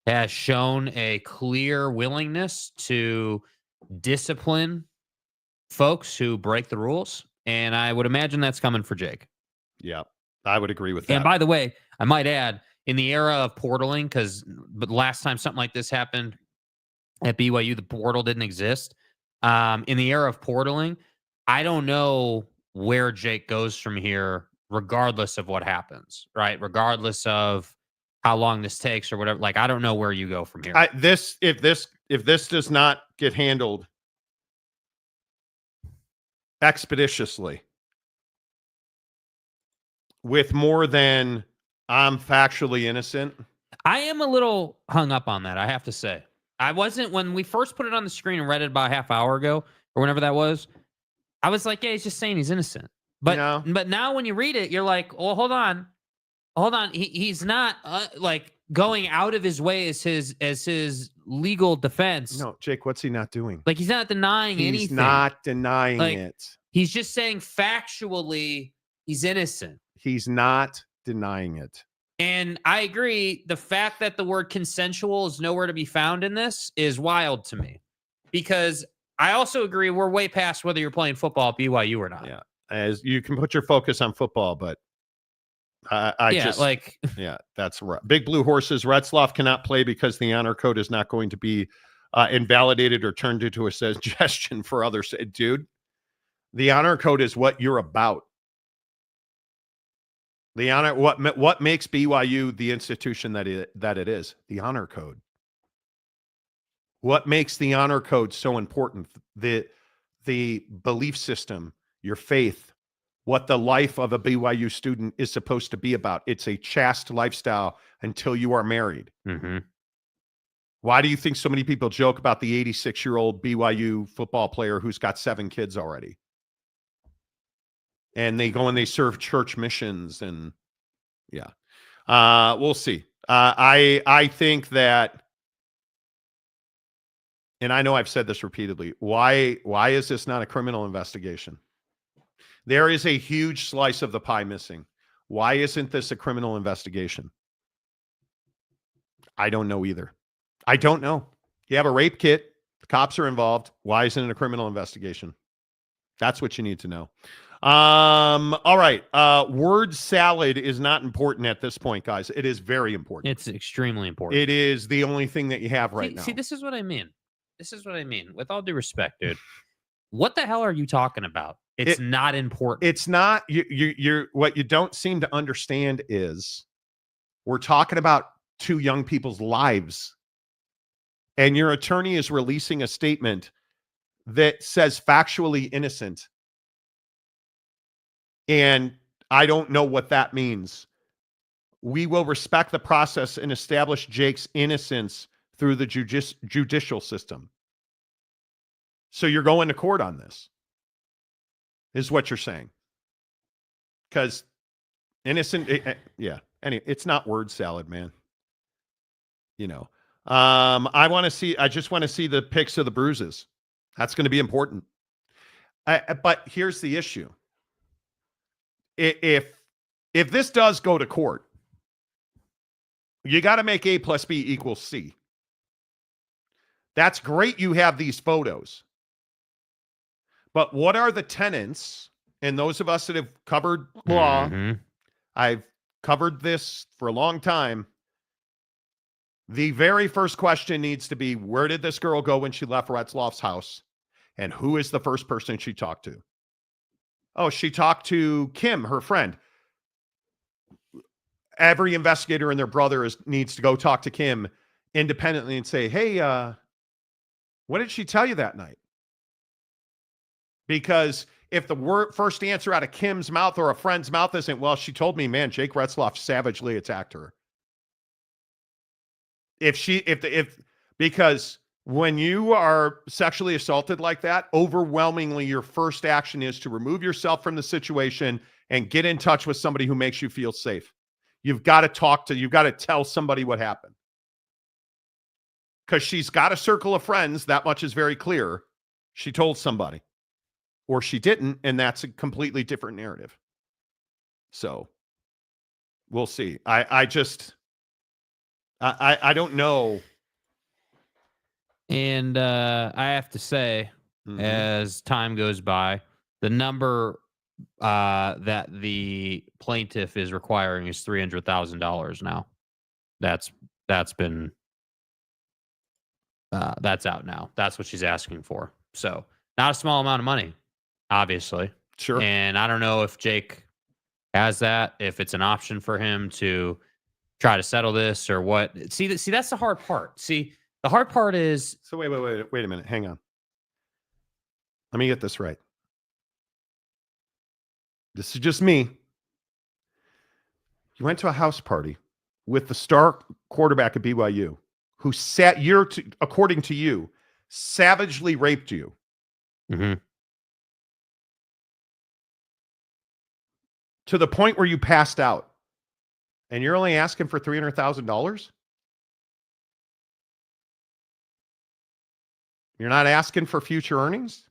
has shown a clear willingness to discipline folks who break the rules. And I would imagine that's coming for Jake. Yeah, I would agree with that. And by the way, I might add, in the era of portaling, but last time something like this happened at BYU, the portal didn't exist. In the era of portaling, I don't know where Jake goes from here, regardless of what happens, right? Regardless of how long this takes or whatever. Like, I don't know where you go from here. If this does not get handled expeditiously with more than I'm factually innocent. I am a little hung up on that, I have to say. I wasn't when we first put it on the screen and read it about a half hour ago or whenever that was. I was like, yeah, he's just saying he's innocent. But but now when you read it, you're like, well, hold on. He's not like going out of his way as his legal defense. No, Jake, what's he not doing? Like, he's not denying anything. He's not denying it. He's just saying factually he's innocent. He's not denying it. And I agree. The fact that the word consensual is nowhere to be found in this is wild to me, because I also agree we're way past whether you're playing football at BYU or not. Yeah, as you can put your focus on football, but that's right. Big Blue Horses. Retzlaff cannot play because the honor code is not going to be invalidated or turned into a suggestion for others. Dude, the honor code is what you're about. The honor, what makes BYU the institution that it is? The honor code. What makes the honor code so important? The belief system, your faith, what the life of a BYU student is supposed to be about. It's a chaste lifestyle until you are married. Mm-hmm. Why do you think so many people joke about the 86-year-old BYU football player who's got 7 kids already? And they go and they serve church missions, and we'll see. I think that, and I know I've said this repeatedly, why is this not a criminal investigation? There is a huge slice of the pie missing. Why isn't this a criminal investigation? I don't know either. I don't know. You have a rape kit. The cops are involved. Why isn't it a criminal investigation? That's what you need to know. All right. Word salad is not important at this point, guys. It is very important. It's extremely important. It is the only thing that you have right now. See, this is what I mean. This is what I mean. With all due respect, dude, what the hell are you talking about? It's not important. It's not. You're what you don't seem to understand is we're talking about two young people's lives, and your attorney is releasing a statement that says factually innocent, and I don't know what that means. We will respect the process and establish Jake's innocence through the judicial system. So you're going to court on this, is what you're saying. Because innocent, yeah. Anyway, it's not word salad, man. You know, I just want to see the pics of the bruises. That's going to be important. But here's the issue. If this does go to court, you got to make A plus B equals C. That's great. You have these photos. But what are the tenets? And those of us that have covered law, I've covered this for a long time. The very first question needs to be, where did this girl go when she left Retzlaff's house? And who is the first person she talked to? Oh, she talked to Kim, her friend. Every investigator and their brother needs to go talk to Kim independently and say, hey, what did she tell you that night? Because if the first answer out of Kim's mouth or a friend's mouth isn't, well, she told me, man, Jake Retzlaff savagely attacked her. Because when you are sexually assaulted like that, overwhelmingly your first action is to remove yourself from the situation and get in touch with somebody who makes you feel safe. You've got to tell somebody what happened. Because she's got a circle of friends, that much is very clear. She told somebody. Or she didn't, and that's a completely different narrative. So, we'll see. I don't know. And I have to say, as time goes by, the number that the plaintiff is requiring is $300,000 now. That's been that's out now. That's what she's asking for. So not a small amount of money, obviously. Sure. And I don't know if Jake has that, if it's an option for him to try to settle this or what. See, that's the hard part. See, the hard part is. So wait a minute. Hang on. Let me get this right. This is just me. You went to a house party with the star quarterback at BYU who according to you, savagely raped you. Mm-hmm. To the point where you passed out. And you're only asking for $300,000? You're not asking for future earnings?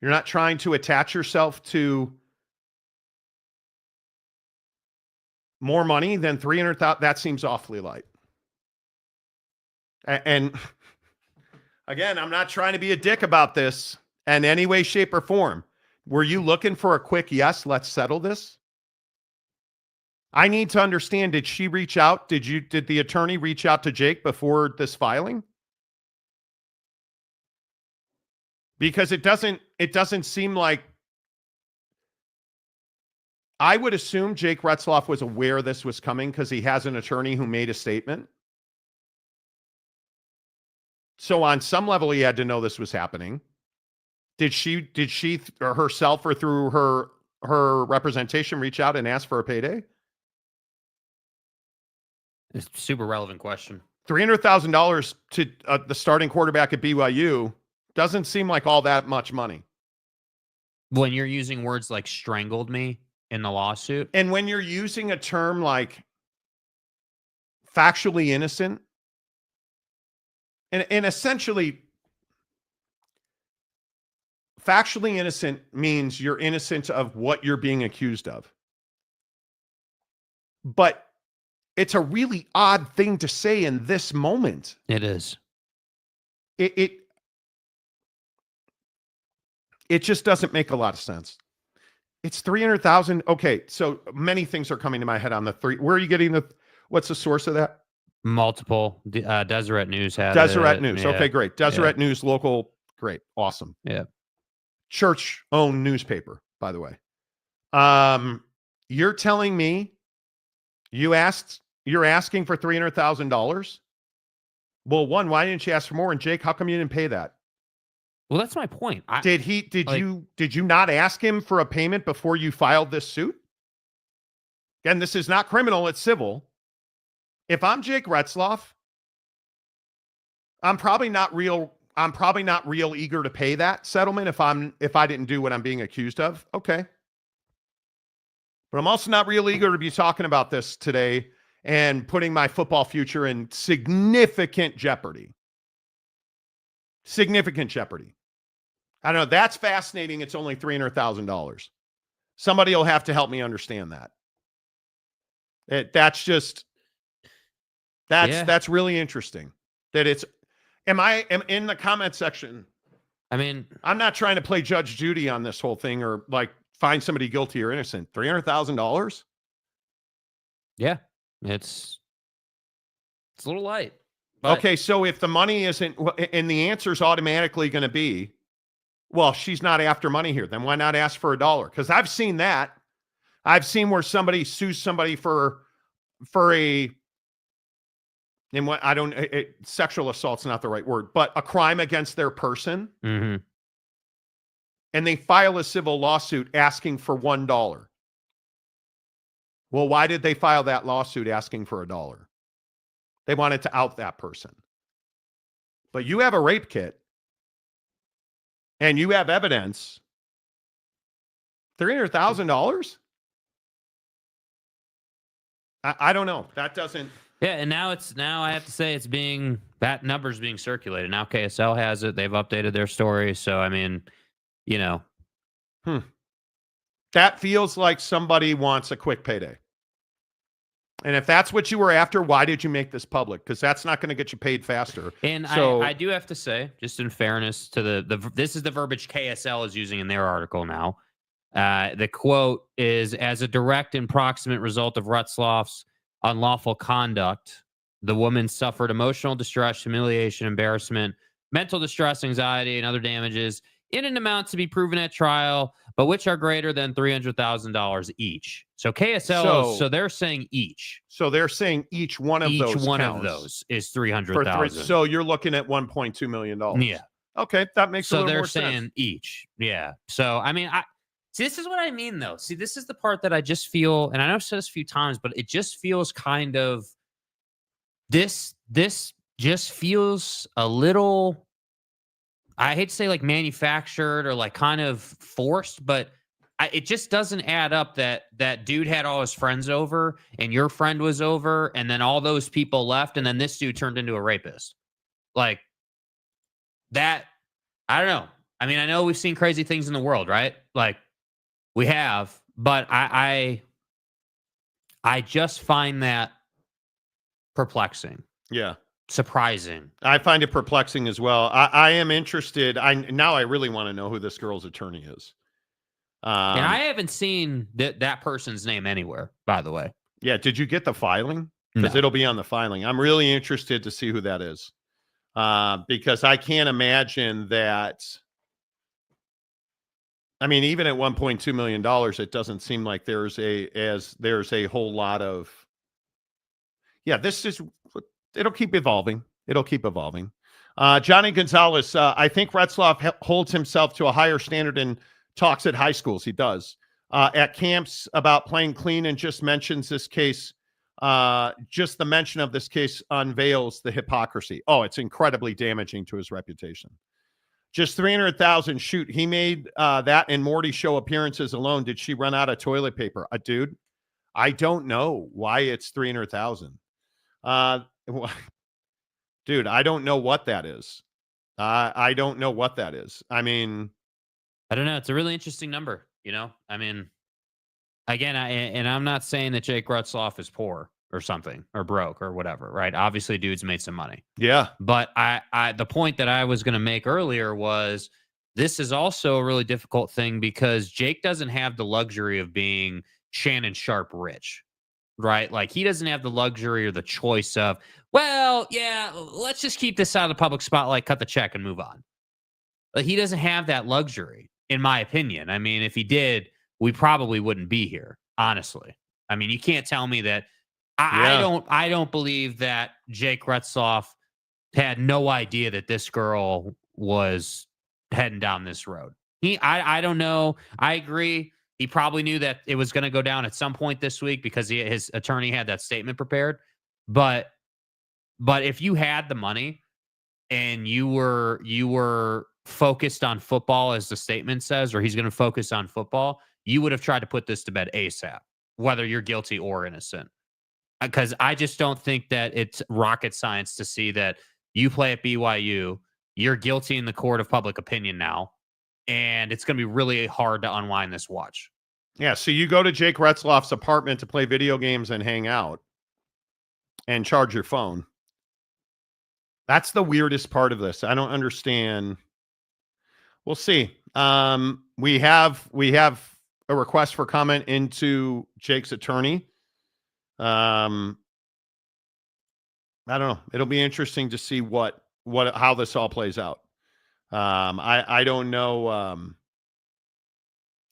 You're not trying to attach yourself to more money than $300,000? That seems awfully light. And again, I'm not trying to be a dick about this in any way, shape, or form. Were you looking for a quick yes, let's settle this? I need to understand, did she reach out? Did the attorney reach out to Jake before this filing? Because it doesn't seem like. I would assume Jake Retzlaff was aware this was coming because he has an attorney who made a statement. So on some level, he had to know this was happening. Did she or herself or through her representation reach out and ask for a payday? It's a super relevant question. $300,000 to the starting quarterback at BYU doesn't seem like all that much money. When you're using words like strangled me in the lawsuit. And when you're using a term like factually innocent, and essentially, factually innocent means you're innocent of what you're being accused of. But it's a really odd thing to say in this moment. It is. It just doesn't make a lot of sense. It's $300,000. Okay, so many things are coming to my head on the three. Where are you getting what's the source of that? Multiple. Deseret News had Deseret it. News. Yeah. Okay, great. Deseret News, local. Great. Awesome. Yeah. Church-owned newspaper, by the way. You're telling me you're asking for $300,000? Well, one, why didn't you ask for more? And Jake, how come you didn't pay that? Well, that's my point. Did you not ask him for a payment before you filed this suit? Again, this is not criminal, it's civil. If I'm Jake Retzlaff, I'm probably not real eager to pay that settlement if I didn't do what I'm being accused of. Okay. But I'm also not real eager to be talking about this today and putting my football future in significant jeopardy. Significant jeopardy. I don't know. That's fascinating. It's only $300,000. Somebody will have to help me understand that. That's really interesting. That it's, am in the comment section. I mean, I'm not trying to play Judge Judy on this whole thing or like find somebody guilty or innocent. $300,000? Yeah, it's a little light. But okay, so if the money isn't, and the answer is automatically going to be, well, she's not after money here, then why not ask for $1? Because I've seen that. I've seen where somebody sues somebody for a, and what I don't, sexual assault's not the right word, but a crime against their person. Mm-hmm. And they file a civil lawsuit asking for $1. Well, why did they file that lawsuit asking for $1? They wanted to out that person. But you have a rape kit and you have evidence. $300,000? I don't know. That doesn't. Yeah, and now I have to say that number's being circulated. Now KSL has it. They've updated their story. So, I mean, you know. That feels like somebody wants a quick payday. And if that's what you were after, why did you make this public? Because that's not going to get you paid faster. And so, I do have to say, just in fairness to this is the verbiage KSL is using in their article now. The quote is, as a direct and proximate result of Retzlaff's unlawful conduct, the woman suffered emotional distress, humiliation, embarrassment, mental distress, anxiety, and other damages in an amount to be proven at trial, but which are greater than $300,000 each. So KSL, so they're saying each. So they're saying each one of those is $300,000. So you're looking at $1.2 million. Yeah. Okay, that makes a little more sense. So they're saying each. Yeah. So I mean, see, this is what I mean, though. See, this is the part that I just feel, and I know I've said this a few times, but it just feels kind of this just feels a little, I hate to say like manufactured or like kind of forced, but it just doesn't add up that dude had all his friends over and your friend was over and then all those people left and then this dude turned into a rapist. Like that, I don't know. I mean, I know we've seen crazy things in the world, right? Like we have, but I just find that perplexing. Yeah. Surprising. I find it perplexing as well. I am interested. Now I really want to know who this girl's attorney is. And I haven't seen that person's name anywhere, by the way. Yeah. Did you get the filing? Because it'll be on the filing. I'm really interested to see who that is. Because I can't imagine that. I mean, even at $1.2 million, it doesn't seem like there's a whole lot of. Yeah, it'll keep evolving. It'll keep evolving. Johnny Gonzalez, I think Retzlaff holds himself to a higher standard in talks at high schools. He does. At camps about playing clean and just mentions this case. Just the mention of this case unveils the hypocrisy. Oh, it's incredibly damaging to his reputation. Just 300,000. Shoot, he made that and Monty Show appearances alone. Did she run out of toilet paper? Dude, I don't know why it's 300,000. Dude, I don't know what that is. I don't know what that is. I mean, I don't know. It's a really interesting number, you know? I mean, again, I'm not saying that Jake Retzlaff is poor or something or broke or whatever, right? Obviously, dude's made some money. Yeah. But the point that I was going to make earlier was this is also a really difficult thing because Jake doesn't have the luxury of being Shannon Sharp rich. right? Like he doesn't have the luxury or the choice of, well, yeah, let's just keep this out of the public spotlight, cut the check and move on. Like he doesn't have that luxury, in my opinion. I mean, if he did, we probably wouldn't be here, honestly. I mean, you can't tell me that. I don't believe that Jake Retzlaff had no idea that this girl was heading down this road. I don't know. I agree. He probably knew that it was going to go down at some point this week because his attorney had that statement prepared. But if you had the money and you were focused on football, as the statement says, or he's going to focus on football, you would have tried to put this to bed ASAP, whether you're guilty or innocent. Because I just don't think that it's rocket science to see that you play at BYU, you're guilty in the court of public opinion now, and it's going to be really hard to unwind this watch. Yeah, so you go to Jake Retzlaff's apartment to play video games and hang out and charge your phone. That's the weirdest part of this. I don't understand. We'll see. We have a request for comment into Jake's attorney. I don't know. It'll be interesting to see how this all plays out. I don't know.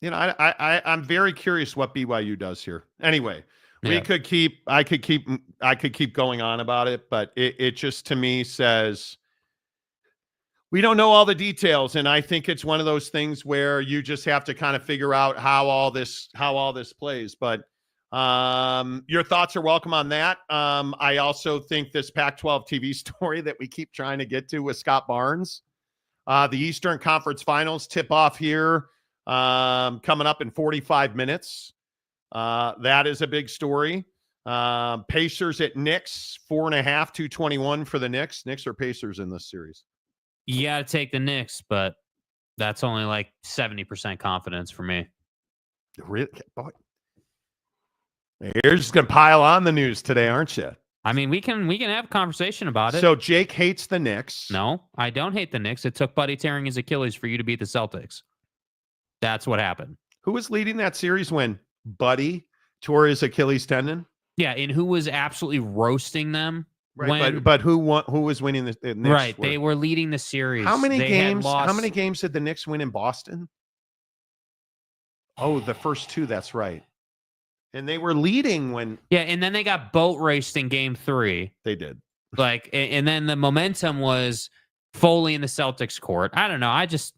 I'm very curious what BYU does here. Anyway, I could keep going on about it, but it just to me says we don't know all the details, and I think it's one of those things where you just have to kind of figure out how all this plays. But your thoughts are welcome on that. I also think this Pac-12 TV story that we keep trying to get to with Scott Barnes, the Eastern Conference Finals tip off here, coming up in 45 minutes. That is a big story. Pacers at Knicks, 4.5, 221 for the Knicks. Knicks or Pacers in this series? You got to take the Knicks, but that's only like 70% confidence for me. Really? Boy. You're just going to pile on the news today, aren't you? I mean, we can have a conversation about it. So Jake hates the Knicks. No, I don't hate the Knicks. It took Buddy tearing his Achilles for you to beat the Celtics. That's what happened. Who was leading that series when Buddy tore his Achilles tendon? Yeah, and who was absolutely roasting them? Right, but who won? Who was winning the Knicks? Right, they were leading the series. How many games? How many games did the Knicks win in Boston? Oh, the first two. That's right. And they were leading when. Yeah, and then they got boat raced in Game 3. They did. Like, and then the momentum was fully in the Celtics' court. I don't know. I just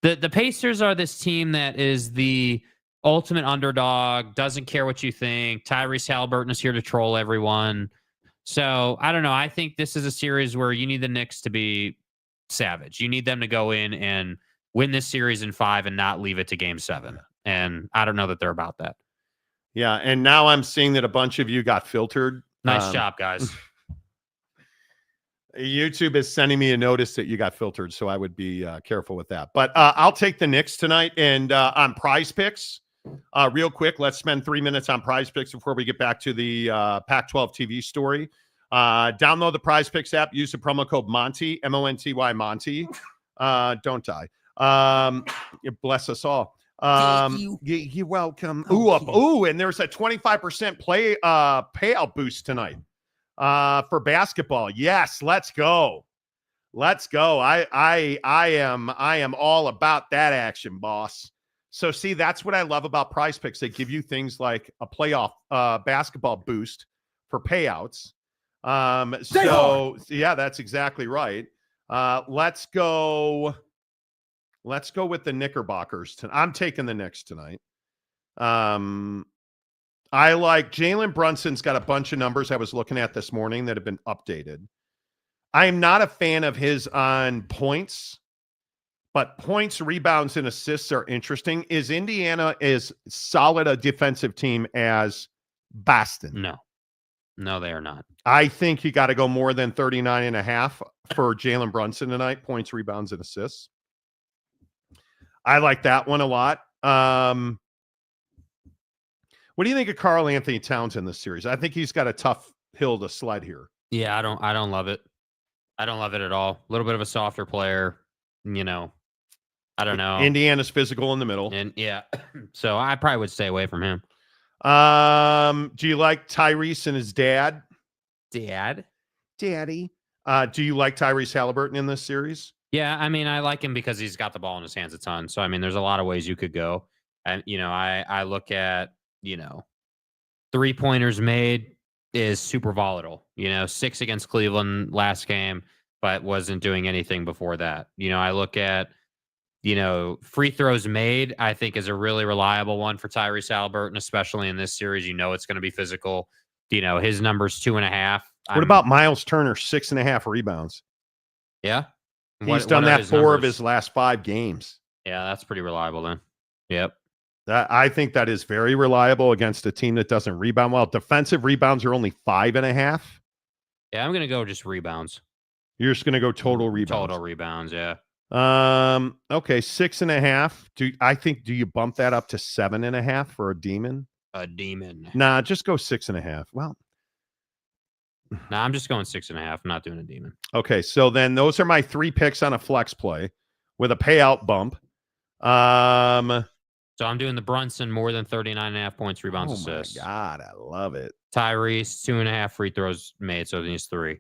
the Pacers are this team that is the ultimate underdog. Doesn't care what you think. Tyrese Halliburton is here to troll everyone. So, I don't know. I think this is a series where you need the Knicks to be savage. You need them to go in and win this series in 5 and not leave it to Game 7. And I don't know that they're about that. Yeah, and now I'm seeing that a bunch of you got filtered. Nice job, guys. YouTube is sending me a notice that you got filtered, so I would be careful with that. But I'll take the Knicks tonight. And on Prize Picks, real quick, let's spend 3 minutes on Prize Picks before we get back to the Pac-12 TV story. Download the Prize Picks app. Use the promo code Monty, M-O-N-T-Y, Monty. Don't die. Bless us all. You're welcome. And there's a 25% payout boost tonight for basketball. Yes, let's go. I am all about that action, boss. So see, that's what I love about Prize Picks. They give you things like a playoff basketball boost for payouts. Yeah, that's exactly right. Let's go with the Knickerbockers. I'm taking the Knicks tonight. I like Jalen Brunson's got a bunch of numbers I was looking at this morning that have been updated. I am not a fan of his on points, but points, rebounds, and assists are interesting. Is Indiana as solid a defensive team as Boston? No, they are not. I think you got to go more than 39.5 for Jalen Brunson tonight. Points, rebounds, and assists. I like that one a lot. What do you think of Karl Anthony Towns in this series? I think he's got a tough hill to sled here. Yeah, I don't love it. I don't love it at all. A little bit of a softer player, I don't know. Indiana's physical in the middle. And yeah, so I probably would stay away from him. Do you like Tyrese and his dad? Daddy. Do you like Tyrese Halliburton in this series? Yeah, I mean, I like him because he's got the ball in his hands a ton. So, I mean, there's a lot of ways you could go. And, I look at, 3-pointers made is super volatile. 6 against Cleveland last game, but wasn't doing anything before that. I look at, free throws made, I think is a really reliable one for Tyrese Halliburton, especially in this series. It's going to be physical. His number's 2.5. What about Miles Turner, 6.5 rebounds? Yeah. He's done that 4 of his last 5 games. Yeah, that's pretty reliable then. Yep. I think that is very reliable against a team that doesn't rebound well. Defensive rebounds are only 5.5. Yeah, I'm going to go just rebounds. You're just going to go total rebounds. Total rebounds, yeah. Okay, 6.5. Do you bump that up to 7.5 for a demon? A demon. Nah, just go 6.5. Well, nah, I'm just going 6.5. I'm not doing a demon. Okay, so then those are my 3 picks on a flex play with a payout bump. So I'm doing the Brunson more than 39.5 points, rebounds, assists. Oh my God, I love it. Tyrese 2.5 free throws made, so he's 3.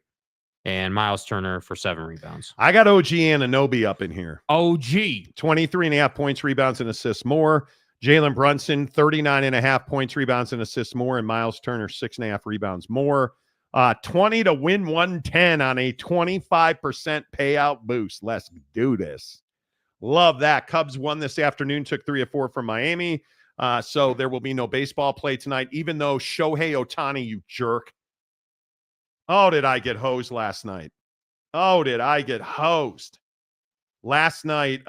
And Miles Turner for 7 rebounds. I got OG Anunoby up in here. OG. 23.5 points, rebounds, and assists more. Jalen Brunson, 39.5 points, rebounds, and assists more. And Miles Turner, 6.5 rebounds more. 20 to win 110 on a 25% payout boost. Let's do this. Love that. Cubs won this afternoon, took 3 of 4 from Miami. So there will be no baseball play tonight, even though Shohei Ohtani, you jerk. Oh, did I get hosed last night? Oh, did I get hosed? Last night,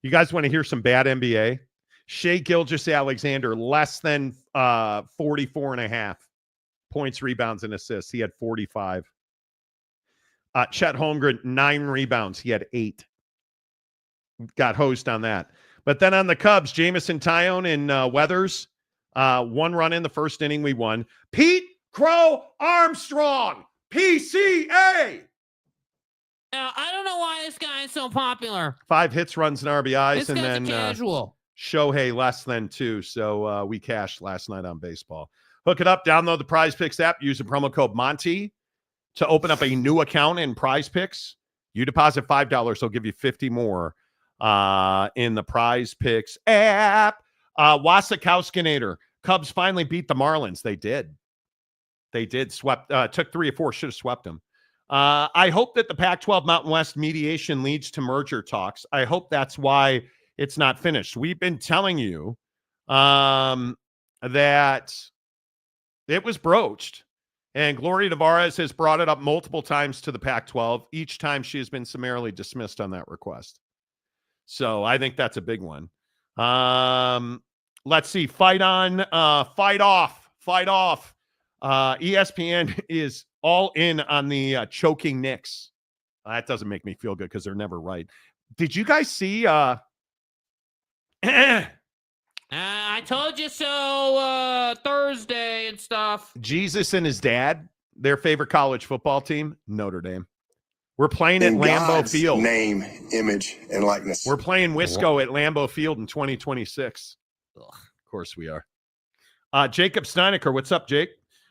you guys want to hear some bad NBA? Shai Gilgeous-Alexander, less than 44.5 points, rebounds, and assists. He had 45. Chet Holmgren, 9 rebounds. He had 8. Got hosed on that. But then on the Cubs, Jamison Tyone and Weathers, 1 run in the first inning. We won. Pete Crow Armstrong, PCA. Now, I don't know why this guy is so popular. 5 hits, runs, and RBIs. This and guy's then a casual. Shohei less than 2. So we cashed last night on baseball. Hook it up. Download the Prize Picks app. Use the promo code Monty to open up a new account in Prize Picks. You deposit $5, they'll give you 50 more in the Prize Picks app. Wasikowskinator. Cubs finally beat the Marlins. They did. Swept. Took 3 or 4. Should have swept them. I hope that the Pac-12 Mountain West mediation leads to merger talks. I hope that's why it's not finished. We've been telling you that it was broached, and Gloria Tavares has brought it up multiple times to the Pac-12. Each time she has been summarily dismissed on that request. So I think that's a big one. Let's see. Fight on. Fight off. ESPN is all in on the choking Knicks. That doesn't make me feel good because they're never right. Did you guys see? I told you so Thursday and stuff. Jesus and his dad, their favorite college football team, Notre Dame. We're playing at In Lambeau God's Field. Name, image, and likeness. We're playing Wisco at Lambeau Field in 2026. Ugh, of course we are. Jacob Steinecker, what's up, Jake?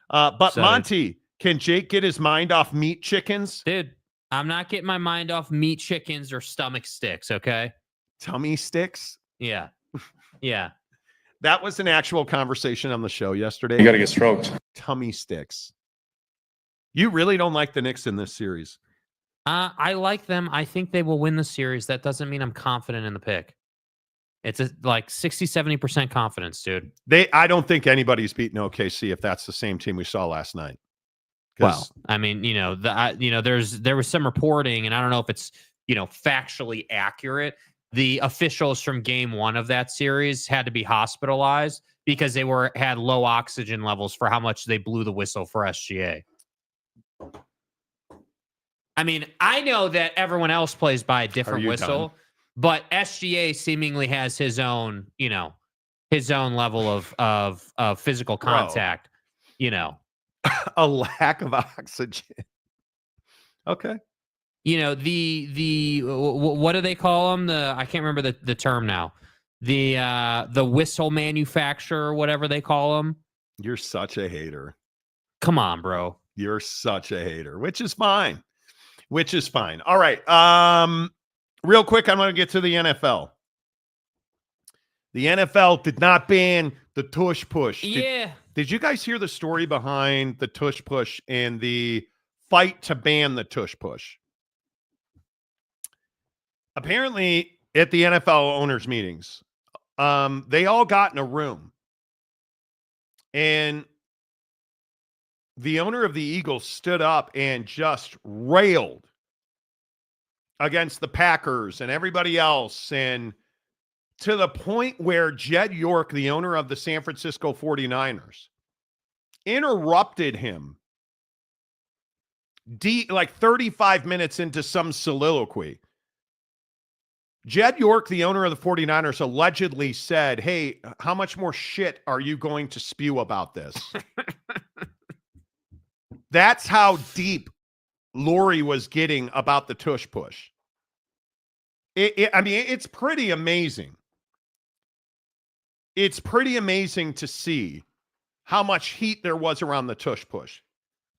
But Monty, can Jake get his mind off meat chickens? Dude, I'm not getting my mind off meat chickens or stomach sticks, okay? Tummy sticks? Yeah. Yeah. That was an actual conversation on the show yesterday. You got to get stroked. Tummy sticks. You really don't like the Knicks in this series? I like them. I think they will win the series. That doesn't mean I'm confident in the pick. It's like 60, 70% confidence, dude. I don't think anybody's beaten OKC if that's the same team we saw last night. Well, I mean, there was some reporting, and I don't know if it's, factually accurate. The officials from game 1 of that series had to be hospitalized because they had low oxygen levels for how much they blew the whistle for SGA. I mean, I know that everyone else plays by a different whistle, but SGA seemingly has his own level of physical contact, A lack of oxygen. Okay. What do they call them? I can't remember the term now. the whistle manufacturer, or whatever they call them. You're such a hater. Come on, bro. You're such a hater, which is fine. All right. Real quick, I'm going to get to the NFL. The NFL did not ban the tush push. Did you guys hear the story behind the tush push and the fight to ban the tush push? Apparently, at the NFL owners' meetings, they all got in a room, and the owner of the Eagles stood up and just railed against the Packers and everybody else, and to the point where Jed York, the owner of the San Francisco 49ers, interrupted him like 35 minutes into some soliloquy. Jed York, the owner of the 49ers, allegedly said, "Hey, how much more shit are you going to spew about this?" That's how deep Lori was getting about the tush push. I mean, it's pretty amazing. It's pretty amazing to see how much heat there was around the tush push.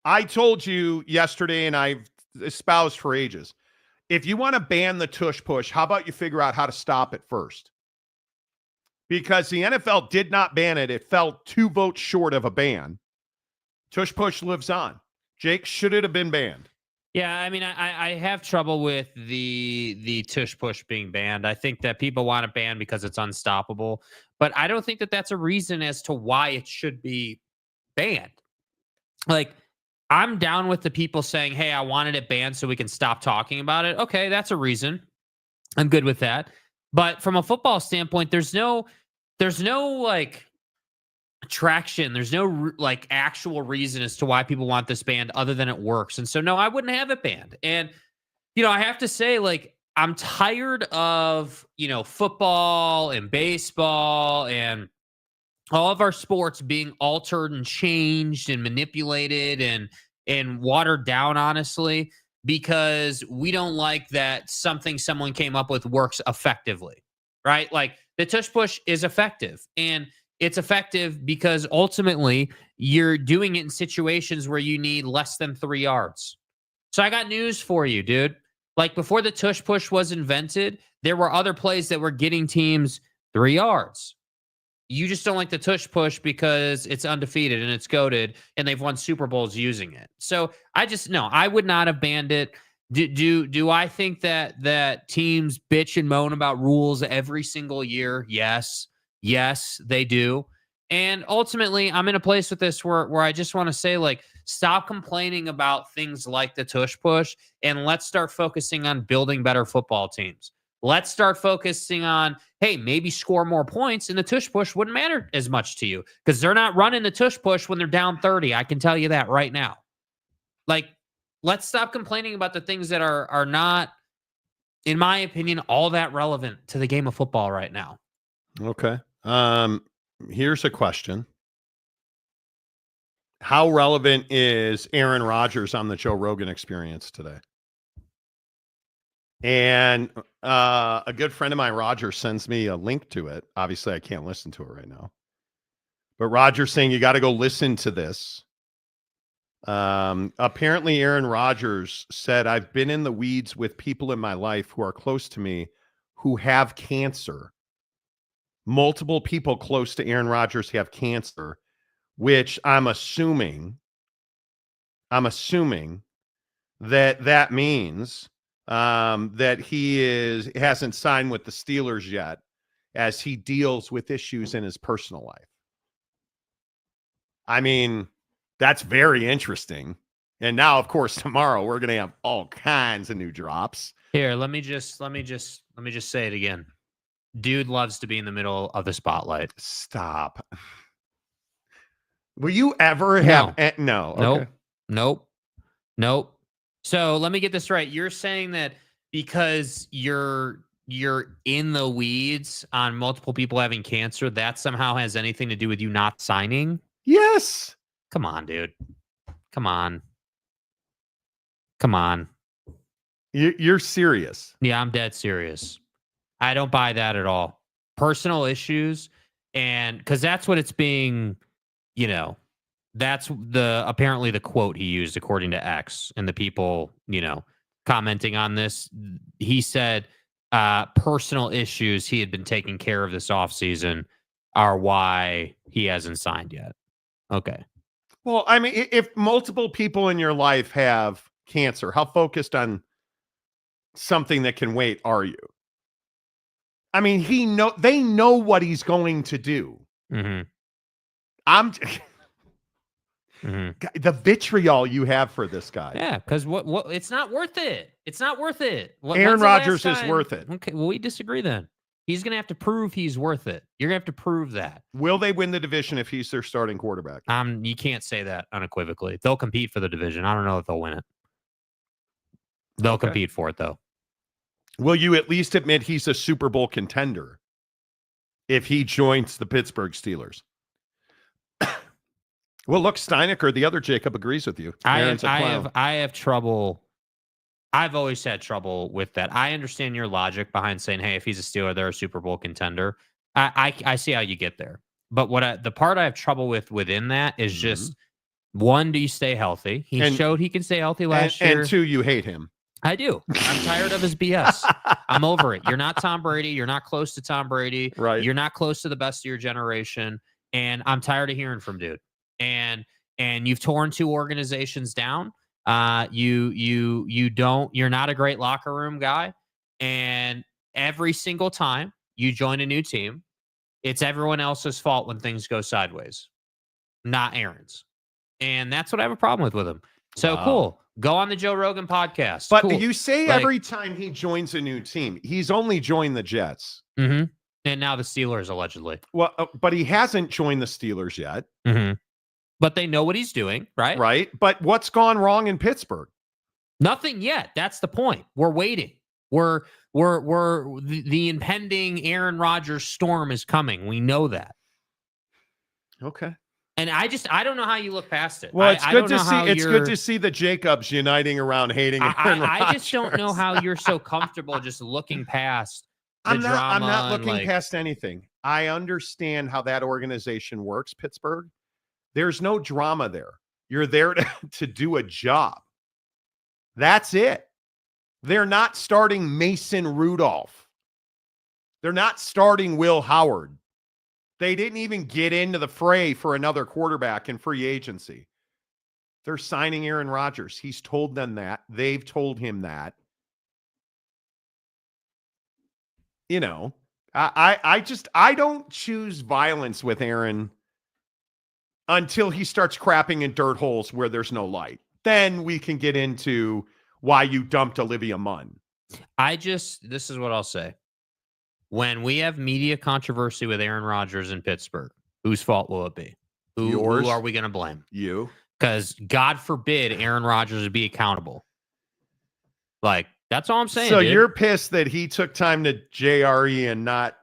I told you yesterday, and I've espoused for ages, if you want to ban the tush push, how about you figure out how to stop it first? Because the NFL did not ban it. It fell 2 votes short of a ban. Tush push lives on. Jake, should it have been banned? Yeah, I mean, I have trouble with the tush push being banned. I think that people want it banned because it's unstoppable, but I don't think that that's a reason as to why it should be banned. Like, I'm down with the people saying, "Hey, I wanted it banned so we can stop talking about it." Okay, that's a reason. I'm good with that. But from a football standpoint, there's no like traction. There's no like actual reason as to why people want this banned other than it works. And so, no, I wouldn't have it banned. And, I have to say, like, I'm tired of, football and baseball and all of our sports being altered and changed and manipulated and watered down, honestly, because we don't like that something someone came up with works effectively, right? Like, the tush push is effective, and it's effective because ultimately you're doing it in situations where you need less than 3 yards. So I got news for you, dude. Like, before the tush push was invented, there were other plays that were getting teams 3 yards. You just don't like the tush push because it's undefeated and it's goated and they've won Super Bowls using it. So I would not have banned it. Do I think that teams bitch and moan about rules every single year? Yes. Yes, they do. And ultimately, I'm in a place with this where I just want to say, like, stop complaining about things like the tush push and let's start focusing on building better football teams. Let's start focusing on, hey, maybe score more points, and the tush push wouldn't matter as much to you because they're not running the tush push when they're down 30. I can tell you that right now. Like, let's stop complaining about the things that are not, in my opinion, all that relevant to the game of football right now. Okay. Here's a question. How relevant is Aaron Rodgers on the Joe Rogan Experience today? And a good friend of mine, Rodgers, sends me a link to it. Obviously, I can't listen to it right now. But Rodgers saying you got to go listen to this. Apparently, Aaron Rodgers said, "I've been in the weeds with people in my life who are close to me who have cancer." Multiple people close to Aaron Rodgers have cancer, which I'm assuming that means that he hasn't signed with the Steelers yet as he deals with issues in his personal life. I mean, that's very interesting. And now, of course, tomorrow we're going to have all kinds of new drops. Here, let me just say it again. Dude loves to be in the middle of the spotlight. Stop. Will you ever have no? Okay. Nope. So let me get this right. You're saying that because you're in the weeds on multiple people having cancer, that somehow has anything to do with you not signing? Yes. Come on, dude. Come on. You're serious. Yeah, I'm dead serious. I don't buy that at all. personal issues, and because that's what it's being, that's apparently the quote he used according to X and the people, commenting on this. He said personal issues he had been taking care of this offseason are why he hasn't signed yet. Okay. Well, I mean, if multiple people in your life have cancer, how focused on something that can wait are you? I mean, they know what he's going to do. Mm-hmm. The vitriol you have for this guy. Yeah, because what it's not worth it. It's not worth it. Aaron Rodgers is worth it. Okay, well, we disagree then. He's going to have to prove he's worth it. You're going to have to prove that. Will they win the division if he's their starting quarterback? You can't say that unequivocally. They'll compete for the division. I don't know if they'll win it. They'll compete for it, though. Will you at least admit he's a Super Bowl contender if he joins the Pittsburgh Steelers? Well, look, Steinecker, the other Jacob, agrees with you. I have trouble. I've always had trouble with that. I understand your logic behind saying, hey, if he's a Steeler, they're a Super Bowl contender. I see how you get there. But the part I have trouble with within that is just, one, do you stay healthy? He showed he can stay healthy last year. And two, you hate him. I do. I'm tired of his BS. I'm over it. You're not Tom Brady. You're not close to Tom Brady. Right. You're not close to the best of your generation. And I'm tired of hearing from dude. And you've torn two organizations down. You're not a great locker room guy. And every single time you join a new team, it's everyone else's fault when things go sideways, not Aaron's. And that's what I have a problem with him. So cool. Go on the Joe Rogan podcast. But cool. You say every time he joins a new team, he's only joined the Jets. Mm-hmm. And now the Steelers, allegedly. Well, but he hasn't joined the Steelers yet. Mm-hmm. But they know what he's doing, right? Right. But what's gone wrong in Pittsburgh? Nothing yet. That's the point. We're waiting. We're the impending Aaron Rodgers storm is coming. We know that. Okay. And I don't know how you look past it. Well, it's good to see. It's good to see the Jacobs uniting around hating Aaron Rodgers. I just don't know how you're so comfortable just looking past the drama. I'm not looking past anything. I understand how that organization works, Pittsburgh. There's no drama there. You're there to do a job. That's it. They're not starting Mason Rudolph. They're not starting Will Howard. They didn't even get into the fray for another quarterback in free agency. They're signing Aaron Rodgers. He's told them that. They've told him that. I don't choose violence with Aaron until he starts crapping in dirt holes where there's no light. Then we can get into why you dumped Olivia Munn. This is what I'll say. When we have media controversy with Aaron Rodgers in Pittsburgh, whose fault will it be? Who are we going to blame? You. Because God forbid Aaron Rodgers would be accountable. Like, that's all I'm saying. So dude. You're pissed that he took time to JRE and not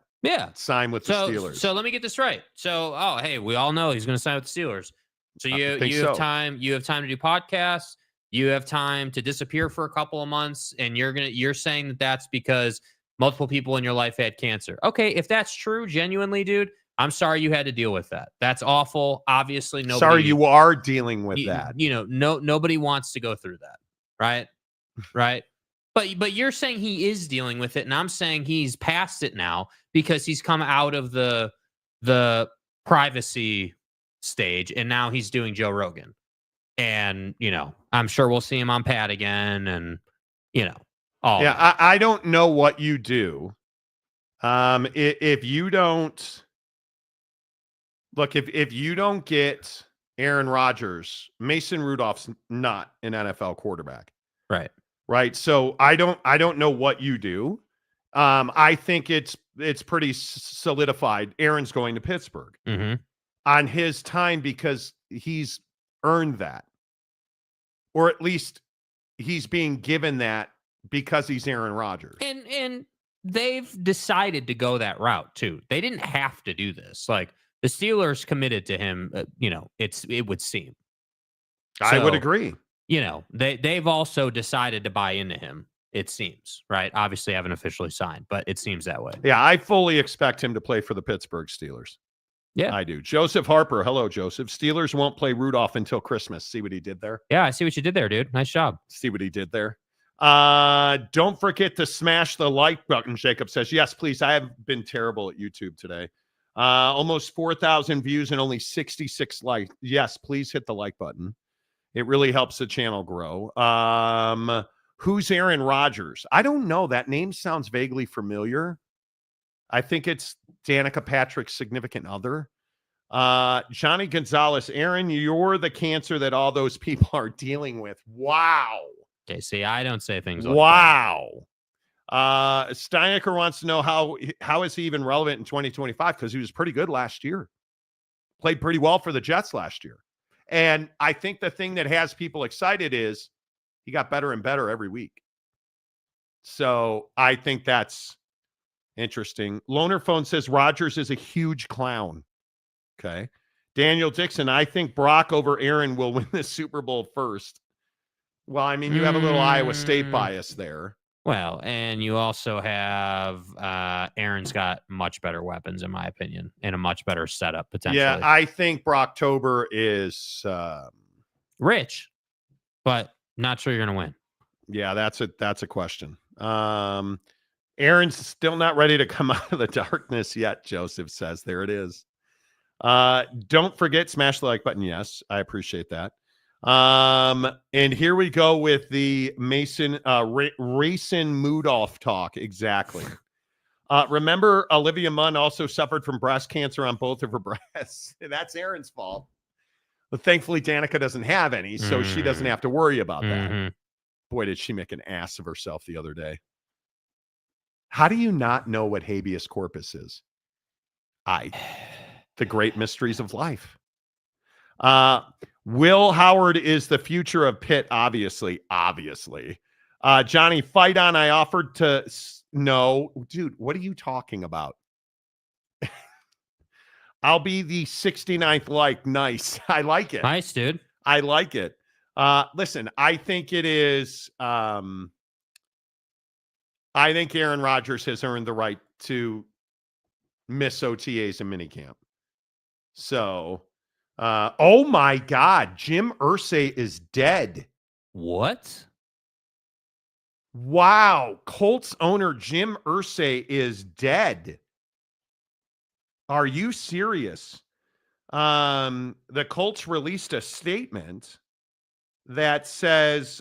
sign with the Steelers. So let me get this right. So, hey, we all know he's going to sign with the Steelers. So you have time. You have time to do podcasts. You have time to disappear for a couple of months, and you're saying that that's because multiple people in your life had cancer. Okay, if that's true, genuinely, dude, I'm sorry you had to deal with that. That's awful. Obviously, nobody. Sorry you are dealing with that. Nobody wants to go through that, right? Right. But you're saying he is dealing with it, and I'm saying he's past it now because he's come out of the privacy stage, and now he's doing Joe Rogan. And, I'm sure we'll see him on Pat again, and, all. Yeah, I don't know what you do. If you don't look, if you don't get Aaron Rodgers, Mason Rudolph's not an NFL quarterback. Right. So I don't know what you do. I think it's pretty solidified. Aaron's going to Pittsburgh on his time because he's earned that, or at least he's being given that because he's Aaron Rodgers. And they've decided to go that route too. They didn't have to do this. Like, the Steelers committed to him. It would seem. I would agree. They've also decided to buy into him. It seems, right? Obviously, I haven't officially signed, but it seems that way. Yeah, I fully expect him to play for the Pittsburgh Steelers. Yeah. I do. Joseph Harper. Hello, Joseph. Steelers won't play Rudolph until Christmas. See what he did there? Yeah, I see what you did there, dude. Nice job. See what he did there? Don't forget to smash the like button, Jacob says. Yes, please. I have been terrible at YouTube today. Almost 4,000 views and only 66 likes. Yes, please hit the like button. It really helps the channel grow. Who's Aaron Rodgers? I don't know. That name sounds vaguely familiar. I think it's Danica Patrick's significant other. Johnny Gonzalez. Aaron, you're the cancer that all those people are dealing with. Wow. Okay, see, I don't say things like wow. Steinecker wants to know how is he even relevant in 2025? Because he was pretty good last year. Played pretty well for the Jets last year. And I think the thing that has people excited is he got better and better every week. So I think that's interesting. Loner Phone says Rodgers is a huge clown. Okay. Daniel Dixon, I think Brock over Aaron will win the Super Bowl first. Well, I mean, you have a little Iowa State bias there. Well, and you also have Aaron's got much better weapons, in my opinion, and a much better setup potentially. Yeah, I think Brocktober is rich, but not sure you're going to win. Yeah, that's a question. Aaron's still not ready to come out of the darkness yet, Joseph says. There it is. Don't forget, smash the like button. Yes, I appreciate that. And here we go with the Mason Racing mood off talk. Exactly. Remember, Olivia Munn also suffered from breast cancer on both of her breasts. That's Aaron's fault. But thankfully, Danica doesn't have any, so she doesn't have to worry about that. Boy, did she make an ass of herself the other day. How do you not know what habeas corpus is? The great mysteries of life. Will Howard is the future of Pitt, obviously. Johnny, fight on. I offered to... No, dude, what are you talking about? I'll be the 69th like. Nice. I like it. Nice, dude. I like it. Listen, I think it is... I think Aaron Rodgers has earned the right to miss OTAs and minicamp. So... oh my God, Jim Irsay is dead. What? Wow, Colts owner Jim Irsay is dead. Are you serious? The Colts released a statement that says,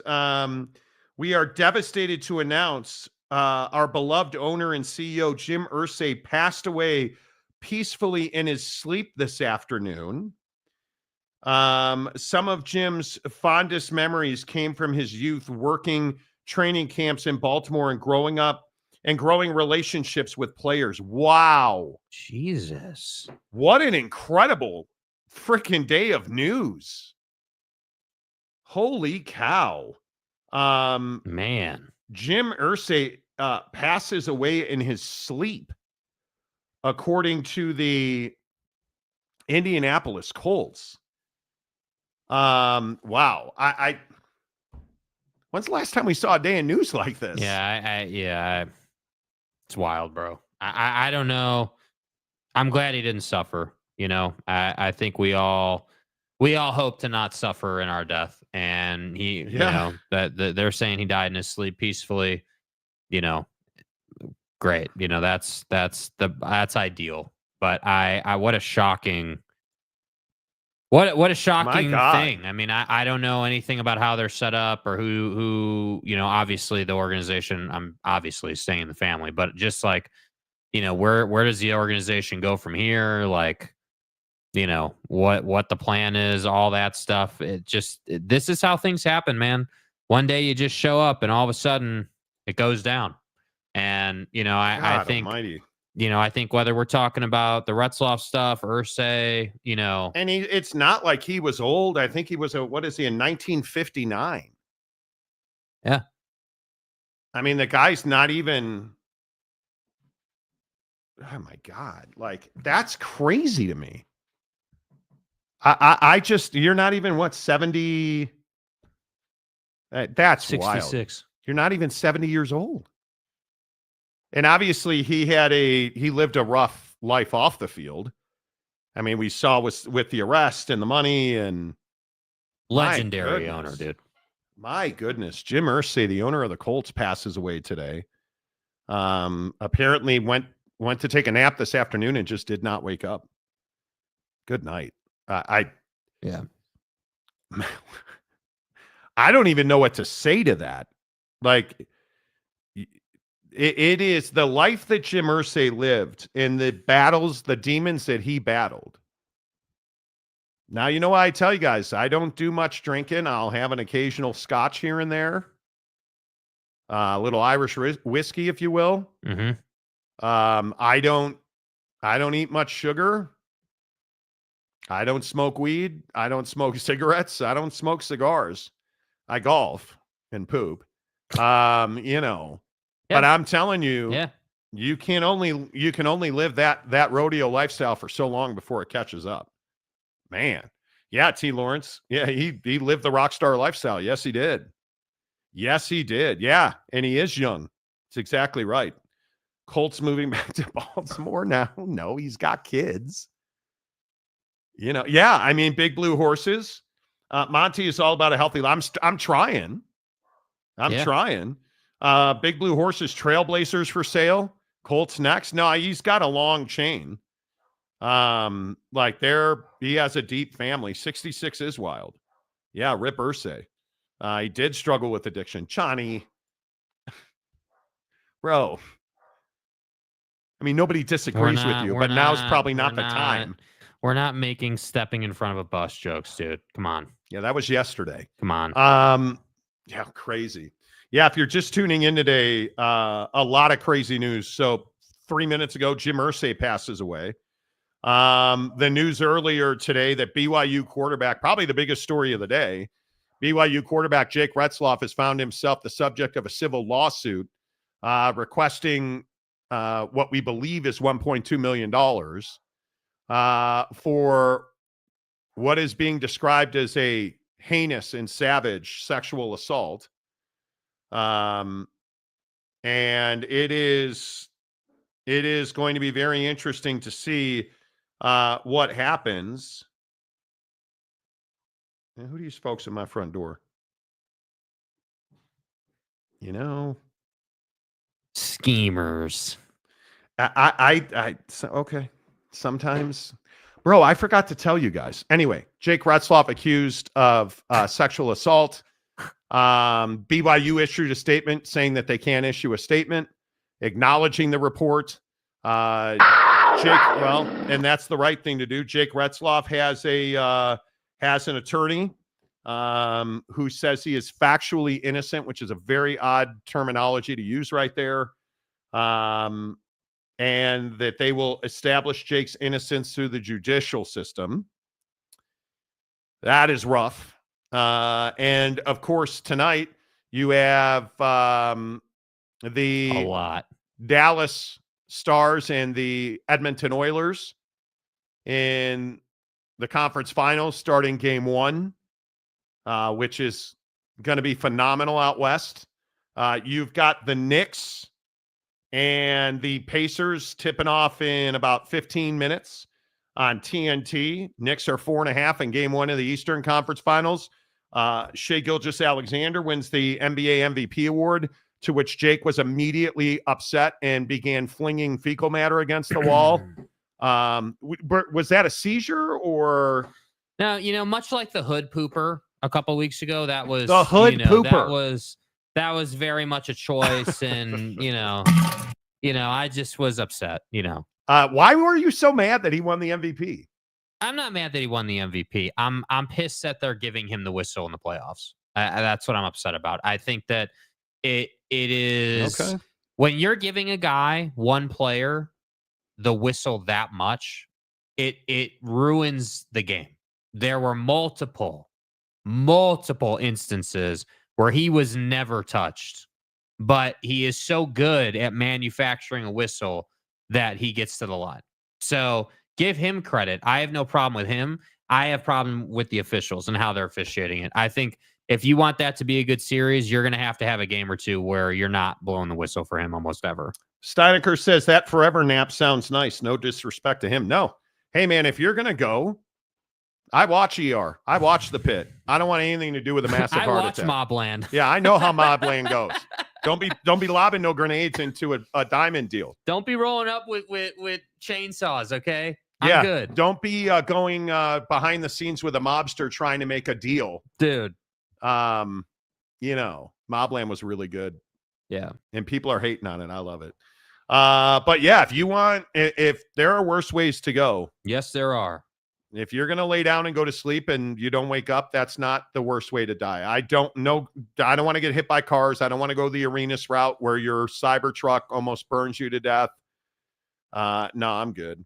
we are devastated to announce our beloved owner and CEO Jim Irsay passed away peacefully in his sleep this afternoon. Some of Jim's fondest memories came from his youth working training camps in Baltimore and growing relationships with players. Wow. Jesus. What an incredible freaking day of news. Holy cow. Man. Jim Irsay passes away in his sleep, according to the Indianapolis Colts. Wow. When's the last time we saw a day in news like this? Yeah, it's wild, bro. I don't know. I'm glad he didn't suffer. You know, I think we all hope to not suffer in our death. And you know, that they're saying he died in his sleep peacefully. You know, great. You know, that's ideal. But what a shocking. What a shocking thing. I mean, I don't know anything about how they're set up or who, you know, obviously the organization, I'm obviously staying in the family, but just like, you know, where does the organization go from here? Like, you know, what the plan is, all that stuff. This is how things happen, man. One day you just show up and all of a sudden it goes down. And, you know, I think, almighty. You know, I think whether we're talking about the Retzlaff stuff, Irsay, you know. And it's not like he was old. I think he was in 1959? Yeah. I mean, the guy's not even, oh my God. Like, that's crazy to me. I just, you're not even, 70? That's 66. You're not even 70 years old. And obviously he lived a rough life off the field. I mean, we saw with the arrest and the money and Legendary owner, dude. My goodness. Jim Irsay, the owner of the Colts, passes away today. Apparently went to take a nap this afternoon and just did not wake up. Good night. Yeah. I don't even know what to say to that. Like, it is the life that Jim Irsay lived and the battles, the demons that he battled. Now, you know what I tell you guys, I don't do much drinking. I'll have an occasional scotch here and there. A little Irish whiskey, if you will. Mm-hmm. I don't eat much sugar. I don't smoke weed. I don't smoke cigarettes. I don't smoke cigars. I golf and poop. But I'm telling you, you can only live that rodeo lifestyle for so long before it catches up. Man. Yeah, T. Lawrence. Yeah, he lived the rock star lifestyle. Yes, he did. Yes, he did. Yeah, and he is young. That's exactly right. Colts moving back to Baltimore now. No, he's got kids. Yeah, I mean, big blue horses. Monty is all about a healthy life. I'm trying. I'm trying. Big blue horses, Trailblazers for sale. Colts next. No, he's got a long chain. He has a deep family. 66 is wild. Yeah, Rip Irsay. He did struggle with addiction. Johnny, bro. I mean, nobody disagrees with you, but now's probably not the time. We're not making stepping in front of a bus jokes, dude. Come on. Yeah, that was yesterday. Come on. Yeah, crazy. Yeah, if you're just tuning in today, a lot of crazy news. So 3 minutes ago, Jim Irsay passes away. The news earlier today that BYU quarterback, probably the biggest story of the day, BYU quarterback Jake Retzlaff has found himself the subject of a civil lawsuit requesting what we believe is $1.2 million for what is being described as a heinous and savage sexual assault. And it is going to be very interesting to see what happens. And who do you folks at my front door? Schemers. Okay. Sometimes, bro, I forgot to tell you guys. Anyway, Jake Retzlaff accused of sexual assault. BYU issued a statement saying that they can't issue a statement acknowledging the report. And that's the right thing to do. Jake Retzlaff has an attorney who says he is factually innocent, which is a very odd terminology to use right there. And that they will establish Jake's innocence through the judicial system. That is rough. And of course, tonight you have the Dallas Stars and the Edmonton Oilers in the conference finals starting game 1, which is going to be phenomenal out west. You've got the Knicks and the Pacers tipping off in about 15 minutes on TNT. Knicks are 4.5 in game 1 of the Eastern Conference Finals. Shai Gilgeous-Alexander wins the NBA MVP award, to which Jake was immediately upset and began flinging fecal matter against the wall. Was that a seizure or? No, much like the hood pooper a couple weeks ago, that was the hood pooper. That was very much a choice, and I just was upset. Why were you so mad that he won the MVP? I'm not mad that he won the MVP. I'm pissed that they're giving him the whistle in the playoffs. That's what I'm upset about. I think that it is okay. When you're giving a guy, one player, the whistle that much, it ruins the game. There were multiple instances where he was never touched, but he is so good at manufacturing a whistle that he gets to the line. So give him credit. I have no problem with him. I have problem with the officials and how they're officiating it. I think if you want that to be a good series, you're going to have a game or two where you're not blowing the whistle for him almost ever. Steinecker says that forever nap sounds nice. No disrespect to him. No. Hey, man, if you're going to go, I watch ER. I watch The Pit. I don't want anything to do with a massive heart attack. I watch Mobland. Yeah, I know how Mobland goes. Don't be lobbing no grenades into a diamond deal. Don't be rolling up with chainsaws, okay? Yeah, I'm good. Don't be going behind the scenes with a mobster trying to make a deal. Dude. Mobland was really good. Yeah. And people are hating on it. I love it. But yeah, if there are worse ways to go. Yes, there are. If you're going to lay down and go to sleep and you don't wake up, that's not the worst way to die. I don't know. I don't want to get hit by cars. I don't want to go the Arenas route where your cyber truck almost burns you to death. No, I'm good.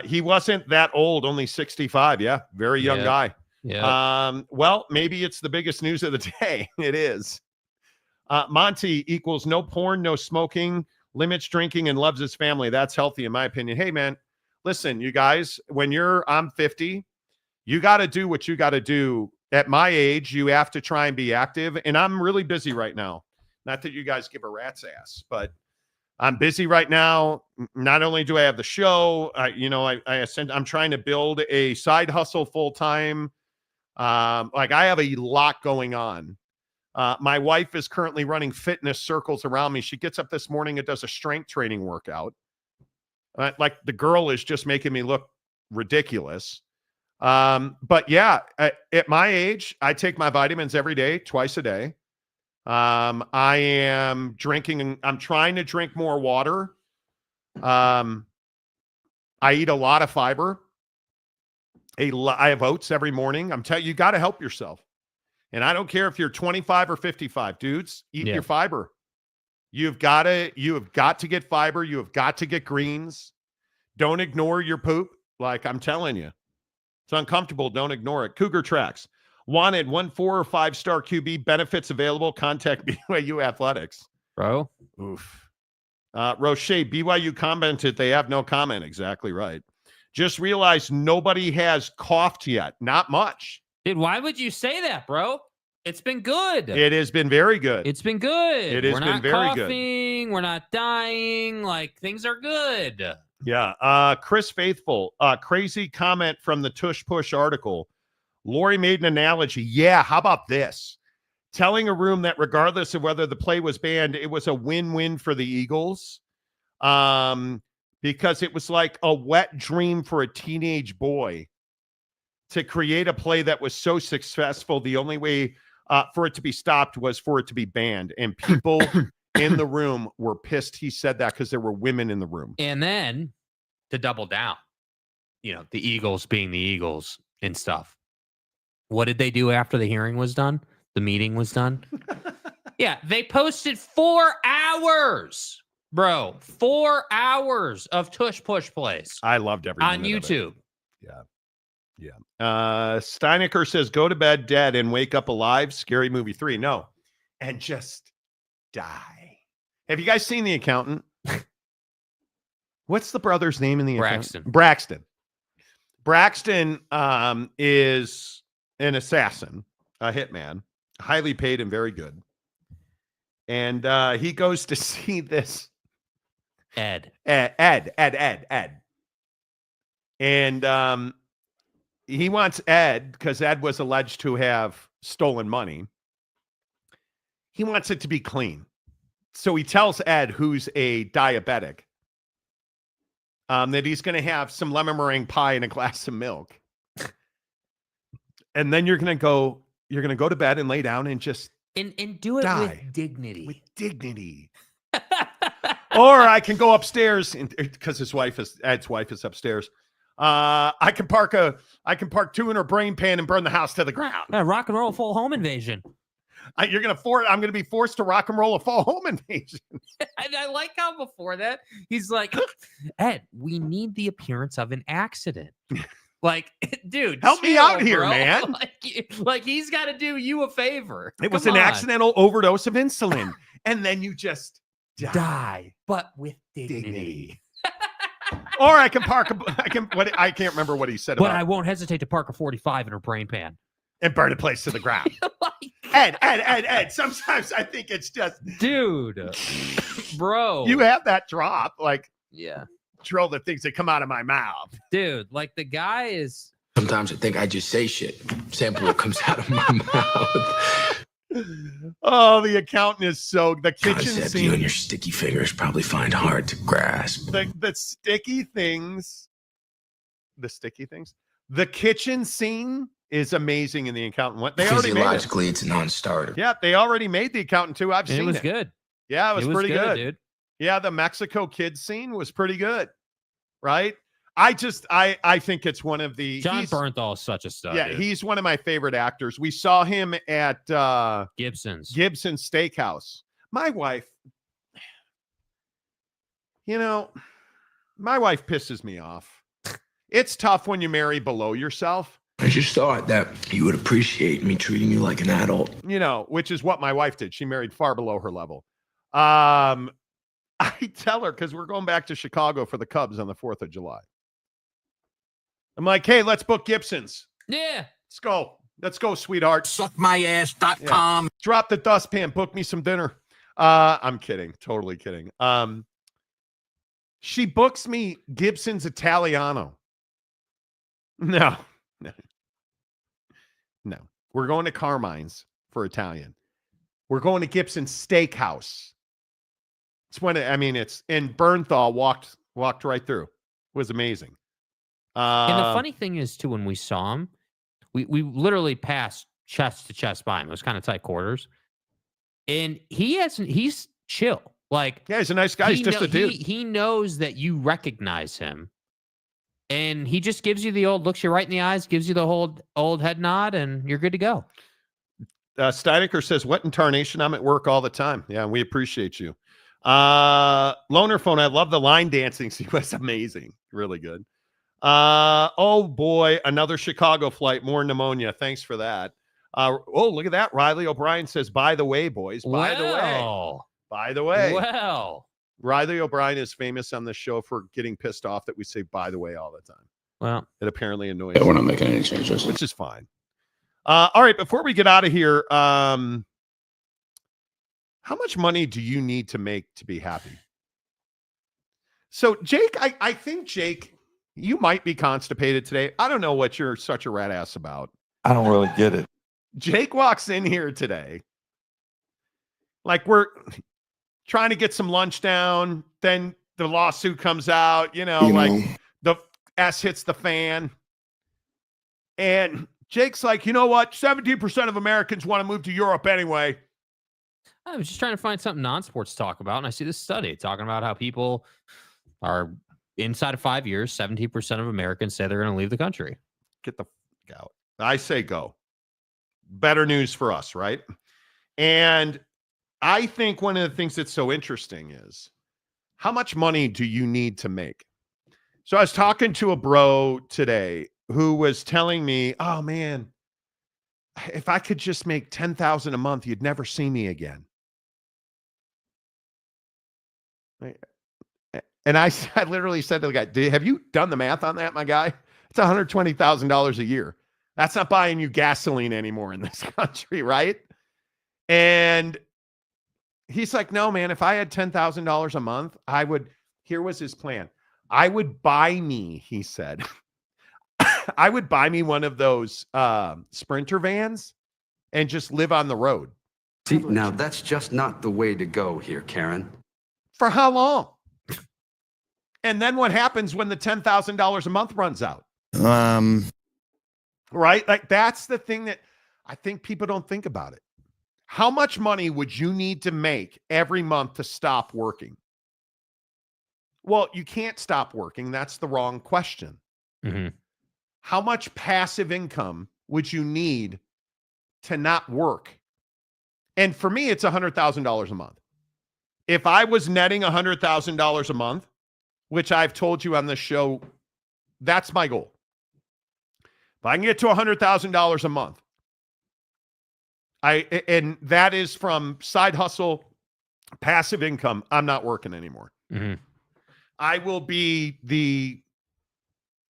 He wasn't that old, only 65. Yeah. Very young guy. Yeah. Well, maybe it's the biggest news of the day. It is. Monty equals no porn, no smoking, limits drinking, and loves his family. That's healthy in my opinion. Hey, man. Listen, you guys, I'm 50, you got to do what you got to do. At my age, you have to try and be active. And I'm really busy right now. Not that you guys give a rat's ass, but I'm busy right now. Not only do I have the show, I'm trying to build a side hustle full time. I have a lot going on. My wife is currently running fitness circles around me. She gets up this morning and does a strength training workout. Like the girl is just making me look ridiculous. But yeah, at my age, I take my vitamins every day, twice a day. I am drinking, I'm trying to drink more water. I eat a lot of fiber. I have oats every morning. I'm telling you, you got to help yourself. And I don't care if you're 25 or 55, dudes, eat your fiber. You have got to get fiber. You have got to get greens. Don't ignore your poop. Like I'm telling you, it's uncomfortable. Don't ignore it. Cougar Tracks. Wanted 1 4 or 5-star QB, benefits available. Contact BYU Athletics. Bro. Oof. Roche, BYU commented they have no comment. Exactly right. Just realized nobody has coughed yet. Not much. Dude, why would you say that, bro? It's been good. It has been very good. It's been good. It has been very good. We're not coughing. We're not dying. Like, things are good. Yeah. Chris Faithful, crazy comment from the Tush Push article. Lori made an analogy. Yeah, how about this? Telling a room that regardless of whether the play was banned, it was a win-win for the Eagles. Because it was like a wet dream for a teenage boy to create a play that was so successful. The only way for it to be stopped was for it to be banned. And people in the room were pissed he said that because there were women in the room. And then to double down, the Eagles being the Eagles and stuff. What did they do after the hearing was done? The meeting was done? Yeah, they posted 4 hours, bro. 4 hours of Tush Push plays. I loved every on minute YouTube. Of it. Yeah. Steinecker says, go to bed dead and wake up alive. Scary Movie 3. No. And just die. Have you guys seen The Accountant? What's the brother's name in The Accountant? Braxton is an assassin, a hitman, highly paid and very good. And he goes to see this Ed. And he wants Ed, because Ed was alleged to have stolen money. He wants it to be clean. So he tells Ed, who's a diabetic, that he's going to have some lemon meringue pie and a glass of milk. And then you're going to go to bed and lay down and just and do it die. with dignity. With dignity. Or I can go upstairs because Ed's wife is upstairs. I can park 2 in her brain pan and burn the house to the ground. Rock and roll full home invasion. I'm going to be forced to rock and roll a full home invasion. I like how before that he's like, Ed, we need the appearance of an accident. Like, dude, help me out here, bro. man. Like he's got to do you a favor. It was an accidental overdose of insulin, and then you just die, but with dignity. Or I can park. I can't remember what he said. But I won't hesitate to park a 45 in her brain pan. and burn a place to the ground. Ed. Sometimes I think it's just, dude, bro. You have that drop, like, yeah, control the things that come out of my mouth, dude. Like the guy is. Sometimes I think I just say shit. Sample what comes out of my mouth. Oh, the accountant is so the kitchen Concept scene. you and your sticky fingers probably find hard to grasp. The sticky things. The kitchen scene is amazing in the accountant one. They already made it. Physiologically, it's a non-starter. Yeah, they already made the accountant too. I've seen it. It was good. Yeah, it was pretty good, dude. Yeah, the Mexico kid scene was pretty good, right? I think it's one of the John Bernthal is such a stud. Yeah, dude. he's one of my favorite actors. We saw him at Gibson's Steakhouse. My wife, my wife pisses me off. It's tough when you marry below yourself. I just thought that you would appreciate me treating you like an adult. Which is what my wife did. She married far below her level. I tell her, because we're going back to Chicago for the Cubs on the 4th of July. I'm like, hey, let's book Gibson's. Yeah. Let's go, sweetheart. Suckmyass.com. Yeah. Drop the dustpan. Book me some dinner. I'm kidding. Totally kidding. She books me Gibson's Italiano. No. We're going to Carmine's for Italian. We're going to Gibson's Steakhouse. It's and Bernthal walked right through. It was amazing. And the funny thing is too, when we saw him, we literally passed chest to chest by him. It was kind of tight quarters, and he's chill. Like, yeah, he's a nice guy. He's just a dude. He knows that you recognize him, and he just gives you the looks you right in the eyes, gives you the whole old head nod, and you're good to go. Steinecker says, "What in tarnation? I'm at work all the time." Yeah, we appreciate you. Loner phone. I love the line dancing. She was amazing. Really good. Oh boy, another Chicago flight, more pneumonia. Thanks for that. Look at that. Riley O'Brien says, by the way, boys, by the way, Well, Riley O'Brien is famous on the show for getting pissed off that we say by the way all the time. Well, it apparently annoys we're not making any changes, which is fine. All right, before we get out of here, how much money do you need to make to be happy? So Jake, I think Jake, you might be constipated today. I don't know what you're such a rat ass about. I don't really get it. Jake walks in here today. Like we're trying to get some lunch down. Then the lawsuit comes out, the S hits the fan. And Jake's like, you know what? 17% of Americans want to move to Europe anyway. I was just trying to find something non-sports to talk about. And I see this study talking about how people are inside of 5 years, 17% of Americans say they're going to leave the country. Get the f out. I say go. Better news for us, right? And I think one of the things that's so interesting is how much money do you need to make? So I was talking to a bro today who was telling me, oh man, if I could just make $10,000 a month, you'd never see me again. And I literally said to the guy, have you done the math on that, my guy? It's $120,000 a year. That's not buying you gasoline anymore in this country, right? And he's like, no, man, if I had $10,000 a month, here was his plan. I would buy me, he said, I would buy me one of those Sprinter vans and just live on the road. See, now that's just not the way to go here, Karen. For how long? And then what happens when the $10,000 a month runs out? Right? Like that's the thing that I think people don't think about it. How much money would you need to make every month to stop working? Well, you can't stop working. That's the wrong question. Mm-hmm. How much passive income would you need to not work? And for me, it's $100,000 a month. If I was netting $100,000 a month, which I've told you on this show, that's my goal. If I can get to $100,000 a month, and that is from side hustle, passive income, I'm not working anymore. Mm-hmm. I will be the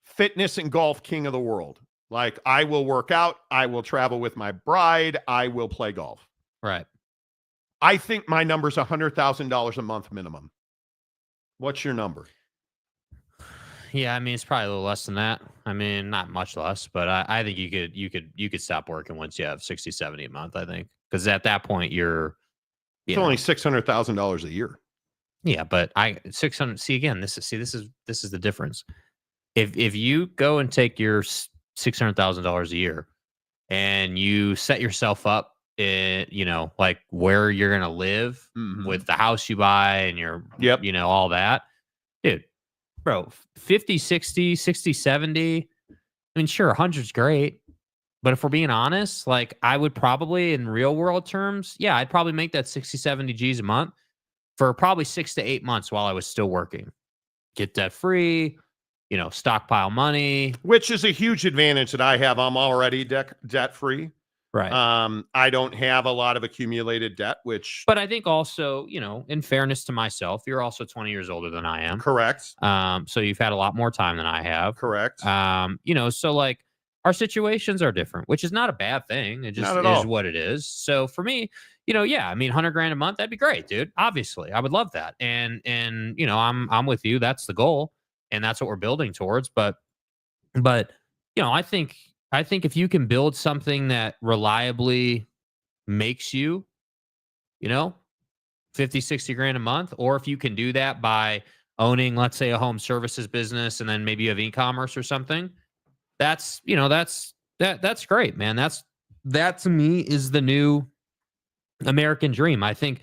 fitness and golf king of the world. Like, I will work out. I will travel with my bride. I will play golf. Right. I think my number's $100,000 a month minimum. What's your number? Yeah, I mean, it's probably a little less than that. I mean, not much less, but I think you could stop working once you have 60, 70 a month, I think. Because at that point you're It's only $600,000 a year. yeah, but 600 see again, this is the difference. If you go and take your $600,000 a year and you set yourself up in, like where you're gonna live with the house you buy and your all that, dude. Bro, 50, 60, 60, 70. I mean, sure, 100's great. But if we're being honest, like I would probably in real world terms, yeah, I'd probably make that 60, 70 G's a month for probably 6 to 8 months while I was still working. Get debt free, stockpile money. Which is a huge advantage that I have. I'm already debt free. Right. I don't have a lot of accumulated debt, but I think also, in fairness to myself, you're also 20 years older than I am. Correct. So you've had a lot more time than I have. Correct. So like our situations are different, which is not a bad thing. It just is what it is. So for me, yeah, I mean, $100,000 a month, that'd be great, dude. Obviously, I would love that. And I'm with you. That's the goal, and that's what we're building towards. But I think if you can build something that reliably makes you, 50, 60 grand a month, or if you can do that by owning, let's say, a home services business, and then maybe you have e-commerce or something, that's great, man. That to me is the new American dream. I think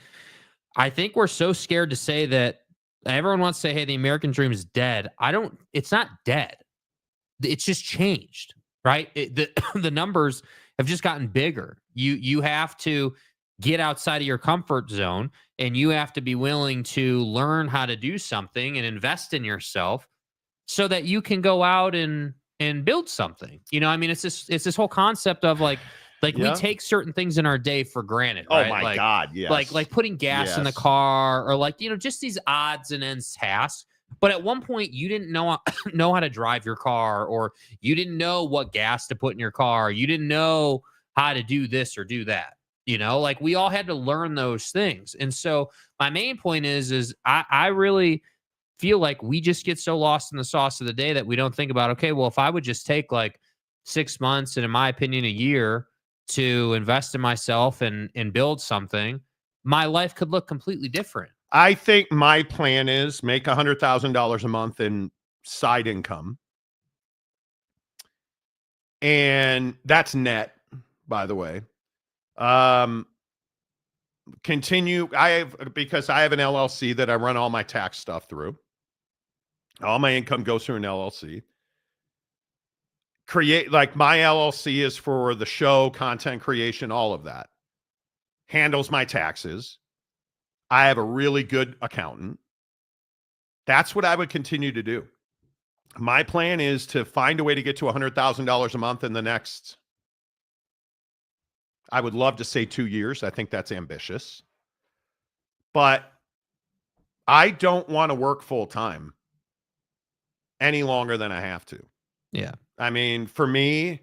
we're so scared to say that. Everyone wants to say, hey, the American dream is dead. It's not dead. It's just changed. Right. The numbers have just gotten bigger. You have to get outside of your comfort zone, and you have to be willing to learn how to do something and invest in yourself so that you can go out and build something. I mean, it's this whole concept of like we take certain things in our day for granted. Oh right? my God. Yes. Like putting gas in the car, or just these odds and ends tasks. But at one point, you didn't know how to drive your car, or you didn't know what gas to put in your car. You didn't know how to do this or do that. Like we all had to learn those things. And so my main point is I really feel like we just get so lost in the sauce of the day that we don't think about, okay, well, if I would just take like 6 months and in my opinion, a year to invest in myself and build something, my life could look completely different. I think my plan is make $100,000 a month in side income. And that's net, by the way. Continue. Because I have an LLC that I run all my tax stuff through. All my income goes through an LLC. Like my LLC is for the show, content creation, all of that. Handles my taxes. I have a really good accountant. That's what I would continue to do. My plan is to find a way to get to $100,000 a month in the next, I would love to say 2 years. I think that's ambitious. But I don't want to work full time any longer than I have to. Yeah. I mean, for me,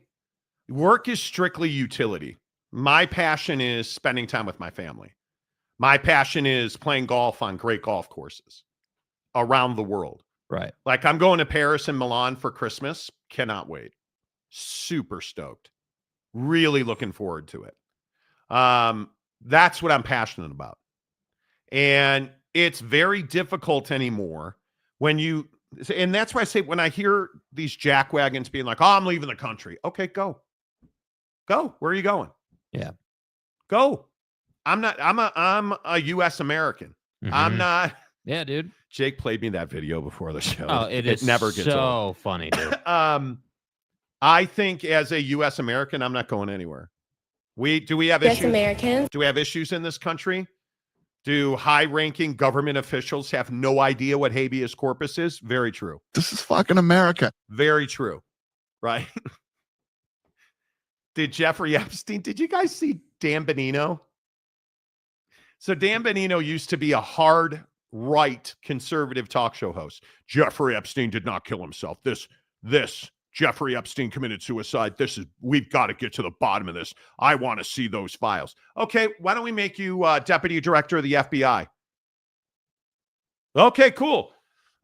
work is strictly utility. My passion is spending time with my family. My passion is playing golf on great golf courses around the world. Right. Like I'm going to Paris and Milan for Christmas. Cannot wait. Super stoked. Really looking forward to it. That's what I'm passionate about. And it's very difficult anymore and that's why I say when I hear these jackwagons being like, oh, I'm leaving the country. Okay, go. Go. Where are you going? Yeah. Go. I'm a U.S. American. Mm-hmm. I'm not. Yeah, dude. Jake played me that video before the show. Oh, it never gets so funny, dude. I think as a U.S. American, I'm not going anywhere. Do we have issues? Americans. Do we have issues in this country? Do high-ranking government officials have no idea what habeas corpus is? Very true. This is fucking America. Very true. Right? Did Jeffrey Epstein? Did you guys see Dan Benino? So Dan Benino used to be a hard right conservative talk show host. Jeffrey Epstein did not kill himself. This Jeffrey Epstein committed suicide. We've got to get to the bottom of this. I want to see those files. Okay, why don't we make you deputy director of the FBI? Okay, cool.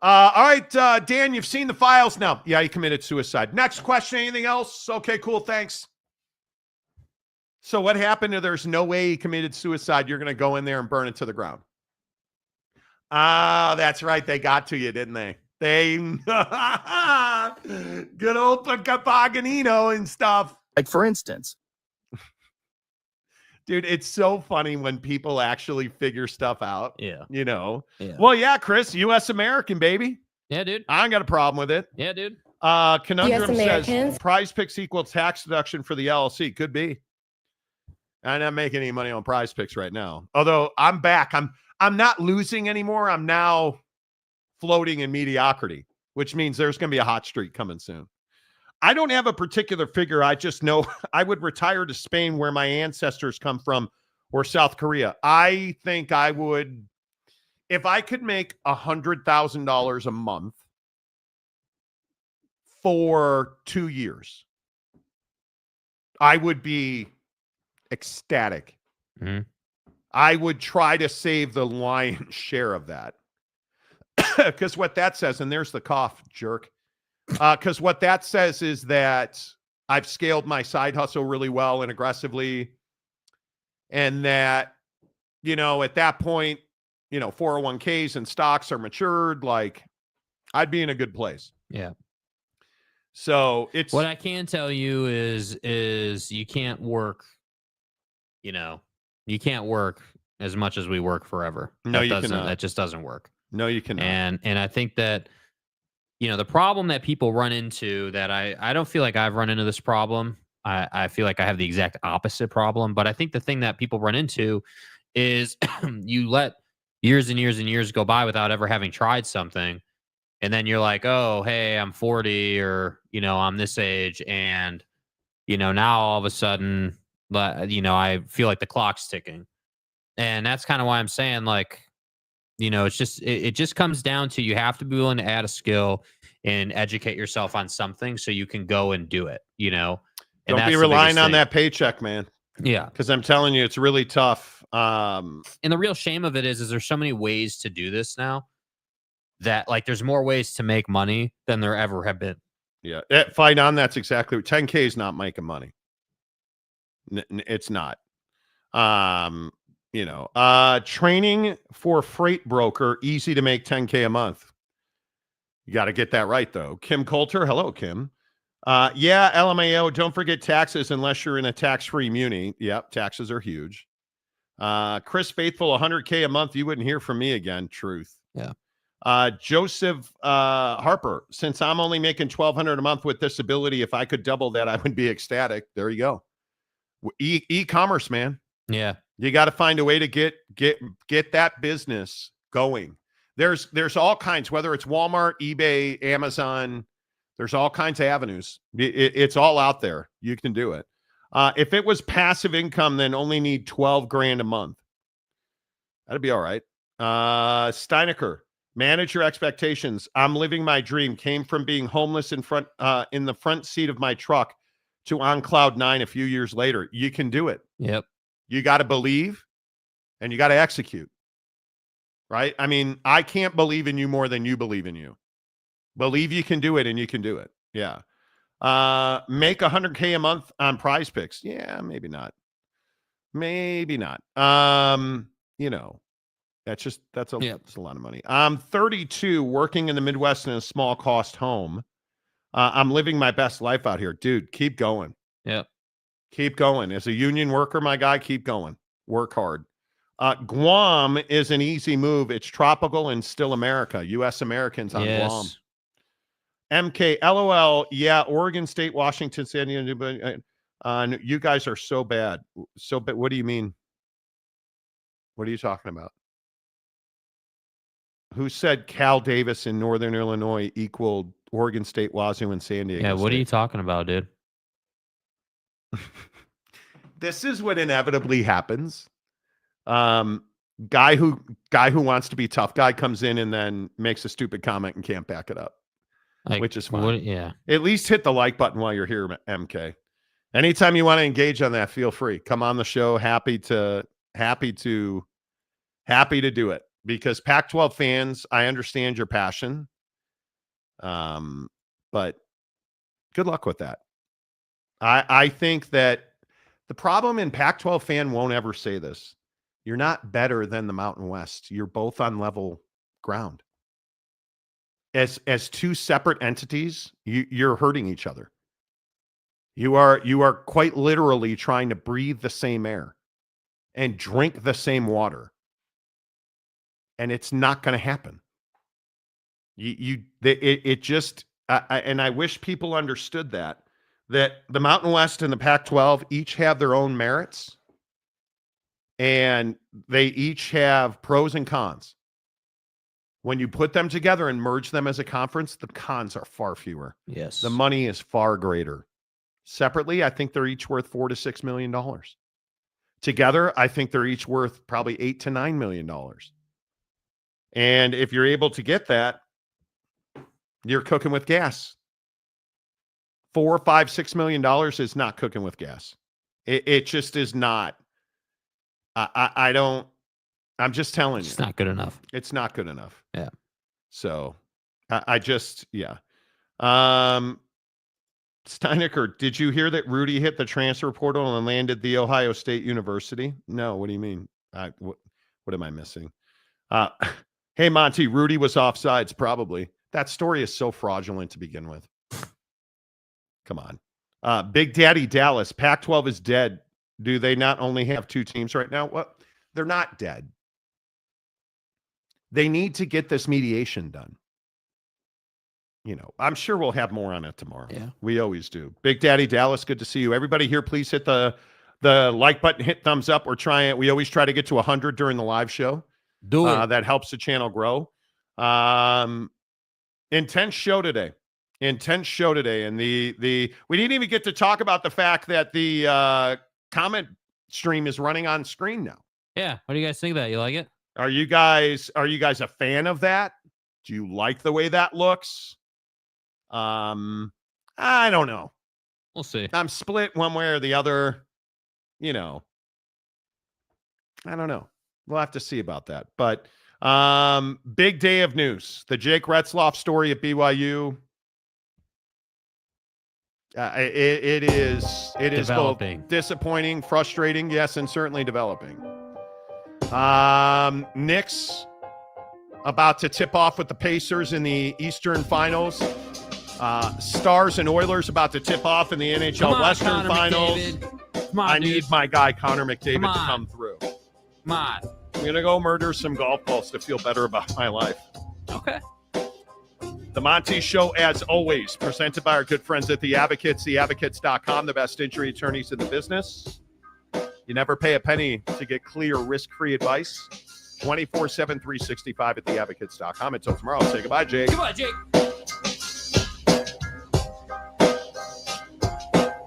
All right, Dan, you've seen the files now. Yeah, he committed suicide. Next question, anything else? Okay, cool, thanks. So what happened if there's no way he committed suicide? You're going to go in there and burn it to the ground. Ah, that's right. They got to you, didn't they? Good old Paganino and stuff. Like, for instance. Dude, it's so funny when people actually figure stuff out. Yeah. You know? Yeah. Well, yeah, Chris, U.S. American, baby. Yeah, dude. I ain't got a problem with it. Yeah, dude. Conundrum says prize picks equal tax deduction for the LLC. Could be. I'm not making any money on prize picks right now. Although I'm back. I'm not losing anymore. I'm now floating in mediocrity, which means there's going to be a hot streak coming soon. I don't have a particular figure. I just know I would retire to Spain, where my ancestors come from, or South Korea. I think I would, if I could make $100,000 a month for 2 years, I would be ecstatic. Mm-hmm. I would try to save the lion's share of that. Because what that says, and there's the cough, jerk. Because what that says is that I've scaled my side hustle really well and aggressively. And that, you know, at that point, you know, 401ks and stocks are matured. Like, I'd be in a good place. Yeah. So it's what I can tell you is you can't work, you know, you can't work as much as we work forever. No, you cannot. That just doesn't work. No, you cannot. And I think that, you know, the problem that people run into, that I don't feel like I've run into this problem. I feel like I have the exact opposite problem. But I think the thing that people run into is you let years and years and years go by without ever having tried something. And then you're like, oh, hey, I'm 40, or, you know, I'm this age. And, you know, now all of a sudden, you know, I feel like the clock's ticking. And that's kind of why I'm saying, like, you know, it's just, it just comes down to, you have to be willing to add a skill and educate yourself on something so you can go and do it, you know? And don't be relying on that paycheck, man. Yeah. Because I'm telling you, it's really tough. And the real shame of it is there's so many ways to do this now, that, like, there's more ways to make money than there ever have been. Yeah. Fight on. That's exactly what 10K is not making money. It's not. You know, training for freight broker, easy to make 10K a month. You got to get that right, though. Kim Coulter. Hello, Kim. Yeah, LMAO. Don't forget taxes unless you're in a tax-free muni. Yep, taxes are huge. Chris Faithful, 100K a month. You wouldn't hear from me again. Truth. Yeah. Joseph Harper. Since I'm only making $1,200 a month with disability, if I could double that, I would be ecstatic. There you go. E-commerce, man. Yeah. You got to find a way to get that business going. There's all kinds, whether it's Walmart, eBay, Amazon, there's all kinds of avenues. It's all out there. You can do it. If it was passive income, then only need 12 grand a month. That'd be all right. Steinecker, manage your expectations. I'm living my dream. Came from being homeless in the front seat of my truck to on cloud 9 a few years later. You can do it. Yep. You got to believe and you got to execute, right? I mean, I can't believe in you more than you believe in you. Believe you can do it, and you can do it. Yeah. Make 100K a month on prize picks. Yeah, maybe not. Maybe not. You know, that's a lot of money. I'm 32, working in the Midwest in a small cost home. I'm living my best life out here. Dude, keep going. Yep. Keep going. As a union worker, my guy, keep going. Work hard. Guam is an easy move. It's tropical and still America. U.S. Americans on Guam. MK, LOL. Yeah, Oregon State, Washington, San Diego. You guys are so bad. So bad. What do you mean? What are you talking about? Who said Cal Davis in Northern Illinois equaled Oregon State, Wazoo, and San Diego? Yeah, what State? are you talking about, dude? This is what inevitably happens. Guy who wants to be tough guy comes in and then makes a stupid comment and can't back it up. which is fine. Yeah. At least hit the like button while you're here, MK. Anytime you want to engage on that, feel free. Come on the show. Happy to do it, because Pac-12 fans, I understand your passion. But good luck with that. I think that the problem in Pac-12 fan won't ever say this. You're not better than the Mountain West. You're both on level ground. As two separate entities, you're hurting each other. You are quite literally trying to breathe the same air and drink the same water. And it's not going to happen. It just, and I wish people understood that the Mountain West and the Pac-12 each have their own merits, and they each have pros and cons. When you put them together and merge them as a conference, the cons are far fewer. Yes. The money is far greater. Separately, I think they're each worth $4 to $6 million. Together, I think they're each worth probably $8 to $9 million. And if you're able to get that, you're cooking with gas. $4, $5, $6 million is not cooking with gas. It just is not. I don't. I'm just telling you. It's not good enough. It's not good enough. Yeah. So I just, yeah. Steinecker, did you hear that Rudy hit the transfer portal and landed the Ohio State University? No. What do you mean? What am I missing? Hey, Monty, Rudy was offsides, probably. That story is so fraudulent to begin with. Come on. Big Daddy Dallas, Pac-12 is dead. Do they not only have two teams right now? Well, they're not dead. They need to get this mediation done. You know, I'm sure we'll have more on it tomorrow. Yeah. We always do. Big Daddy Dallas, good to see you. Everybody here, please hit the like button, hit thumbs up. We always try to get to 100 during the live show. Do it. That helps the channel grow. Intense show today. And we didn't even get to talk about the fact that the comment stream is running on screen now. Yeah. What do you guys think of that? You like it? Are you guys a fan of that? Do you like the way that looks? I don't know. We'll see. I'm split one way or the other. You know, I don't know. We'll have to see about that. But big day of news. The Jake Retzlaff story at BYU. It is Developing. both disappointing, frustrating, yes, and certainly developing. Knicks about to tip off with the Pacers in the Eastern Finals. Stars and Oilers about to tip off in the NHL Western Connor Finals. McDavid. Come on, I dude. need my guy Connor McDavid to come through. Come on. I'm going to go murder some golf balls to feel better about my life. Okay. The Monty Show, as always, presented by our good friends at The Advocates, theadvocates.com, the best injury attorneys in the business. You never pay a penny to get clear, risk-free advice. 24/7, 365 at theadvocates.com. Until tomorrow, say goodbye, Jake. Goodbye, Jake.